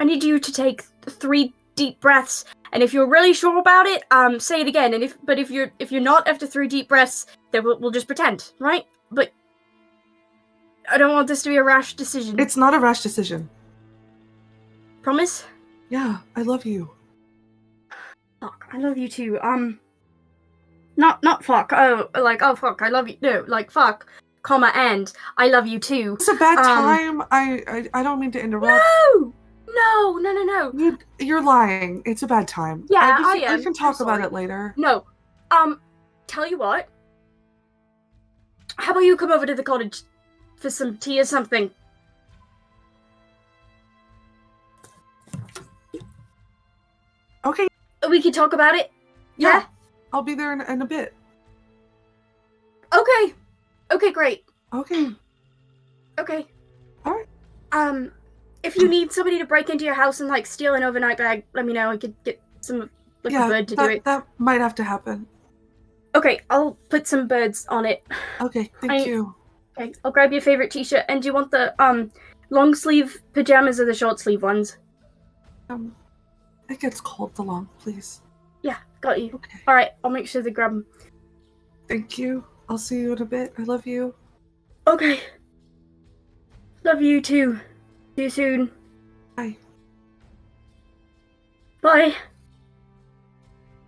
I need you to take 3 deep breaths, and if you're really sure about it, say it again. And if you're not after 3 deep breaths, then we'll just pretend, right? But I don't want this to be a rash decision. It's not a rash decision. Promise? Yeah, I love you. Fuck, I love you too. Not fuck. Oh, like oh fuck, I love you. No, like fuck, comma and I love you too. It's a bad time. I don't mean to interrupt. No. You're lying. It's a bad time. Yeah, we I am. can talk I'm about sorry. it later. No. Tell you what. How about you come over to the cottage for some tea or something? Okay. We can talk about it. Yeah? I'll be there in a bit. Okay. Okay, great. Okay. Okay. Alright. If you need somebody to break into your house and like steal an overnight bag, let me know. I could get some like a bird to do it. That might have to happen. Okay, I'll put some birds on it. Okay, thank you. Okay, I'll grab your favorite t-shirt. And do you want the long sleeve pajamas or the short sleeve ones? It gets cold the long, please. Yeah, got you. Okay. Alright, I'll make sure to grab them. Thank you. I'll see you in a bit. I love you. Okay. Love you too. See you soon. Bye. Bye.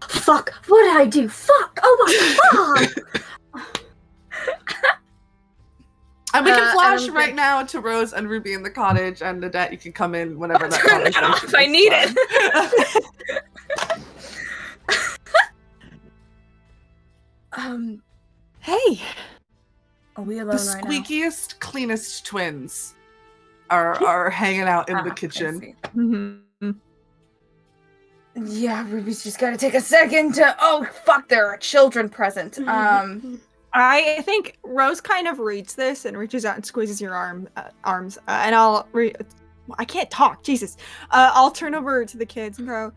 Fuck! What did I do? Fuck! Oh my fuck! And we can flash and I'm right good. now to Rose and Ruby in the cottage, and Nadette, you can come in whenever that Turn that conversation off. I is need done. Hey. Are we alone The right now? squeakiest, cleanest twins are hanging out in the I kitchen. see. Mhm. Yeah, Ruby's just gotta take a second to. Oh fuck! There are children present. I think Rose kind of reads this and reaches out and squeezes your arms, and I can't talk. Jesus. I'll turn over to the kids and go.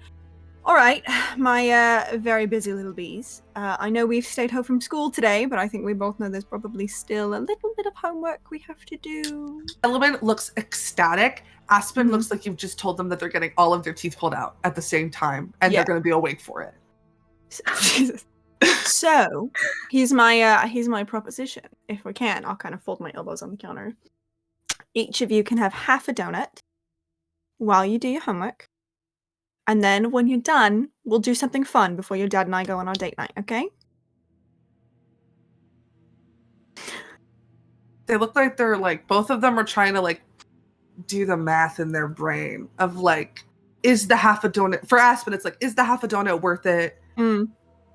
All right, my very busy little bees. I know we've stayed home from school today, but I think we both know there's probably still a little bit of homework we have to do. Element looks ecstatic. Aspen looks like you've just told them that they're getting all of their teeth pulled out at the same time, and they're going to be awake for it. Jesus. So, here's my proposition. If we can, I'll kind of fold my elbows on the counter. Each of you can have half a donut while you do your homework. And then when you're done, we'll do something fun before your dad and I go on our date night, okay? They look like they're like, both of them are trying to like do the math in their brain of like, is the half a donut, for Aspen, it's like, is the half a donut worth it?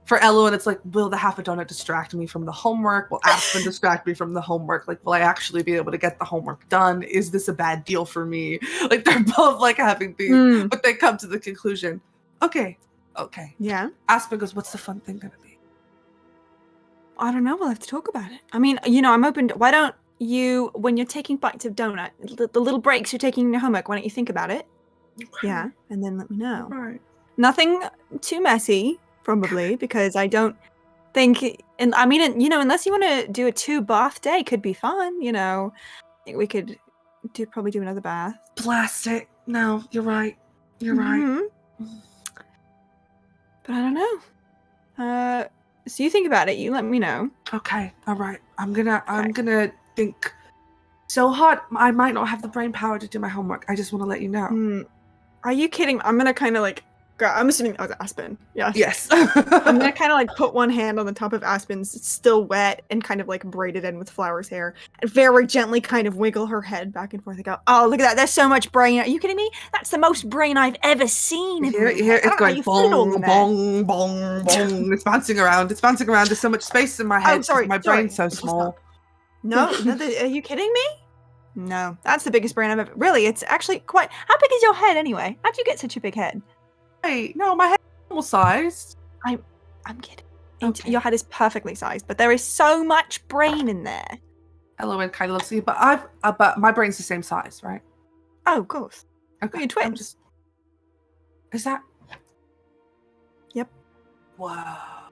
For Elowen, it's like, will the half a donut distract me from the homework? Will Aspen distract me from the homework? Like, will I actually be able to get the homework done? Is this a bad deal for me? Like, they're both like having these, but they come to the conclusion, okay. Yeah. Aspen goes, what's the fun thing gonna be? I don't know. We'll have to talk about it. I mean, I'm open to, why don't you, when you're taking bites of donut, the little breaks you're taking in your homework, why don't you think about it? Okay. Yeah. And then let me know. All right. Nothing too messy. Probably, because I don't think, and I mean, unless you want to do a 2-bath day, could be fun, I think we could probably do another bath. Blast it. No, you're right. You're right. But I don't know. So you think about it, you let me know. Okay, all right. I'm gonna think so hard. I might not have the brain power to do my homework. I just want to let you know. Are you kidding? I'm gonna kind of like, I'm assuming that was Aspen. Yes. I'm gonna kind of like put one hand on the top of Aspen's, it's still wet and kind of like braided in with Flower's hair, and very gently kind of wiggle her head back and forth and go, oh, look at that. There's so much brain. Are you kidding me? That's the most brain I've ever seen. It's going bong, bong, bong, bong. It's bouncing around. There's so much space in my head. Oh, sorry. My brain's so small. No, are you kidding me? No, that's the biggest brain I've ever. Really, it's actually quite. How big is your head anyway? How'd you get such a big head? Hey, no, my head's normal sized. I'm kidding. Okay. Your head is perfectly sized, but there is so much brain in there. Elowen kind of looks at you, but my brain's the same size, right? Oh, of course. Okay. You're twins. Is that? Yep. Wow.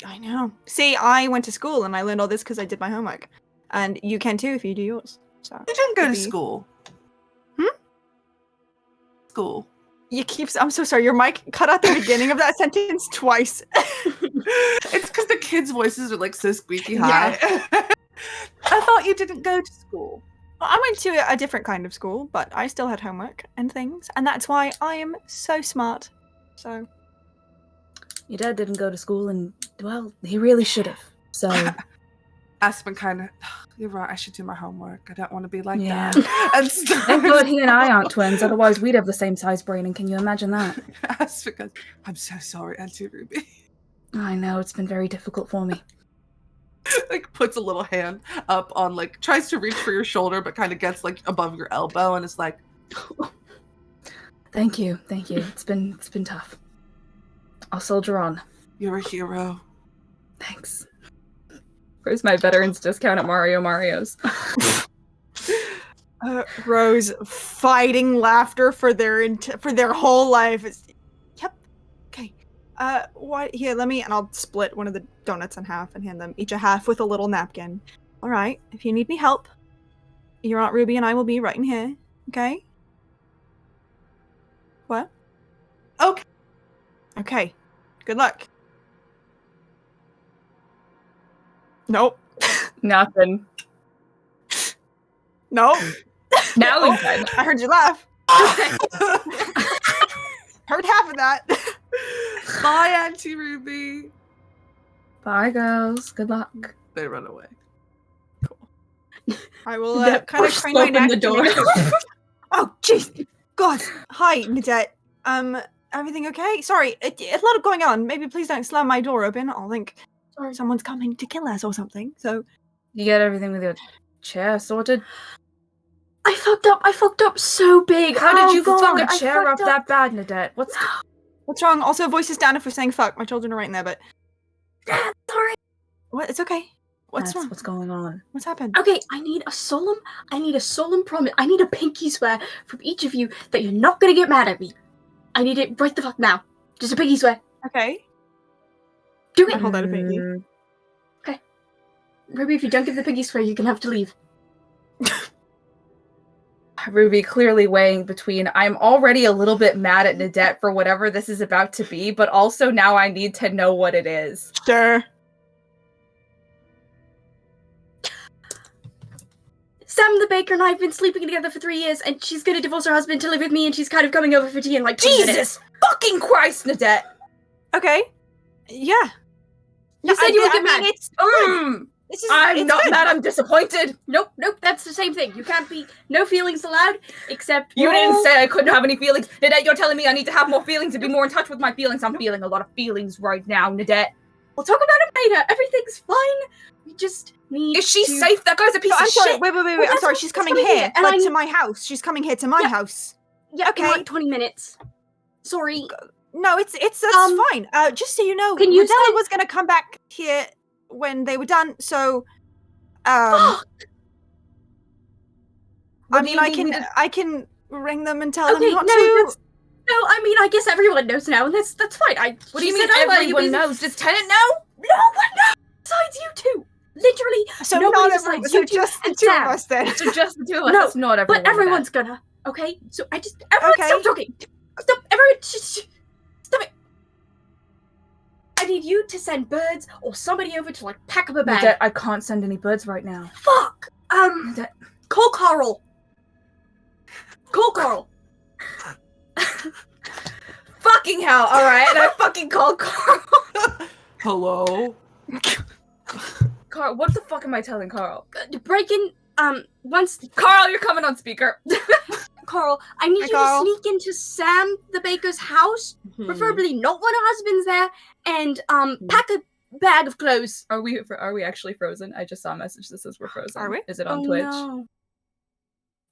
I know. See, I went to school and I learned all this because I did my homework, and you can too if you do yours. So you didn't go to school. School. I'm so sorry, your mic cut out the beginning of that sentence twice. It's because the kids' voices are like so squeaky high. Yeah. I thought you didn't go to school. Well, I went to a different kind of school, but I still had homework and things, and that's why I am so smart. So. Your dad didn't go to school, and, well, he really should have, so. Aspen kind of, you're right, I should do my homework. I don't want to be like that. And thank God he and I aren't twins, otherwise we'd have the same size brain, and can you imagine that? Aspen goes, I'm so sorry, Auntie Ruby. I know, it's been very difficult for me. Like, puts a little hand up on, like, tries to reach for your shoulder, but kind of gets, like, above your elbow, and it's like... Thank you. It's been tough. I'll soldier on. You're a hero. Thanks. Where's my veterans discount at Mario's? Rose fighting laughter for their whole life. Yep. Okay. What? Here, let me, and I'll split one of the donuts in half and hand them each a half with a little napkin. All right. If you need any help, your Aunt Ruby and I will be right in here. Okay. What? Okay. Okay. Good luck. Nope. Nothing. Nope. Now we can. I heard you laugh. Heard half of that. Bye, Auntie Ruby. Bye, girls. Good luck. They run away. Cool. I will kind of crane my open neck. the door. Oh, jeez. God. Hi, Nadette. Everything okay? Sorry, a lot going on. Maybe please don't slam my door open. I'll think someone's coming to kill us or something. So, You get everything with your chair sorted? I fucked up. I fucked up so big. How did you God, fuck a I chair up fucked that bad, Nadette? What's What's wrong? Also, voices down if we're saying fuck. My children are right in there, but Sorry. what? It's okay. What's That's wrong? what's going on? What's happened? Okay, I need a solemn promise. I need a pinky swear from each of you that you're not gonna get mad at me. I need it right the fuck now. Just a pinky swear. Okay. Do I it. hold out a pinky. Ruby, if you don't give the pinky swear, you're gonna have to leave. Ruby clearly weighing between I'm already a little bit mad at Nadette for whatever this is about to be, but also now I need to know what it is. Sure. Sam the baker and I have been sleeping together for 3 years, and she's gonna divorce her husband to live with me, and she's kind of coming over for tea in like 20 minutes. Jesus fucking Christ, Nadette! Okay. Yeah. You said you would get mad. It's This is, I'm it's not good. mad, I'm disappointed! Nope, that's the same thing. You can't be no feelings allowed, except You we're didn't all- say I couldn't have any feelings. Nadette, you're telling me I need to have more feelings and be more in touch with my feelings. I'm feeling a lot of feelings right now, Nadette. We'll talk about it later. Everything's fine. We just need Is she to... safe? That guy's a piece I'm of sorry. shit. Wait. Well, I'm that's sorry. what She's she's coming coming here, here, and like I- to my house. She's coming here to my Yeah. house. Yeah, Okay. in like 20 minutes. Sorry. No, it's that's fine. Just so you know, Can you Nadella send- was gonna come back here when they were done. So, Fuck. I do mean, you I need me can to- I can ring them and tell them Okay, not no, to. that's... No, I mean, I guess everyone knows now, and that's fine. What do you mean everyone knows? Does Tennant know? No one knows besides you two. Literally, So nobody not besides everyone. you So two just the and two Sam. of us then. So just the two of us. No, That's not everyone. But everyone's gonna. Okay, so everyone Okay. stop talking. Stop. Everyone, stop it. I need you to send birds or somebody over to like pack up a bag. Nadette, I can't send any birds right now. Fuck. Nadette. Call Carl. Call Carl. Fucking hell! All right, and I fucking called Carl. Hello? Carl, what the fuck am I telling Carl? Break in. Once Carl, you're coming on speaker. Carl, I need Hi, you Carl. to sneak into Sam the baker's house, preferably not when her husband's there, and pack a bag of clothes. Are we actually frozen? I just saw a message that says we're frozen. Are we? Is it on Oh, Twitch? no.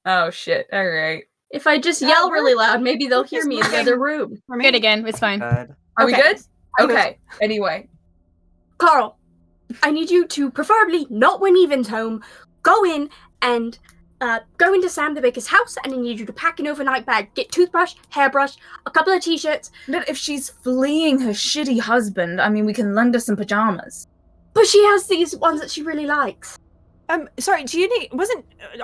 Oh shit! All right. If I just No, yell we're- really loud, maybe they'll we're hear just me in the looking. other room. For me. Good again. It's fine. Good. Are we Okay. good? I'm good. Okay. Anyway, Carl, I need you to, preferably not when Evan's home, go in and go into Sam the baker's house, and I need you to pack an overnight bag. Get toothbrush, hairbrush, a couple of t-shirts. but if she's fleeing her shitty husband, I mean, we can lend her some pajamas. But she has these ones that she really likes. Sorry. Do you need?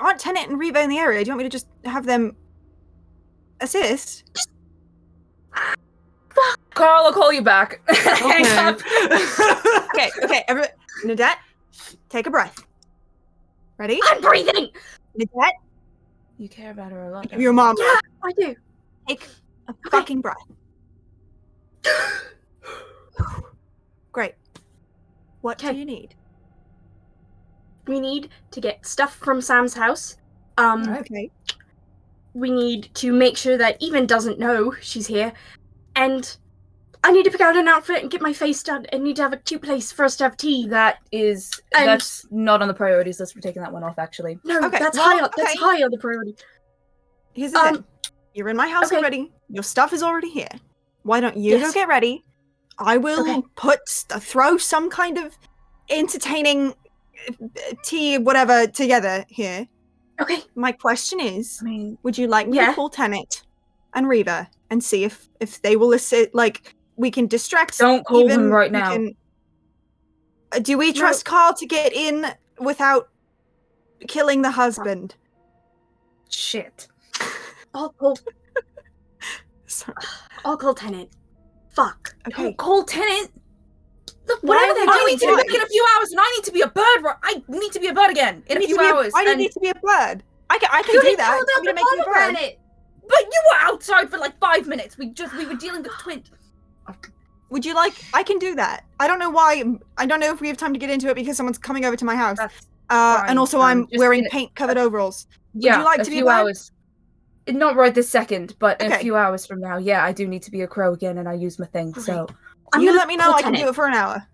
Aren't Tennant and Reba in the area? Do you want me to just have them assist? Carl, I'll call you back. Hang up. Okay. Nadette, take a breath. Ready? I'm breathing! Nadette, You care about her a lot. your mom. Yeah, I do. Take a fucking breath. Great. What do Okay. you need? We need to get stuff from Sam's house. Okay. We need to make sure that Evan doesn't know she's here. And I need to pick out an outfit and get my face done. I need to have a cute place for us to have tea. And- That's not on the priorities list. We're taking that one off, actually. No, Okay, that's well, high up. That's okay. high on the priority. Here's the thing. You're in my house okay. already. Your stuff is already here. Why don't you go Yes. get ready? I will Okay. throw some kind of entertaining tea, whatever, together here. Okay. My question is, I mean, would you like me Yeah. to call Tennant and Reba and see if they will assist? Like, we can distract. don't call Even them right we now. can- do we trust Carl to get in without killing the husband? Shit. I'll call Tennant. Fuck. Okay. Don't call Tennant. Look, Why whatever are they're they I doing need to be back in a few hours, and I need to be a bird. I need to be a bird again in a Need few to be hours. why do you and- need to be a bird? I can You do didn't that. hold I'm up gonna the make you a bird. pomegranate. But you were outside for like 5 minutes. We were dealing with twins. Would you like? I can do that. I don't know why. I don't know if we have time to get into it because someone's coming over to my house. That's fine. And also I'm Just wearing in it- paint-covered overalls. Yeah, you like a to be a few bird? hours. Not right this second, but in a Okay. few hours from now, yeah, I do need to be a crow again, and I use my thing. So, I'm You gonna let me know. call I can do Tennant. it for an hour.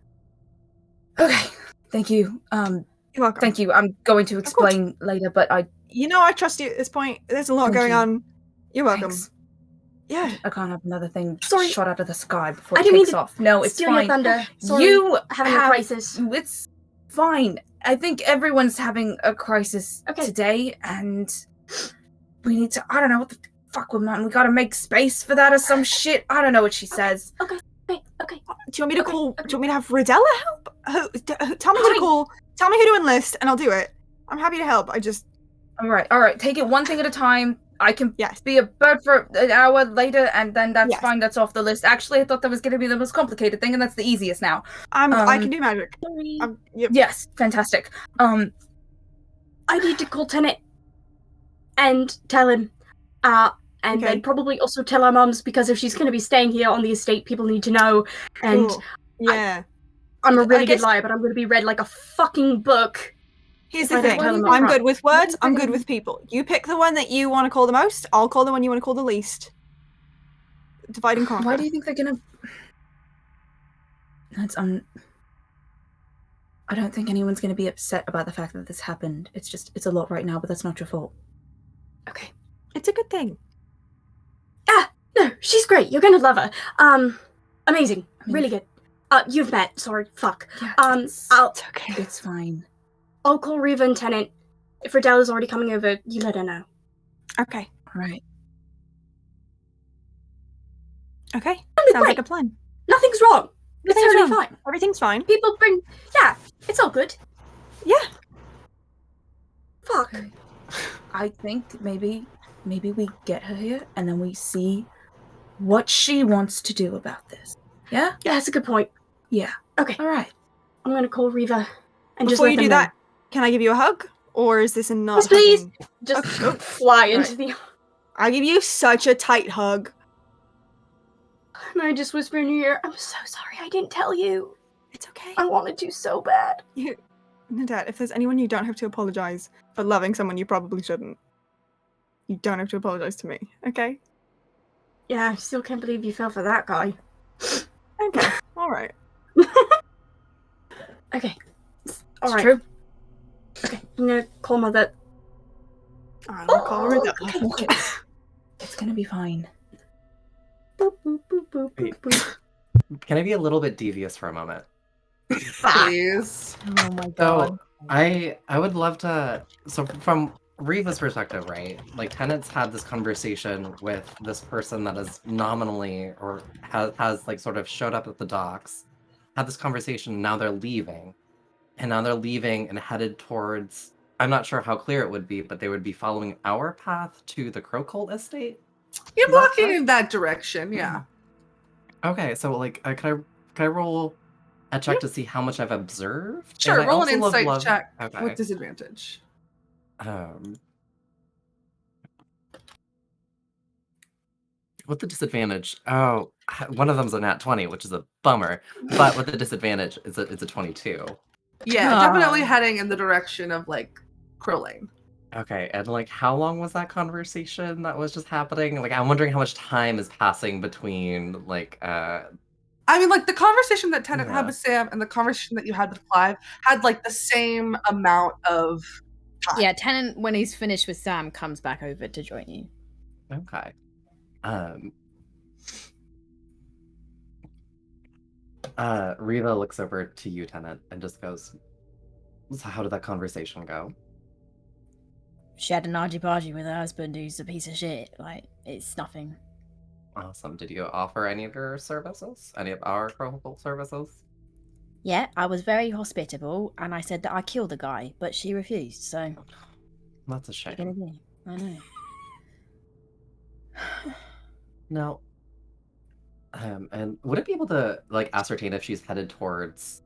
okay, thank you. You're welcome. Thank you. I'm going to explain later, but You know I trust you at this point. There's a lot Thank going you. on. You're welcome. Thanks. Yeah. I can't have another thing Sorry. shot out of the sky before I it didn't mean takes to off. No, it's Steal your fine. thunder. Sorry, You having a have- crisis. It's fine. I think everyone's having a crisis Okay. today, and we need to. I don't know what the fuck we're not. We gotta make space for that or some shit. I don't know what she says. Okay. Do you want me to call? Do you want me to have Rodella help? Tell me who to Hi. call. Tell me who to enlist, and I'll do it. I'm happy to help. I just All right. Take it one thing at a time. I can Yes. be a bird for an hour later, and then that's Yes. fine. That's off the list. Actually, I thought that was gonna be the most complicated thing, and that's the easiest now. I can do magic. Sorry. Yep. Yes, fantastic. I need to call Tenet and tell him. And Okay. then probably also tell our mums, because if she's going to be staying here on the estate, people need to know. And Cool. Yeah. I'm a I really good guess- liar, but I'm going to be read like a fucking book. Here's I the don't thing. tell them I'm upfront. good with words. I'm good thinking- with people. You pick the one that you want to call the most. I'll call the one you want to call the least. Divide and conquer. Why do you think they're gonna? That's I don't think anyone's gonna be upset about the fact that this happened. It's a lot right now, but that's not your fault. Okay. It's a good thing. No, she's great. You're going to love her. Amazing. I mean, Really good. You've met. Sorry. Fuck. Yeah, I'll It's okay. it's fine. I'll call Reva and Tenet. If Rodella's already coming over, you let her know. Okay. All right. Okay. That'd be Sounds great. like a plan. Nothing's wrong. It's Nothing's totally wrong. fine. Everything's fine. People bring. Yeah, it's all good. Yeah. Fuck. Okay. I think maybe we get her here and then we see what she wants to do about this. Yeah? Yeah, that's a good point. Yeah. Okay, All right. I'm gonna call Reva and just Before let you them do know. that, can I give you a hug? Or is this a not Yes, please. hugging? Just Okay. fly into the. I'll give you such a tight hug. And I just whisper in your ear, I'm so sorry I didn't tell you. It's okay. I wanted to so bad. No, Dad, if there's anyone you don't have to apologize for loving someone you probably shouldn't. You don't have to apologize to me, okay? Yeah, I still can't believe you fell for that guy. Okay. Alright. Okay. It's Alright. true. Okay, I'm gonna call Mother. Alright, I'll call her Rodella. Okay. It's gonna be fine. Boop, boop, boop, boop, boop, boop. Can I be a little bit devious for a moment? Please. Oh my So I would love to. So from Reva's perspective, right? Like Tenet's had this conversation with this person that is nominally or has like sort of showed up at the docks, had this conversation. Now they're leaving, and headed towards. I'm not sure how clear it would be, but they would be following our path to the Crowcolt estate. You're Is that walking correct? in that direction, yeah. Okay, so like, can I roll a check to see how much I've observed? Sure, And I roll an also would insight check Okay. with disadvantage. With the disadvantage, one of them's a nat 20, which is a bummer. But with the disadvantage, it's a 22. Yeah, Ah. definitely heading in the direction of like Crow Lane. Okay, and like, how long was that conversation that was just happening? Like, I'm wondering how much time is passing between like, I mean, like the conversation that Tennant Yeah. had with Sam and the conversation that you had with Clive had like the same amount of time. Yeah, Tennant, when he's finished with Sam, comes back over to join you. Okay. Riva looks over to you, Tenant, and just goes, "So how did that conversation go?" She had an argy-bargy with her husband who's a piece of shit. Like, it's nothing. Awesome. Did you offer any of your services? Any of our Crowcolt services? Yeah, I was very hospitable, and I said that I killed the guy, but she refused, so... That's a What are you shame. gonna do? I know. No. And would it be able to like ascertain if she's headed towards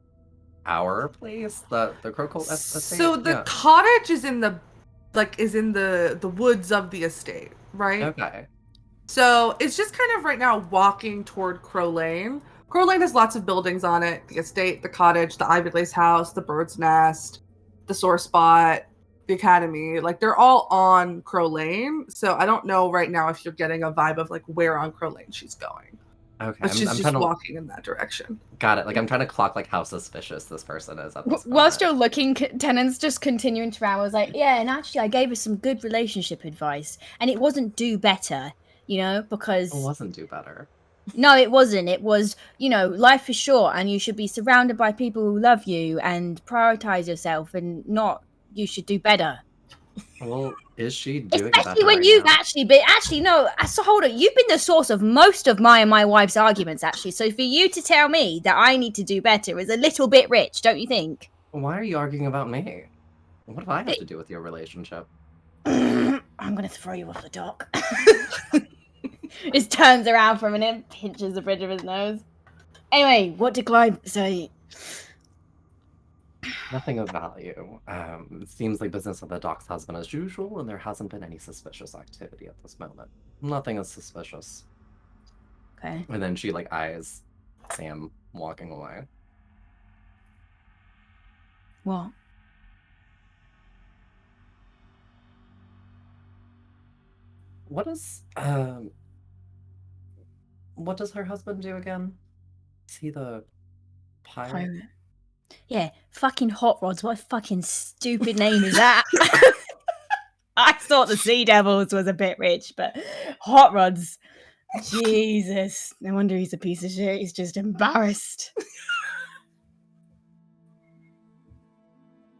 our place, the Crowcolt estate? So the Yeah. cottage is in the the woods of the estate, right? Okay. So it's just kind of right now walking toward Crow Lane. Crow Lane has lots of buildings on it: the estate, the cottage, the Ivy Lace house, the bird's nest, the sore spot, the academy. Like they're all on Crow Lane. So I don't know right now if you're getting a vibe of like where on Crow Lane she's going. Okay, but she's I'm just trying to walking in that direction. got it. Like I'm trying to clock like how suspicious this person is at this Whilst you're moment. looking, Tennant's just continuing to ramble. I was like, yeah, and actually, I gave her some good relationship advice, and it wasn't do better, because It wasn't do better. no, it wasn't. It was, life is short, and you should be surrounded by people who love you and prioritize yourself, and not you should do better. Well, is she doing Especially better when right you've now? actually no. So hold on, you've been the source of most of my and my wife's arguments, actually. So for you to tell me that I need to do better is a little bit rich, don't you think? Why are you arguing about me? What do I have to do with your relationship? I'm gonna throw you off the dock. Just turns around for a minute, pinches the bridge of his nose. Anyway, what did Clive say? Nothing of value. It seems like business at the docks has been as usual, and there hasn't been any suspicious activity at this moment. Nothing is suspicious. Okay. And then she like eyes Sam walking away. What? What does her husband do again? Is he the pirate? Yeah, fucking Hot Rods. What a fucking stupid name is that? I thought the Sea Devils was a bit rich, but Hot Rods. Jesus. No wonder he's a piece of shit. He's just embarrassed.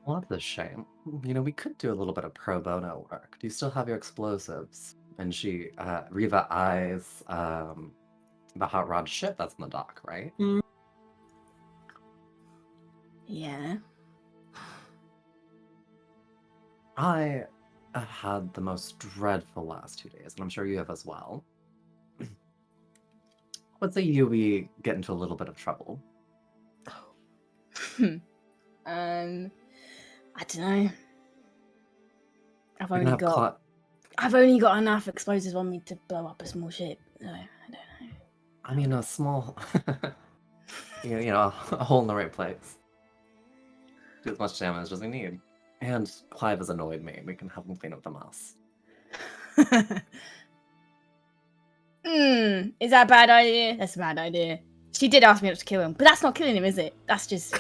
Well, that's a shame. We could do a little bit of pro bono work. Do you still have your explosives? And she, Riva eyes, the hot rod ship that's in the dock, right? Yeah. I have had the most dreadful last 2 days, and I'm sure you have as well. Let's say we get into a little bit of trouble. I don't know. I've We can only have got enough explosives on me to blow up a small ship. So, I don't know. I mean, a small, a hole in the right place. Do as much damage as we need. And Clive has annoyed me. We can have him clean up the mess. Is that a bad idea? That's a bad idea. She did ask me not to kill him, but that's not killing him, is it? That's just.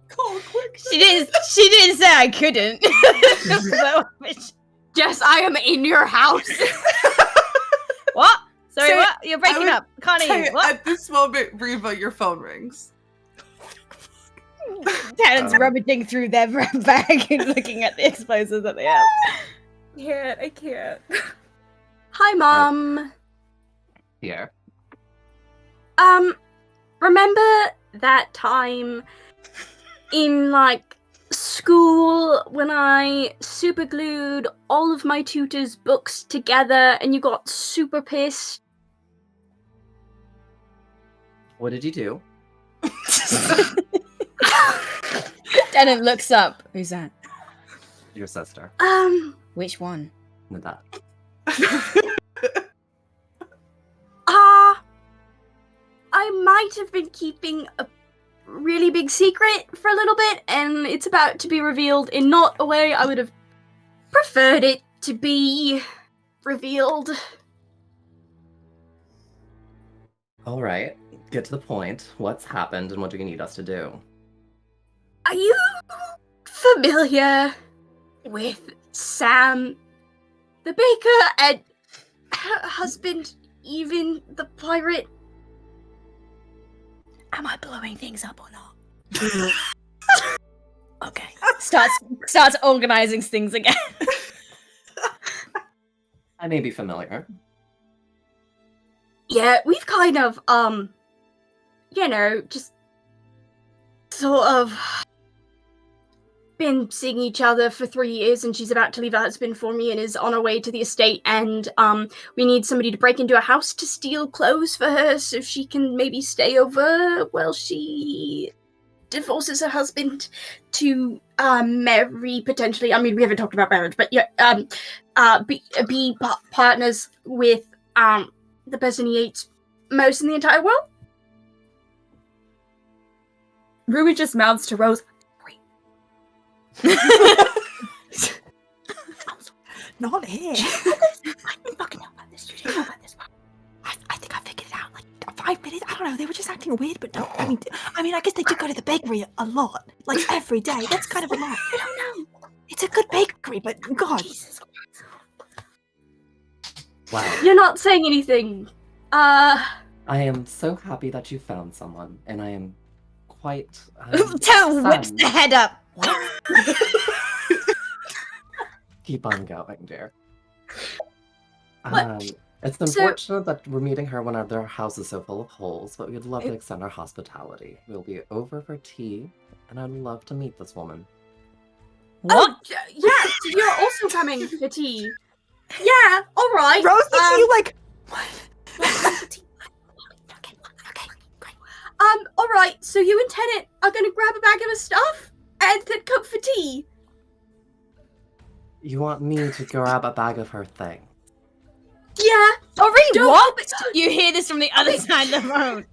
Call quick. She didn't say I couldn't. Jess, I am in your house. What? Sorry, Say- what? You're breaking would up. Can't hear you. What? At this moment, Riva, your phone rings. Talon's rummaging through their bag and looking at the explosives that they have. I can't. Hi, Mom. Here. Remember that time in, school when I super glued all of my tutors' books together and you got super pissed? What did you do? Tennant looks up. Who's that? Your sister. Which one? That. I might have been keeping a really big secret for a little bit, and it's about to be revealed in not a way I would have preferred it to be revealed. All right. Get to the point. What's happened and what do you need us to do? Are you familiar with Sam, the baker, and her husband, even the pirate? Am I blowing things up or not? Okay. Starts organizing things again. I may be familiar. Yeah, we've kind of, just sort of been seeing each other for 3 years, and she's about to leave her husband for me and is on her way to the estate, and we need somebody to break into a house to steal clothes for her so she can maybe stay over while she divorces her husband to marry, potentially. I mean, we haven't talked about marriage, but yeah, be partners with the person he hates most in the entire world. Ruby just mouths to Rose. Not here. I didn't fucking know about this. You didn't know about this. don't know. They were just acting weird, but no. I mean, I guess they do go to the bakery a lot, like every day. That's kind of a lot. I don't know. It's a good bakery, but God. Jesus Christ. Wow. You're not saying anything. I am so happy that you found someone, and I am quite. Toe whips stunned. the head up. Keep on going, dear. What? It's unfortunate that we're meeting her when their house is so full of holes, but we'd love to extend our hospitality. We'll be over for tea, and I'd love to meet this woman. What? Oh, yeah, so you're also coming for tea. Yeah, alright. Rose looks at you like, what? Okay, great. Alright, so you and Tennant are gonna grab a bag of stuff and then come for tea. You want me to grab a bag of her thing? Yeah. Sorry, Don't what? open- You hear this from the other side of the road.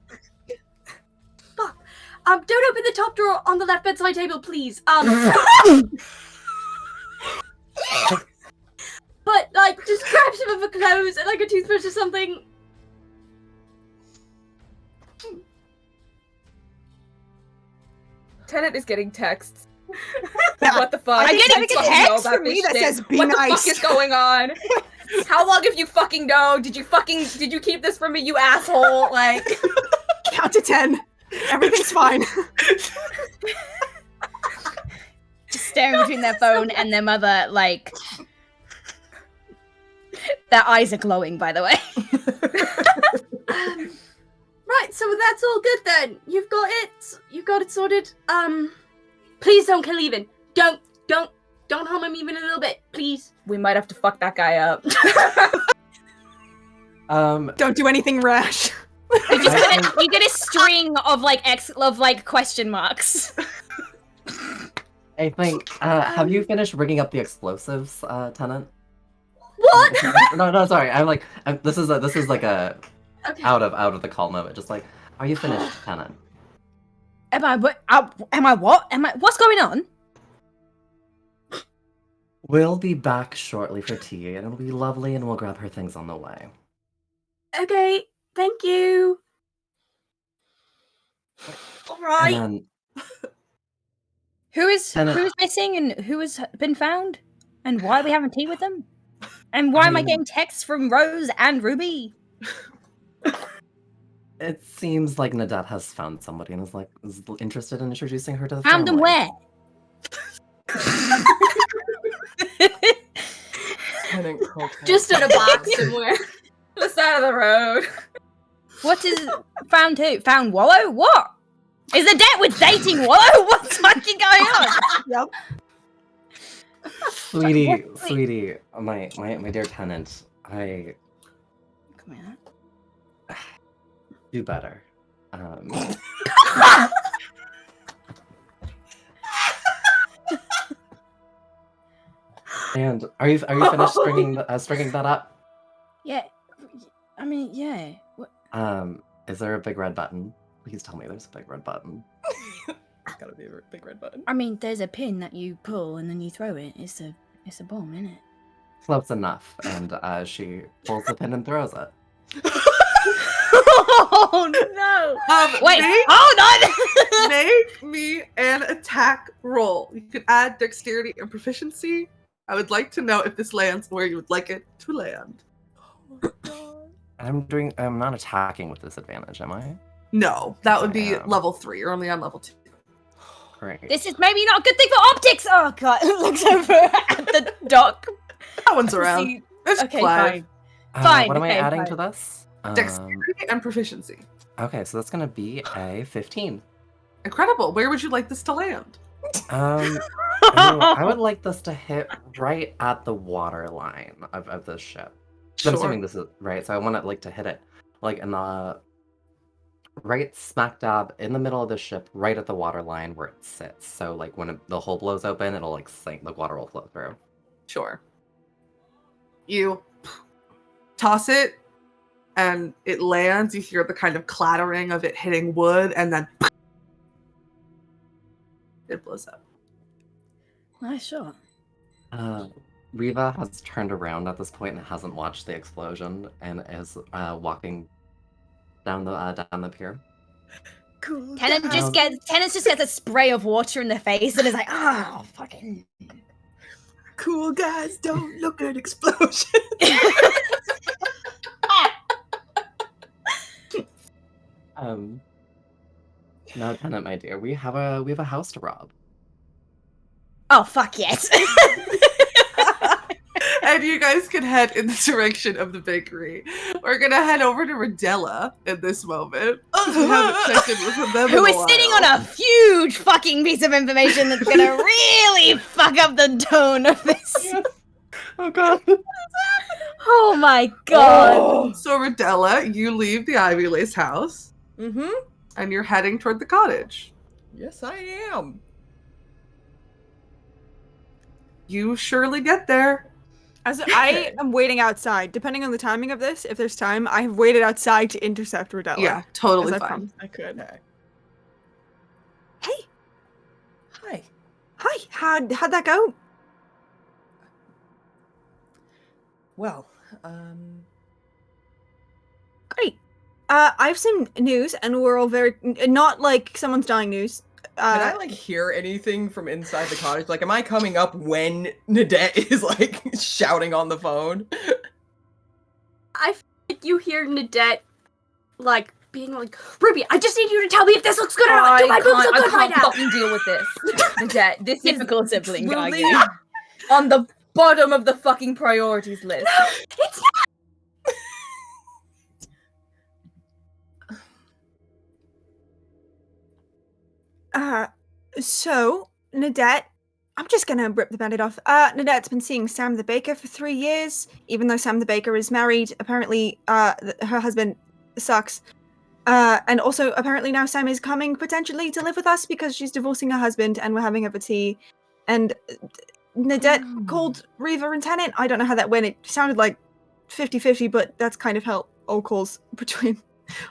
Fuck. Don't open the top drawer on the left bedside table, please. But, like, just grab some of her clothes and, like, a toothbrush or something. Tennant is getting texts. What the fuck? I get a text from me that says, "Be what nice." the fuck is going on? How long have you fucking known? Did you keep this from me, you asshole? Like, Count to 10. Everything's fine. Just staring between their phone and their mother, like... Their eyes are glowing, by the way. Right, so that's all good then. You've got it sorted. Please don't kill even. Don't harm him even a little bit, please. we might have to fuck that guy up. Don't do anything rash. You get a string of like question marks. I think. Have you finished rigging up the explosives, Tenant? What? No, sorry. This is like a Okay. out of the call moment. Just like, are you finished, Tenant? Am I what? What's going on? We'll be back shortly for tea, and it'll be lovely, and we'll grab her things on the way. Okay, thank you. Alright. And then, Who is Tenant- missing and who has been found? And why are we having tea with them? And why am I getting texts from Rose and Ruby? it seems like Nadette has found somebody and is interested in introducing her to the Found them family. where? Just in a box somewhere. The side of the road. What is found who? Found Wallow? What? Is the debt with dating Wallow? What's fucking going on? Yep. Sweetie, my dear Tenant, I Come here. do better. And are you finished stringing that up? Yeah. I mean, yeah. Is there a big red button? Please tell me there's a big red button. It's gotta be a big red button. I mean, there's a pin that you pull and then you throw it. It's a bomb, isn't it? Close enough. And she pulls the pin and throws it. Oh no! Wait, hold on! Make me an attack roll. You can add dexterity and proficiency. I would like to know if this lands where you would like it to land. I'm not attacking with disadvantage, am I? No, that would be Yeah. level 3. You're only on level 2. Great. This is maybe not a good thing for optics. Oh god! Looks over at the dock. That one's around. See- It's Okay, 5. fine. What am I okay, adding fine. to this? Dexterity and proficiency. Okay, so that's gonna be a 15. Incredible. Where would you like this to land? I would like this to hit right at the water line of this ship. I'm assuming this is right, so I want it to hit it in the right smack dab in the middle of the ship, right at the water line where it sits. So when the hole blows open, it'll sink. The water will flow through. Sure. You toss it, and it lands. You hear the kind of clattering of it hitting wood, and then it blows up. Nice shot. Riva has turned around at this point and hasn't watched the explosion and is walking down the pier. Cool. Tennant just gets a spray of water in the face and is like, oh, fucking. Cool guys don't look at explosions. Now, Tennant, my dear, we have a house to rob. Oh, fuck yes. And you guys can head in the direction of the bakery. We're gonna head over to Rodella in this moment. We haven't checked in with them Who in is a sitting while. on a huge fucking piece of information that's gonna really fuck up the tone of this. Oh god. Oh my god. Oh. So Rodella, you leave the Ivy Lace house, Mm-hmm. and you're heading toward the cottage. Yes, I am. You surely get there. As I am waiting outside, depending on the timing of this, if there's time, I have waited outside to intercept Rodella. Yeah, totally as I fine. promised I could. Okay. Hey, Hi. hi. How'd that go? Well, Great. I have some news, and we're all very not like someone's dying news. can I like hear anything from inside the cottage? Like, am I coming up when Nadette is like shouting on the phone? I feel like you hear Nadette, like, being like, Ruby, I just need you to tell me if this looks good or not. Do my boobs look I good right can't now? fucking deal with this. Nadette, this is Typical sibling truly argument. on the bottom of the fucking priorities list. It's So Nadette, I'm just gonna rip the bandit off. Nadette's been seeing Sam the baker for 3 years, even though Sam the baker is married. Apparently, her husband sucks. And also, apparently now Sam is coming potentially to live with us because she's divorcing her husband, and we're having over tea. And Nadette called Reva and Tennant. I don't know how that went. It sounded like 50-50, but that's kind of how all calls between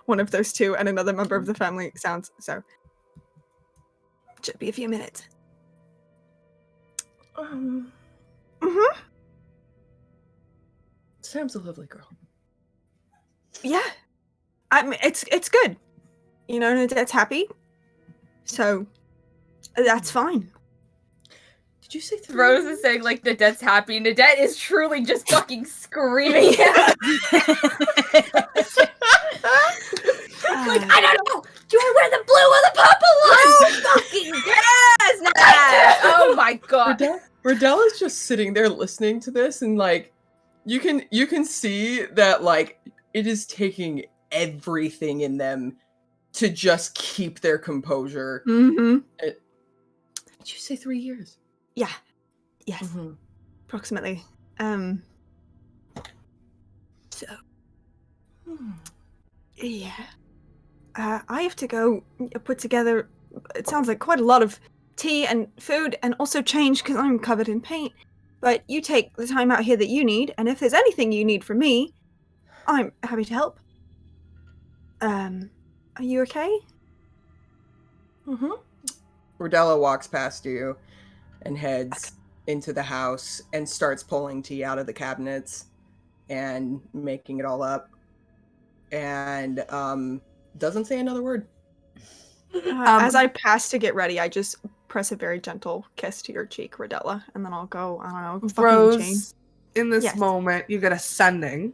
one of those two and another member of the family sounds. So, should be a few minutes. Sam's a lovely girl. Yeah, I mean it's good. You know, Nadette's happy, so that's fine. Did you say Rose is saying like Nadette's happy. Nadette is truly just fucking screaming. like, I don't know. Do I wear the blue or the purple one? Fucking yes, Nadette! Oh my god. Rodella's just sitting there listening to this, and like you can see that like it is taking everything in them to just keep their composure. Mm-hmm. Did you say 3 years? Yeah. Yes. Mm-hmm. Approximately. So. Yeah. I have to go put together, it sounds like quite a lot of tea and food, and also change because I'm covered in paint. But you take the time out here that you need, and if there's anything you need from me, I'm happy to help. Are you okay? Mm-hmm. Rodella walks past you and heads into the house and starts pulling tea out of the cabinets and making it all up. And doesn't say another word. As I pass to get ready, I just press a very gentle kiss to your cheek, Rodella, and then I'll go, I don't know, fucking change. Rose, in this Yes. moment, you get a sending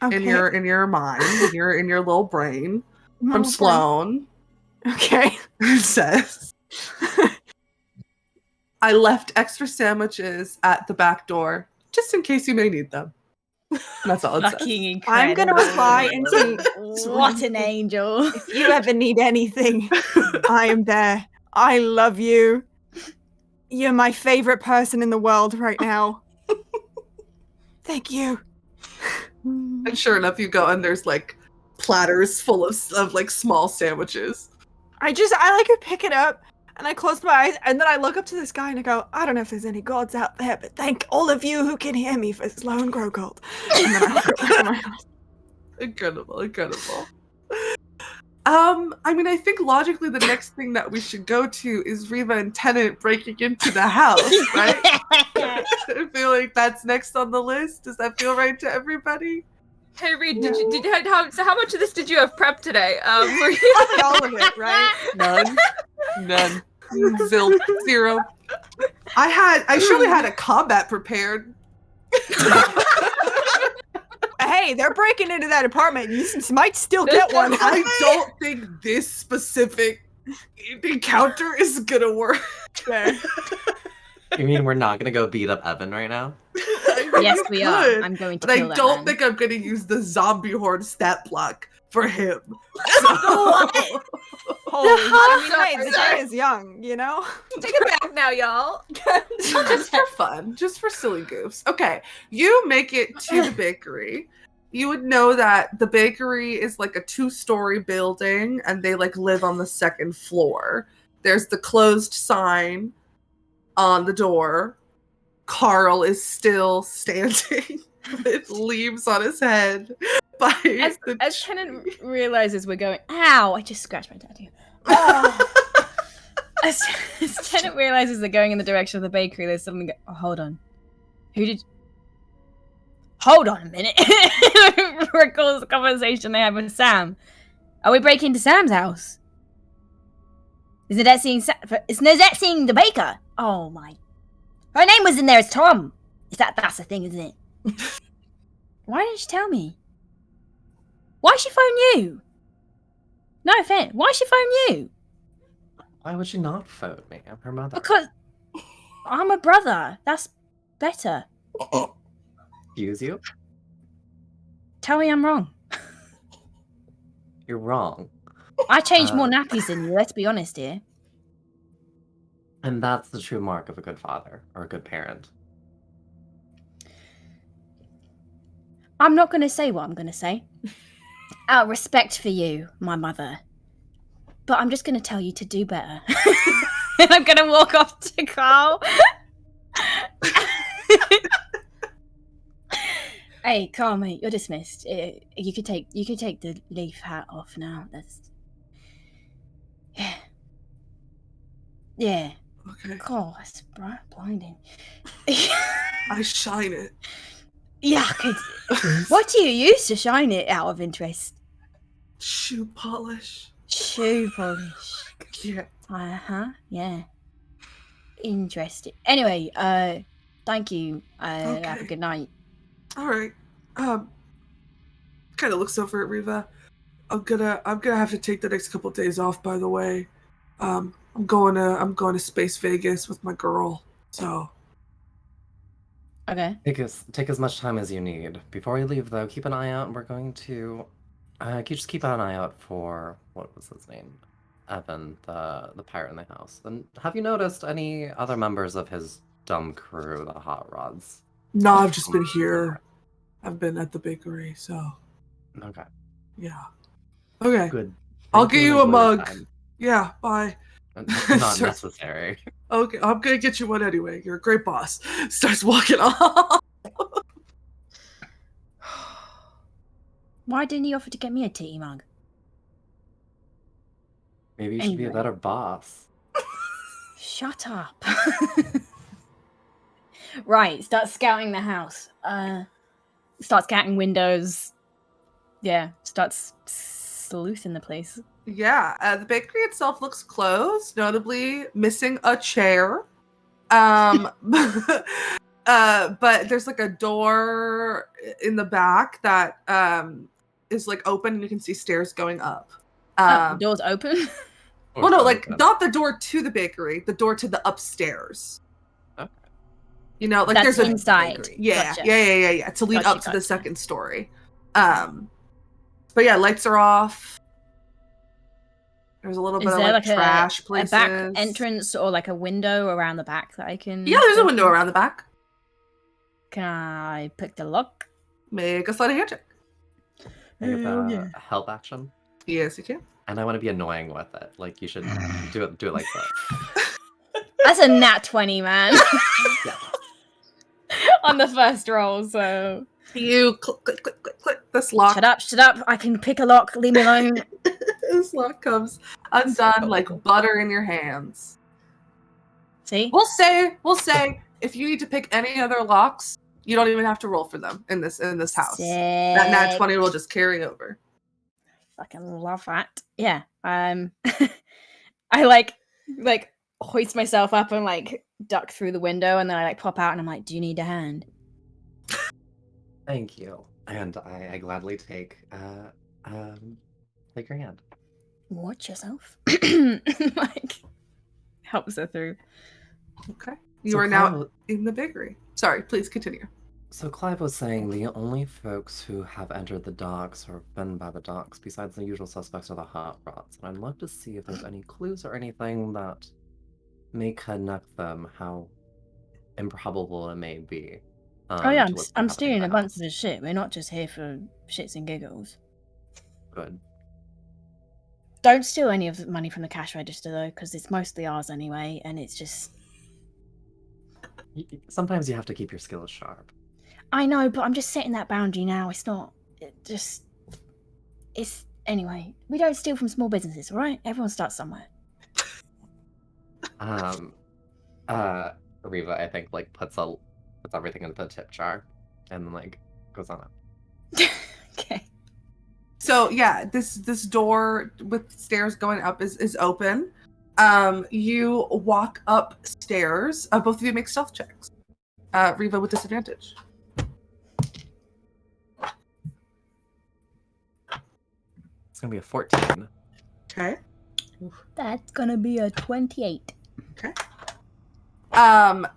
Okay. in your mind, in your little brain from Little Sloan. Okay. It says, I left extra sandwiches at the back door, just in case you may need them. And that's all it says. Fucking incredible. I'm gonna reply and say, What an angel. if you ever need anything, I am there. I love you. You're my favorite person in the world right now. Thank you. And sure enough, you go and there's like platters full of like small sandwiches. I like to pick it up and I close my eyes and then I look up to the sky and I go, I don't know if there's any gods out there, but thank all of you who can hear me for Sloan Crowcolt. And then I go back to my house. Incredible. I mean, I think logically the next thing that we should go to is Reva and Tennant breaking into the house, right? I feel like that's next on the list. Does that feel right to everybody? Hey Reed, how much of this did you have prepped today? Were you Probably all of it, right? None. Zero. I surely had a combat prepared. Hey, they're breaking into that apartment. You might still get one. I don't think this specific encounter is gonna work. You mean we're not gonna go beat up Evan right now? Yes, we are. could, I'm going to But kill I that don't man. think I'm gonna use the zombie horde stat block for him. Holy, I mean, hey, the day is young, you know? take it back now, y'all? Just for fun, just for silly goofs. Okay, you make it to the bakery. You would know that the bakery is like a 2-story building and they like live on the 2nd floor. There's the closed sign on the door. Carl is still standing with leaves on his head. As Tennant realizes we're going, ow! I just scratched my tattoo. As Tennant realizes they're going in the direction of the bakery, there's something. Oh, hold on. Hold on a minute. Recalls the conversation they had with Sam. Are we breaking into Sam's house? Is Nadette seeing the baker? Oh my. Her name was in there as Tom. That's the thing, isn't it? Why didn't she tell me? Why'd she phone you? No offense. Why'd she phone you? Why would she not phone me? I'm her mother. Because I'm a brother. That's better. Excuse you? Tell me I'm wrong. You're wrong. I changed more nappies than you, let's be honest here. And that's the true mark of a good father or a good parent. I'm not going to say what I'm going to say. Out of respect for you, my mother. But I'm just going to tell you to do better. And I'm going to walk off to Carl. Hey, Carl, mate, you're dismissed. You could take the leaf hat off now. That's yeah. Okay. God, that's blinding. I shine it. Yeah, what do you use to shine it, out of interest? Shoe polish. Shoe polish. Yeah. Yeah. Interesting. Anyway, thank you. Have a Okay. good night. All right. Kind of looks over at Riva. I'm gonna have to take the next couple of days off. By the way, I'm going to Space Vegas with my girl. So. Okay. Take as much time as you need. Before we leave, though, keep an eye out. We're going to just keep an eye out for what was his name, Evan, the pirate in the house. And have you noticed any other members of his dumb crew, the Hot Rods? No, I've just been here. I've been at the bakery, so. Okay. Yeah. Okay. Good. I'll Thank give and you a enjoy your mug. time. Yeah. Bye. Not necessary. Okay, I'm gonna get you one anyway. You're a great boss. Starts walking off. Why didn't you offer to get me a tea mug? Maybe you should be a Anyway. better boss. Shut up. Right, start scouting the house. Start scouting windows. Yeah, starts sleuthing the place. Yeah, the bakery itself looks closed, notably missing a chair. But there's like a door in the back that is like open, and you can see stairs going up. The door's open. Well, no, like not the door to the bakery, the door to the upstairs. Okay. You know, like That's there's a inside. Yeah, Gotcha. yeah. To lead up to the Gotcha. 2nd story. But yeah, lights are off. There's a little bit Is of there like trash a places. back entrance or like a window around the back that I can? Yeah, there's a go window through? around the back. Can I pick the lock? Make a sleight of hand check. Think of a help action. Yes, you can. And I want to be annoying with it. Like you should do it like that. That's a nat 20, man. Yeah. On the first roll, so. You click. This lock. Shut up. I can pick a lock. Leave me alone. This lock comes undone like butter in your hands. See? We'll say, if you need to pick any other locks, You don't even have to roll for them in this house. That nat 20 will just carry over. Fucking love that. Yeah. I like hoist myself up and like duck through the window, and then I like pop out and I'm like, "Do you need a hand?" Thank you. And I gladly take your hand. Watch yourself. Like helps her through. Okay. You So are now Clive, in the bakery. Sorry, please continue. so Clive was saying the only folks who have entered the docks or been by the docks, besides the usual suspects, are the hot rods. And I'd love to see if there's any clues or anything that may connect them, how improbable it may be. Oh yeah, to what's I'm happening in stealing the a bunch house. of his shit. We're not just here for shits and giggles. Good. Don't steal any of the money from the cash register though, because it's mostly ours anyway, and it's just. Sometimes you have to keep your skills sharp. I know, but I'm just setting that boundary now. It's not. It's anyway. We don't steal from small businesses, all right? Everyone starts somewhere. Riva, I think, like puts everything into the tip jar, and then like goes on it. Okay. So yeah, this door with stairs going up is open. You walk upstairs. Both of you make stealth checks. Riva with disadvantage. It's gonna be a 14. Okay. That's gonna be a 28. Okay.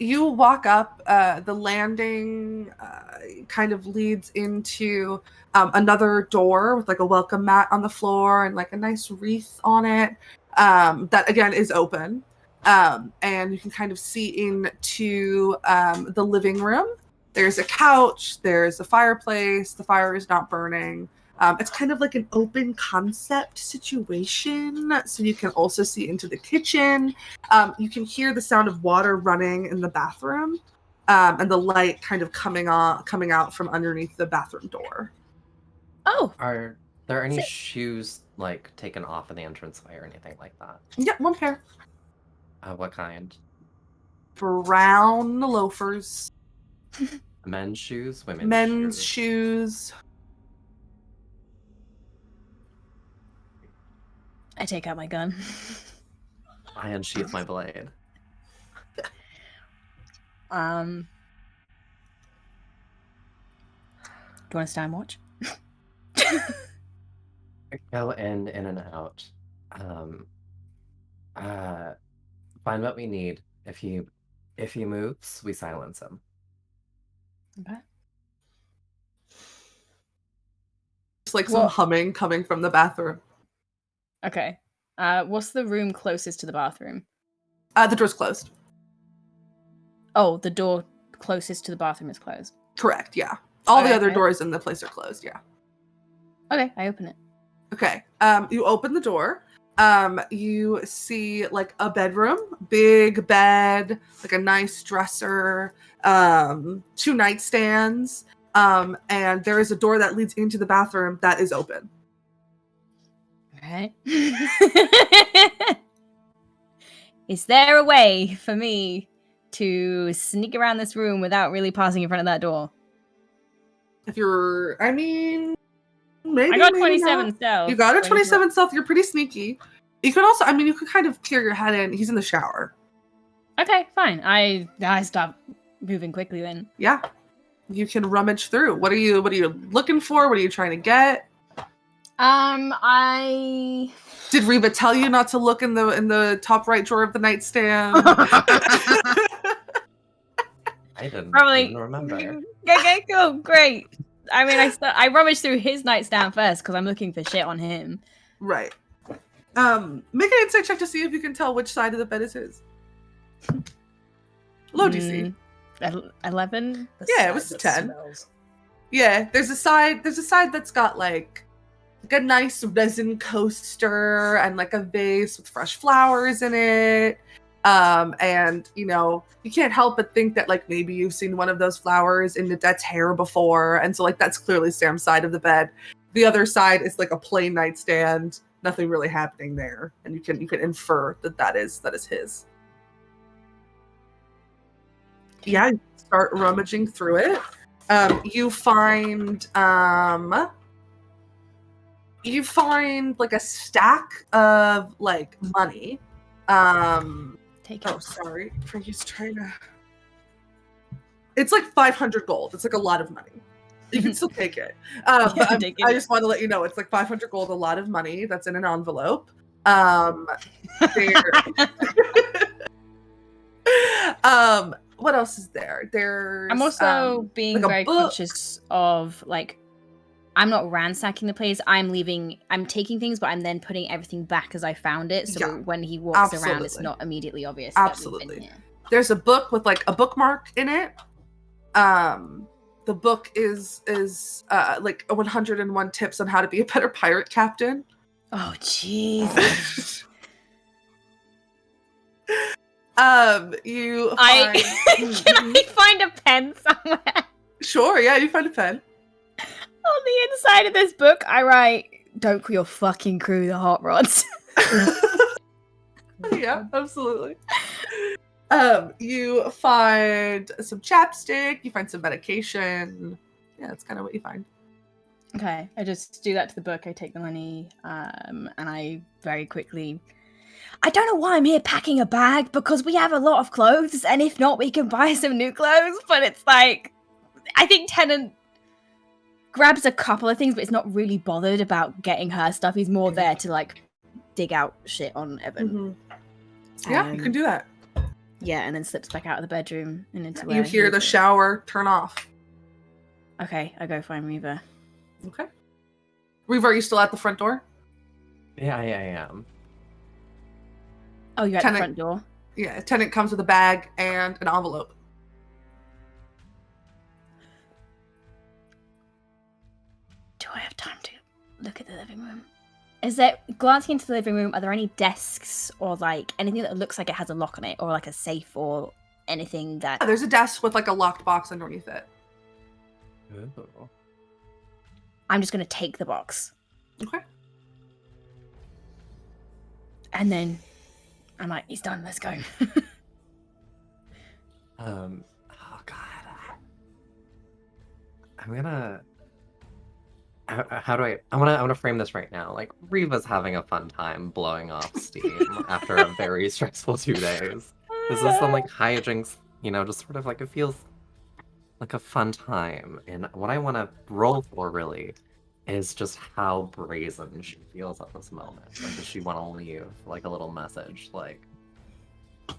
You walk up. The landing kind of leads into another door with like a welcome mat on the floor and like a nice wreath on it. That again is open. And you can kind of see into the living room. There's a couch. There's a fireplace. The fire is not burning. It's kind of like an open concept situation. So you can also see into the kitchen. You can hear the sound of water running in the bathroom, and the light kind of coming out from underneath the bathroom door. Oh, Are there any shoes like taken off in the entranceway or anything like that? Yeah, one pair. What kind? Brown loafers. Men's shoes, women's Men's shoes. shoes. I take out my gun. I unsheath my blade. Do you want to stand watch? Go in and out. Find what we need. If he moves, we silence him. Okay. Just like some humming coming from the bathroom. Okay. What's the room closest to the bathroom? The door's closed. Oh, the door closest to the bathroom is closed. Correct, yeah. All the Okay, other okay. doors in the place are closed, yeah. Okay, I open it. Okay. You open the door. You see like a bedroom, big bed, like a nice dresser, 2 nightstands, and there is a door that leads into the bathroom that is open. Right. Is there a way for me to sneak around this room without really passing in front of that door? If you're, I mean, maybe. I got maybe 27 not. stealth. You got a 27 stealth. You're pretty sneaky. You could also, I mean, you could kind of peer your head in. He's in the shower. Okay, fine. I stop moving quickly then. Yeah. You can rummage through. What are you looking for? What are you trying to get? I Did Reba tell you not to look in the top right drawer of the nightstand? I didn't Probably even remember. Okay, cool, great. I mean, I rummaged through his nightstand first because I'm looking for shit on him. Right. Make an insight check to see if you can tell which side of the bed is his. Low DC. 11. Yeah, it was 10. Yeah, there's a side that's got like a nice resin coaster and like a vase with fresh flowers in it. And you know, you can't help but think that like maybe you've seen one of those flowers in Nadette's hair before, and so like that's clearly Sam's side of the bed. The other side is like a plain nightstand, nothing really happening there, and you can infer that is his. Yeah, you start rummaging through it. You find like a stack of like money. Take it. Oh, sorry. Frankie's trying to. It's like 500 gold. It's like a lot of money. You can still take it. But I just want to let you know it's like 500 gold, a lot of money that's in an envelope. What else is there? There's I'm also being like very conscious of like I'm not ransacking the place. I'm taking things, but I'm then putting everything back as I found it. So when he walks around, it's not immediately obvious. Absolutely. That we've been here. There's a book with like a bookmark in it. The book is like 101 tips on how to be a better pirate captain. Oh, jeez. You find... Can I find a pen somewhere? Sure, yeah, you find a pen. On the inside of this book, I write, "Don't call your fucking crew the hot rods." Yeah, absolutely. You find some chapstick, you find some medication. Yeah, that's kind of what you find. Okay, I just do that to the book. I take the money, and I very quickly... I don't know why I'm here packing a bag, because we have a lot of clothes, and if not, we can buy some new clothes, but it's like... I think Tennant grabs a couple of things, but it's not really bothered about getting her stuff. He's more there to, like, dig out shit on Evan. Mm-hmm. Yeah, you can do that. Yeah, and then slips back out of the bedroom and into where you hear the shower turn off. Okay, I go find Reva. Okay. Reva, are you still at the front door? Yeah, I am. Oh, you're at the front door? Yeah, Tennant comes with a bag and an envelope. Do I have time to look at the living room? Is there, glancing into the living room, are there any desks or like anything that looks like it has a lock on it, or like a safe or anything that... Yeah, there's a desk with like a locked box underneath it. Ooh. I'm just going to take the box. Okay. And then I'm like, he's done, let's go. Oh god. I'm gonna... How do I want to frame this right now. Like, Reva's having a fun time blowing off steam after a very stressful 2 days. This is some like hijinks, you know, just sort of like it feels like a fun time. And what I want to roll for really is just how brazen she feels at this moment. Like, does she want to leave like a little message, like,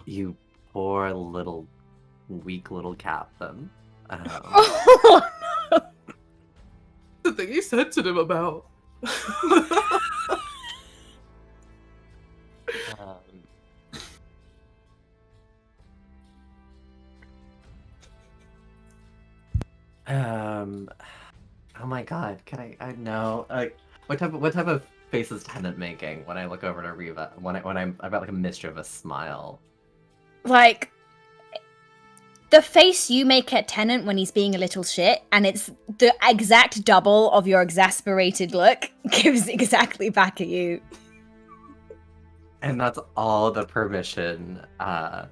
"You poor little weak little captain." Oh no! The thing you said to them about. Oh my god, can I know, like, what type of face is Tennant making when I look over to Reva, when I've got like a mischievous smile? Like, the face you make at Tennant when he's being a little shit, and it's the exact double of your exasperated look, gives exactly back at you. And that's all the permission that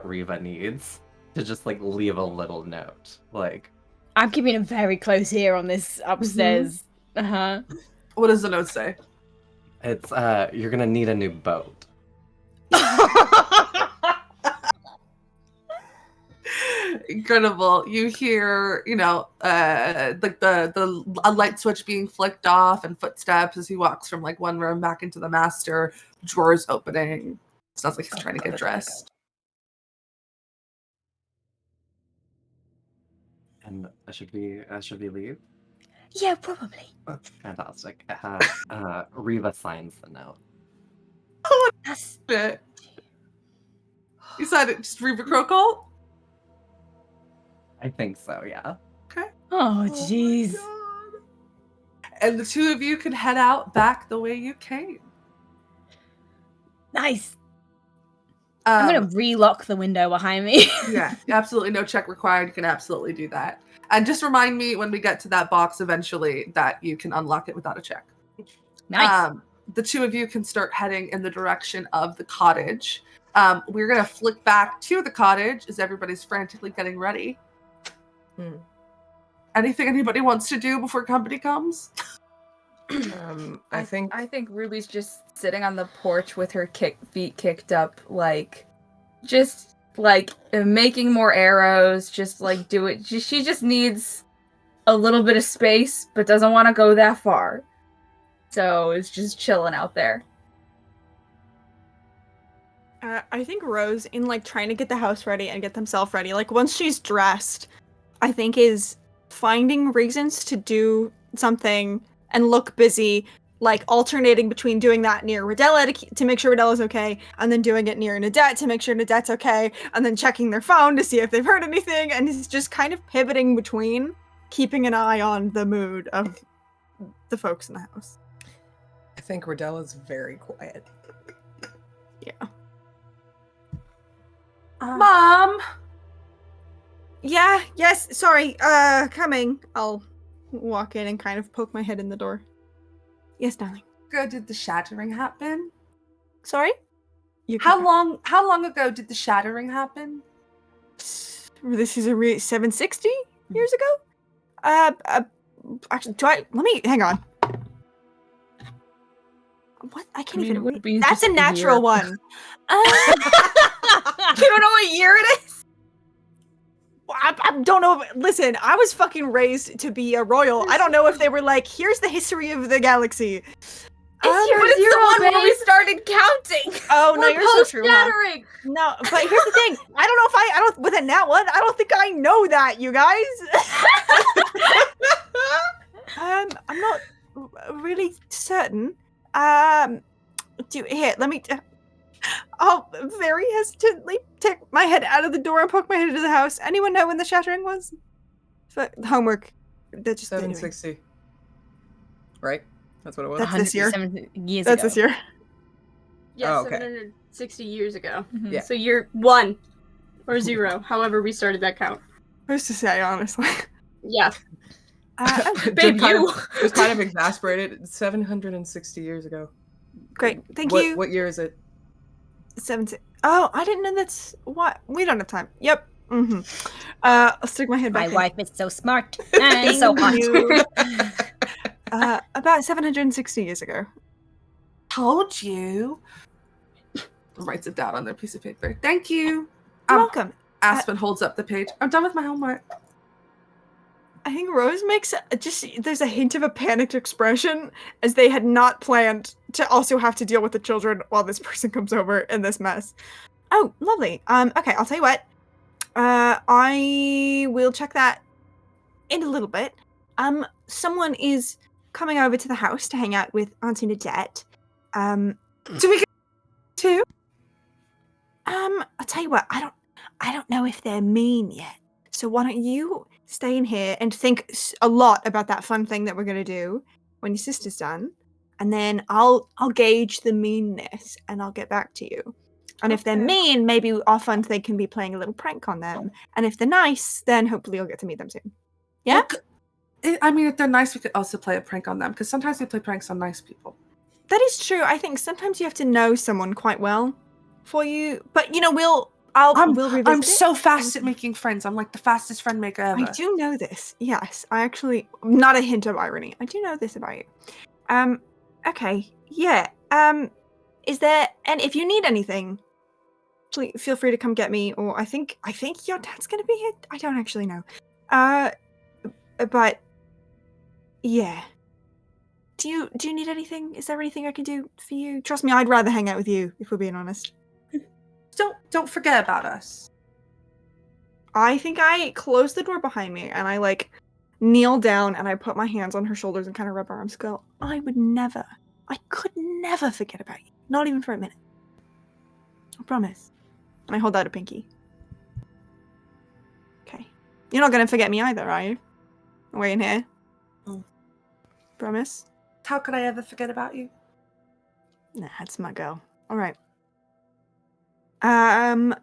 Reva needs to just like leave a little note. Like, I'm keeping a very close ear on this upstairs. Mm-hmm. What does the note say? It's you're gonna need a new boat. Incredible. You hear, you know, like a light switch being flicked off and footsteps as he walks from like one room back into the master. Drawers opening. Sounds like he's trying to get dressed. And should we leave? Yeah, probably. Fantastic. Reva signs the note. Oh, that's it. You signed it just Reva Crocolt? I think so, yeah. Okay. Oh, jeez. And the two of you can head out back the way you came. Nice. I'm going to relock the window behind me. Yeah, absolutely no check required. You can absolutely do that. And just remind me when we get to that box eventually that you can unlock it without a check. Nice. The two of you can start heading in the direction of the cottage. We're going to flick back to the cottage as everybody's frantically getting ready. Anything anybody wants to do before company comes? I think Ruby's just sitting on the porch with her feet kicked up, like, just like making more arrows. Just like do it. She just needs a little bit of space, but doesn't want to go that far. So it's just chilling out there. I think Rose, in like trying to get the house ready and get themselves ready, like once she's dressed, I think is finding reasons to do something and look busy, like alternating between doing that near Rodella to make sure Rodella's okay, and then doing it near Nadette to make sure Nadette's okay, and then checking their phone to see if they've heard anything, and it's just kind of pivoting between keeping an eye on the mood of the folks in the house. I think Rodella's very quiet. Yeah. Mom! Yeah, yes, sorry, coming. I'll walk in and kind of poke my head in the door. Yes, darling. Ago did the shattering happen? Sorry? How long ago did the shattering happen? This is 760 years ago? Actually, let me, hang on. What? I can't even read. That's a natural one. You don't know what year it is? I don't know. Listen, I was fucking raised to be a royal. I don't know if they were like, here's the history of the galaxy. But it's the one where we started counting. Oh, no, you're so true, Mom. Shattering. No, but here's the thing. I don't know if I don't, with a nat one, I don't think I know that, you guys. I'm not really certain. Here, let me, I'll very hesitantly take my head out of the door and poke my head into the house. Anyone know when the shattering was? For homework. That's just 760. Right? That's what it was? That's this year. 107 years That's ago. this year. Yeah, Oh, okay. 760 years ago. Mhm. Yeah. So you're 1 or 0, however we started that count. Who's to say, honestly? Yeah. Babe, you. Just kind of exasperated. 760 years ago. Great. Thank you. What year is it? 70. Oh, I didn't know that's what. We don't have time. Yep. Mm-hmm. I'll stick my head My back wife is so smart and so hot. you. About 760 years ago. Told you. Writes it down on their piece of paper. Thank you. You're welcome. Aspen holds up the page. I'm done with my homework. I think Rose makes there's a hint of a panicked expression as they had not planned to also have to deal with the children while this person comes over in this mess. Oh, lovely. Okay, I'll tell you what. I will check that in a little bit. Someone is coming over to the house to hang out with Auntie Nadette. Do we get two? I'll tell you what, I don't know if they're mean yet. So why don't you stay in here and think a lot about that fun thing that we're gonna do when your sister's done, and then I'll gauge the meanness and I'll get back to you. And if they're mean, maybe our fun thing can be playing a little prank on them. And if they're nice, then hopefully you'll get to meet them soon. Yeah? I mean, if they're nice, we could also play a prank on them, because sometimes we play pranks on nice people. That is true. I think sometimes you have to know someone quite well for you. But you know, we'll revisit I'm it. so fast at making friends. I'm like the fastest friend maker ever. I do know this. Yes, I actually, not a hint of irony. I do know this about you. Okay, yeah. Is there, and if you need anything, please feel free to come get me. Or I think your dad's gonna be here. I don't actually know. But yeah. Do you need anything? Is there anything I can do for you? Trust me, I'd rather hang out with you, if we're being honest. Don't forget about us. I think I close the door behind me and I like kneel down and I put my hands on her shoulders and kind of rub her arms. Go, I could never forget about you. Not even for a minute. I promise. And I hold out a pinky. Okay. You're not gonna forget me either, are you? Way in here. Mm. Promise? How could I ever forget about you? Nah, that's my girl. Alright. And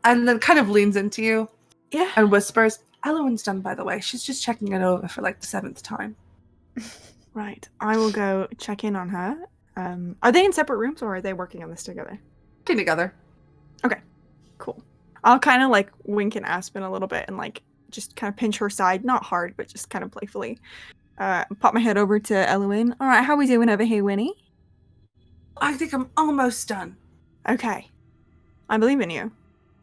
then kind of leans into you Yeah. and whispers, Elowen's done, by the way. She's just checking it over for like the 7th time. Right. I will go check in on her. Are they in separate rooms or are they working on this together? Getting together. Cool. I'll kind of like wink and Aspen a little bit and like just kind of pinch her side, not hard, but just kind of playfully. Pop my head over to Elowen. All right, how we doing over here, Winnie? I think I'm almost done. Okay, I believe in you.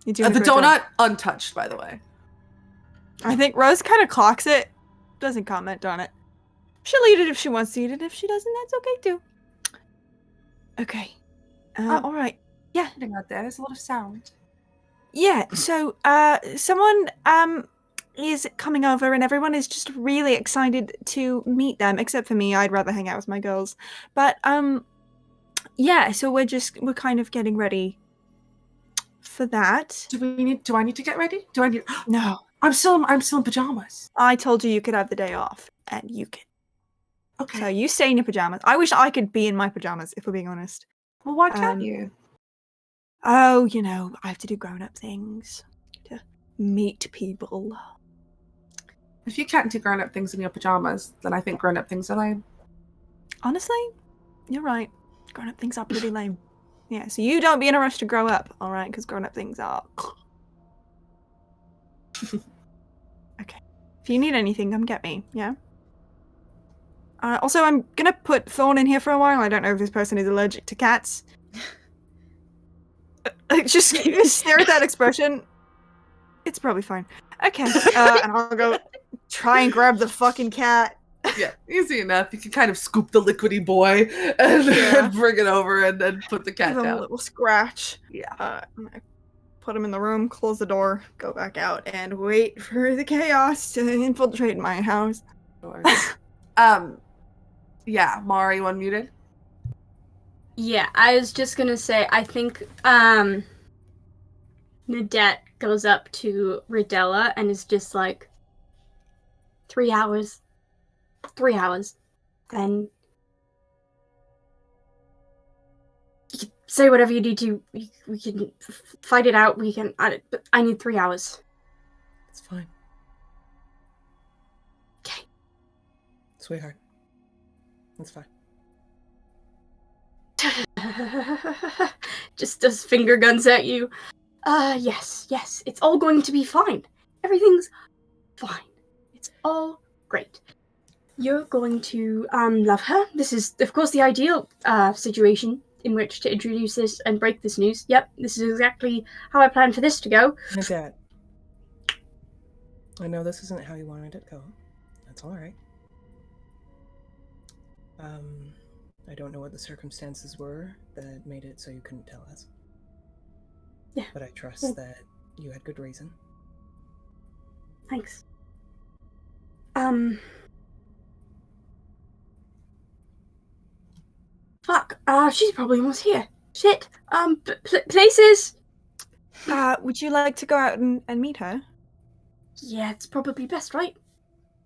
You're doing The a great job. donut untouched, by the way. I think Rose kind of clocks it, doesn't comment on it. She'll eat it if she wants to eat it. If she doesn't, that's okay too. Okay. All right. Yeah. Sitting out there, there's a lot of sound. Yeah. So, someone is coming over, and everyone is just really excited to meet them. Except for me, I'd rather hang out with my girls. But yeah. So we're kind of getting ready for that. Do I need to get ready? Do I need? No. I'm still in pajamas. I told you could have the day off, and you can. Okay. So you stay in your pajamas. I wish I could be in my pajamas, if we're being honest. Well, why can't you? Oh, I have to do grown-up things to meet people. If you can't do grown-up things in your pajamas, then I think grown-up things are lame. Honestly, you're right. Grown-up things are pretty lame. Yeah, so you don't be in a rush to grow up, all right? Because grown-up things are. Okay. If you need anything, come get me. Yeah. Also, I'm gonna put Thorn in here for a while. I don't know if this person is allergic to cats. Just stare at that expression. It's probably fine. Okay, and I'll go try and grab the fucking cat. Yeah, easy enough. You can kind of scoop the liquidy boy and bring it over and then put the cat Give him down. a little scratch. Yeah. I put him in the room, close the door, go back out, and wait for the chaos to infiltrate my house. Yeah, Mari, you unmuted? Yeah, I was just gonna say, I think Nadette goes up to Ridella and is just like, 3 hours. 3 hours. And you can say whatever you need to. We can fight it out. But I need 3 hours. It's fine. Okay. Sweetheart. It's fine. Just does finger guns at you. Yes, it's all going to be fine. Everything's fine. It's all great. You're going to love her. This is, of course, the ideal situation in which to introduce this and break this news. Yep, this is exactly how I planned for this to go. My dad. I know this isn't how you wanted it to go. That's all right. I don't know what the circumstances were that made it so you couldn't tell us. Yeah. But I trust that you had good reason. Thanks. Fuck. She's probably almost here. Shit. Places. Would you like to go out and meet her? Yeah, it's probably best, right?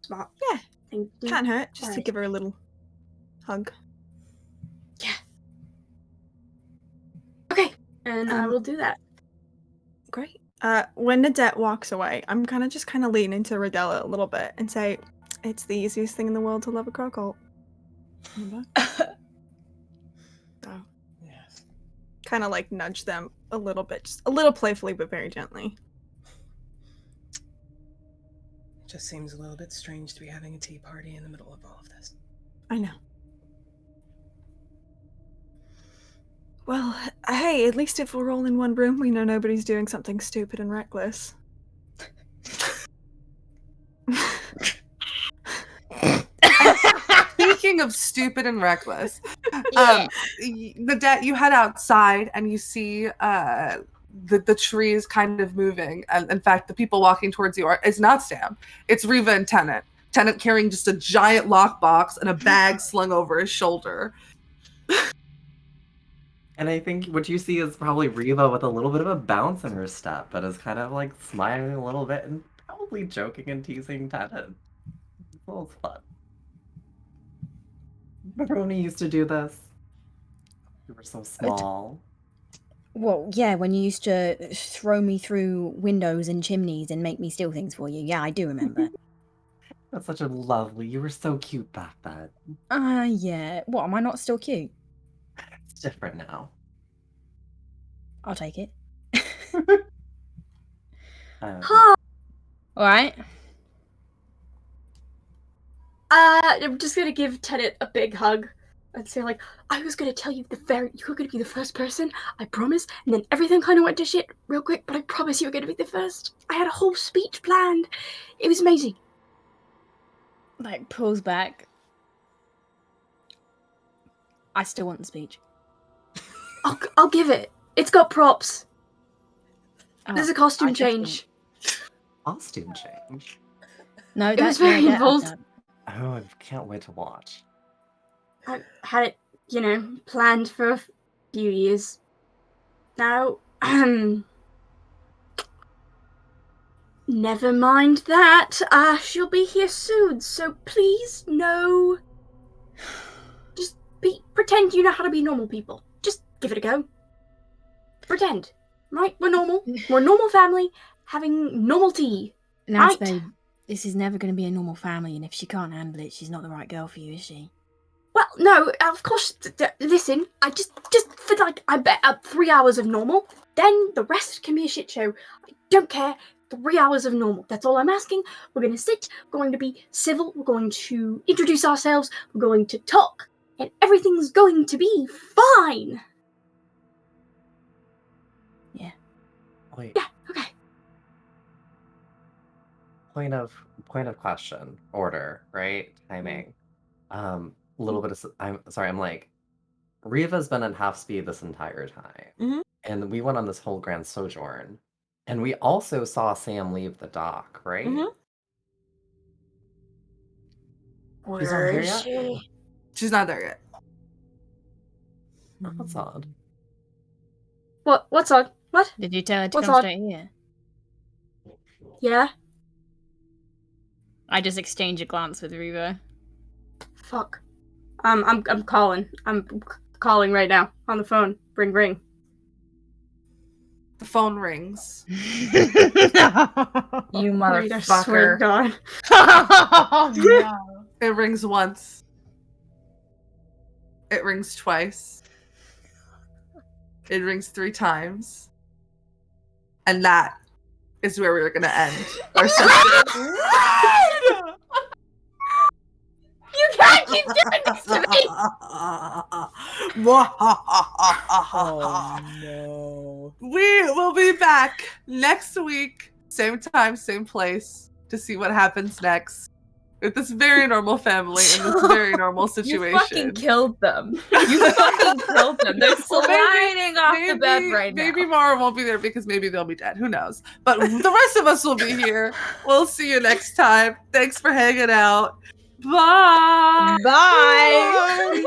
Smart. Yeah. Thing to do. Can't hurt, just to Alright. give her a little hug. Yeah. Okay, and I will do that. Great. When Nadette walks away, I'm gonna just kind of lean into Ridella a little bit and say, it's the easiest thing in the world to love a Crowcolt. Remember? So, Yes. kind of like nudge them a little bit, just a little playfully, but very gently. It just seems a little bit strange to be having a tea party in the middle of all of this. I know. Well, hey, at least if we're all in one room, we know nobody's doing something stupid and reckless. Speaking of stupid and reckless, Yeah. Nadette, you head outside and you see the trees kind of moving. And in fact, the people walking towards you it's not Sam. It's Riva and Tennant. Tennant carrying just a giant lockbox and a bag slung over his shoulder. And I think what you see is probably Riva with a little bit of a bounce in her step, but is kind of like smiling a little bit and probably joking and teasing Tennant. It's a little fun. Remember when we used to do this? We were so small. Well, yeah, when you used to throw me through windows and chimneys and make me steal things for you. Yeah, I do remember. That's such a lovely. You were so cute back then. Yeah. What, am I not still cute? It's different now. I'll take it. Hi. All right. I'm just gonna give Tenet a big hug and say like, I was gonna tell you you were gonna be the first person, I promise. And then everything kind of went to shit real quick, but I promise you were gonna be the first. I had a whole speech planned. It was amazing. Like pulls back. I still want the speech. I'll give it. It's got props. Oh, There's a costume I just change. Costume change. No, It was very involved. Oh, I can't wait to watch. I had it, planned for a few years. Now, never mind that. She'll be here soon, so please, no. Just pretend you know how to be normal people. Just give it a go. Pretend. Right? We're normal. We're a normal family having normal tea. Nance, Right. babe, this is never going to be a normal family, and if she can't handle it, she's not the right girl for you, is she? Well, no, of course. Listen, I just for I bet 3 hours of normal. Then the rest can be a shit show. I don't care. 3 hours of normal. That's all I'm asking. We're going to sit. We're going to be civil. We're going to introduce ourselves. We're going to talk. And everything's going to be fine. Wait. Yeah, okay. Point of question. Order, right? Timing. A little bit of I'm sorry, I'm like Riva's been in half speed this entire time. Mhm. And we went on this whole grand sojourn. And we also saw Sam leave the dock, right? Mhm. She's not here Where is yet? she? She's not there yet. Oh, that's odd. What's on? What? Did you tell her to What's come on? straight here? Yeah? I just exchange a glance with Riva. Fuck. I'm calling. I'm calling right now on the phone. Ring ring. The phone rings. You Wait, I swear to motherfucker. God. Oh, no. It rings once. It rings twice. It rings 3 times. And that is where we're gonna end our session. You can't keep doing this to me! Oh no. We will be back next week, same time, same place, to see what happens next with this very normal family in this very normal You situation. fucking killed them. You fucking killed them. They're Well, maybe- sliding off the bed right now. Maybe Mara won't be there because maybe they'll be dead. Who knows? But the rest of us will be here. We'll see you next time. Thanks for hanging out. Bye. Bye.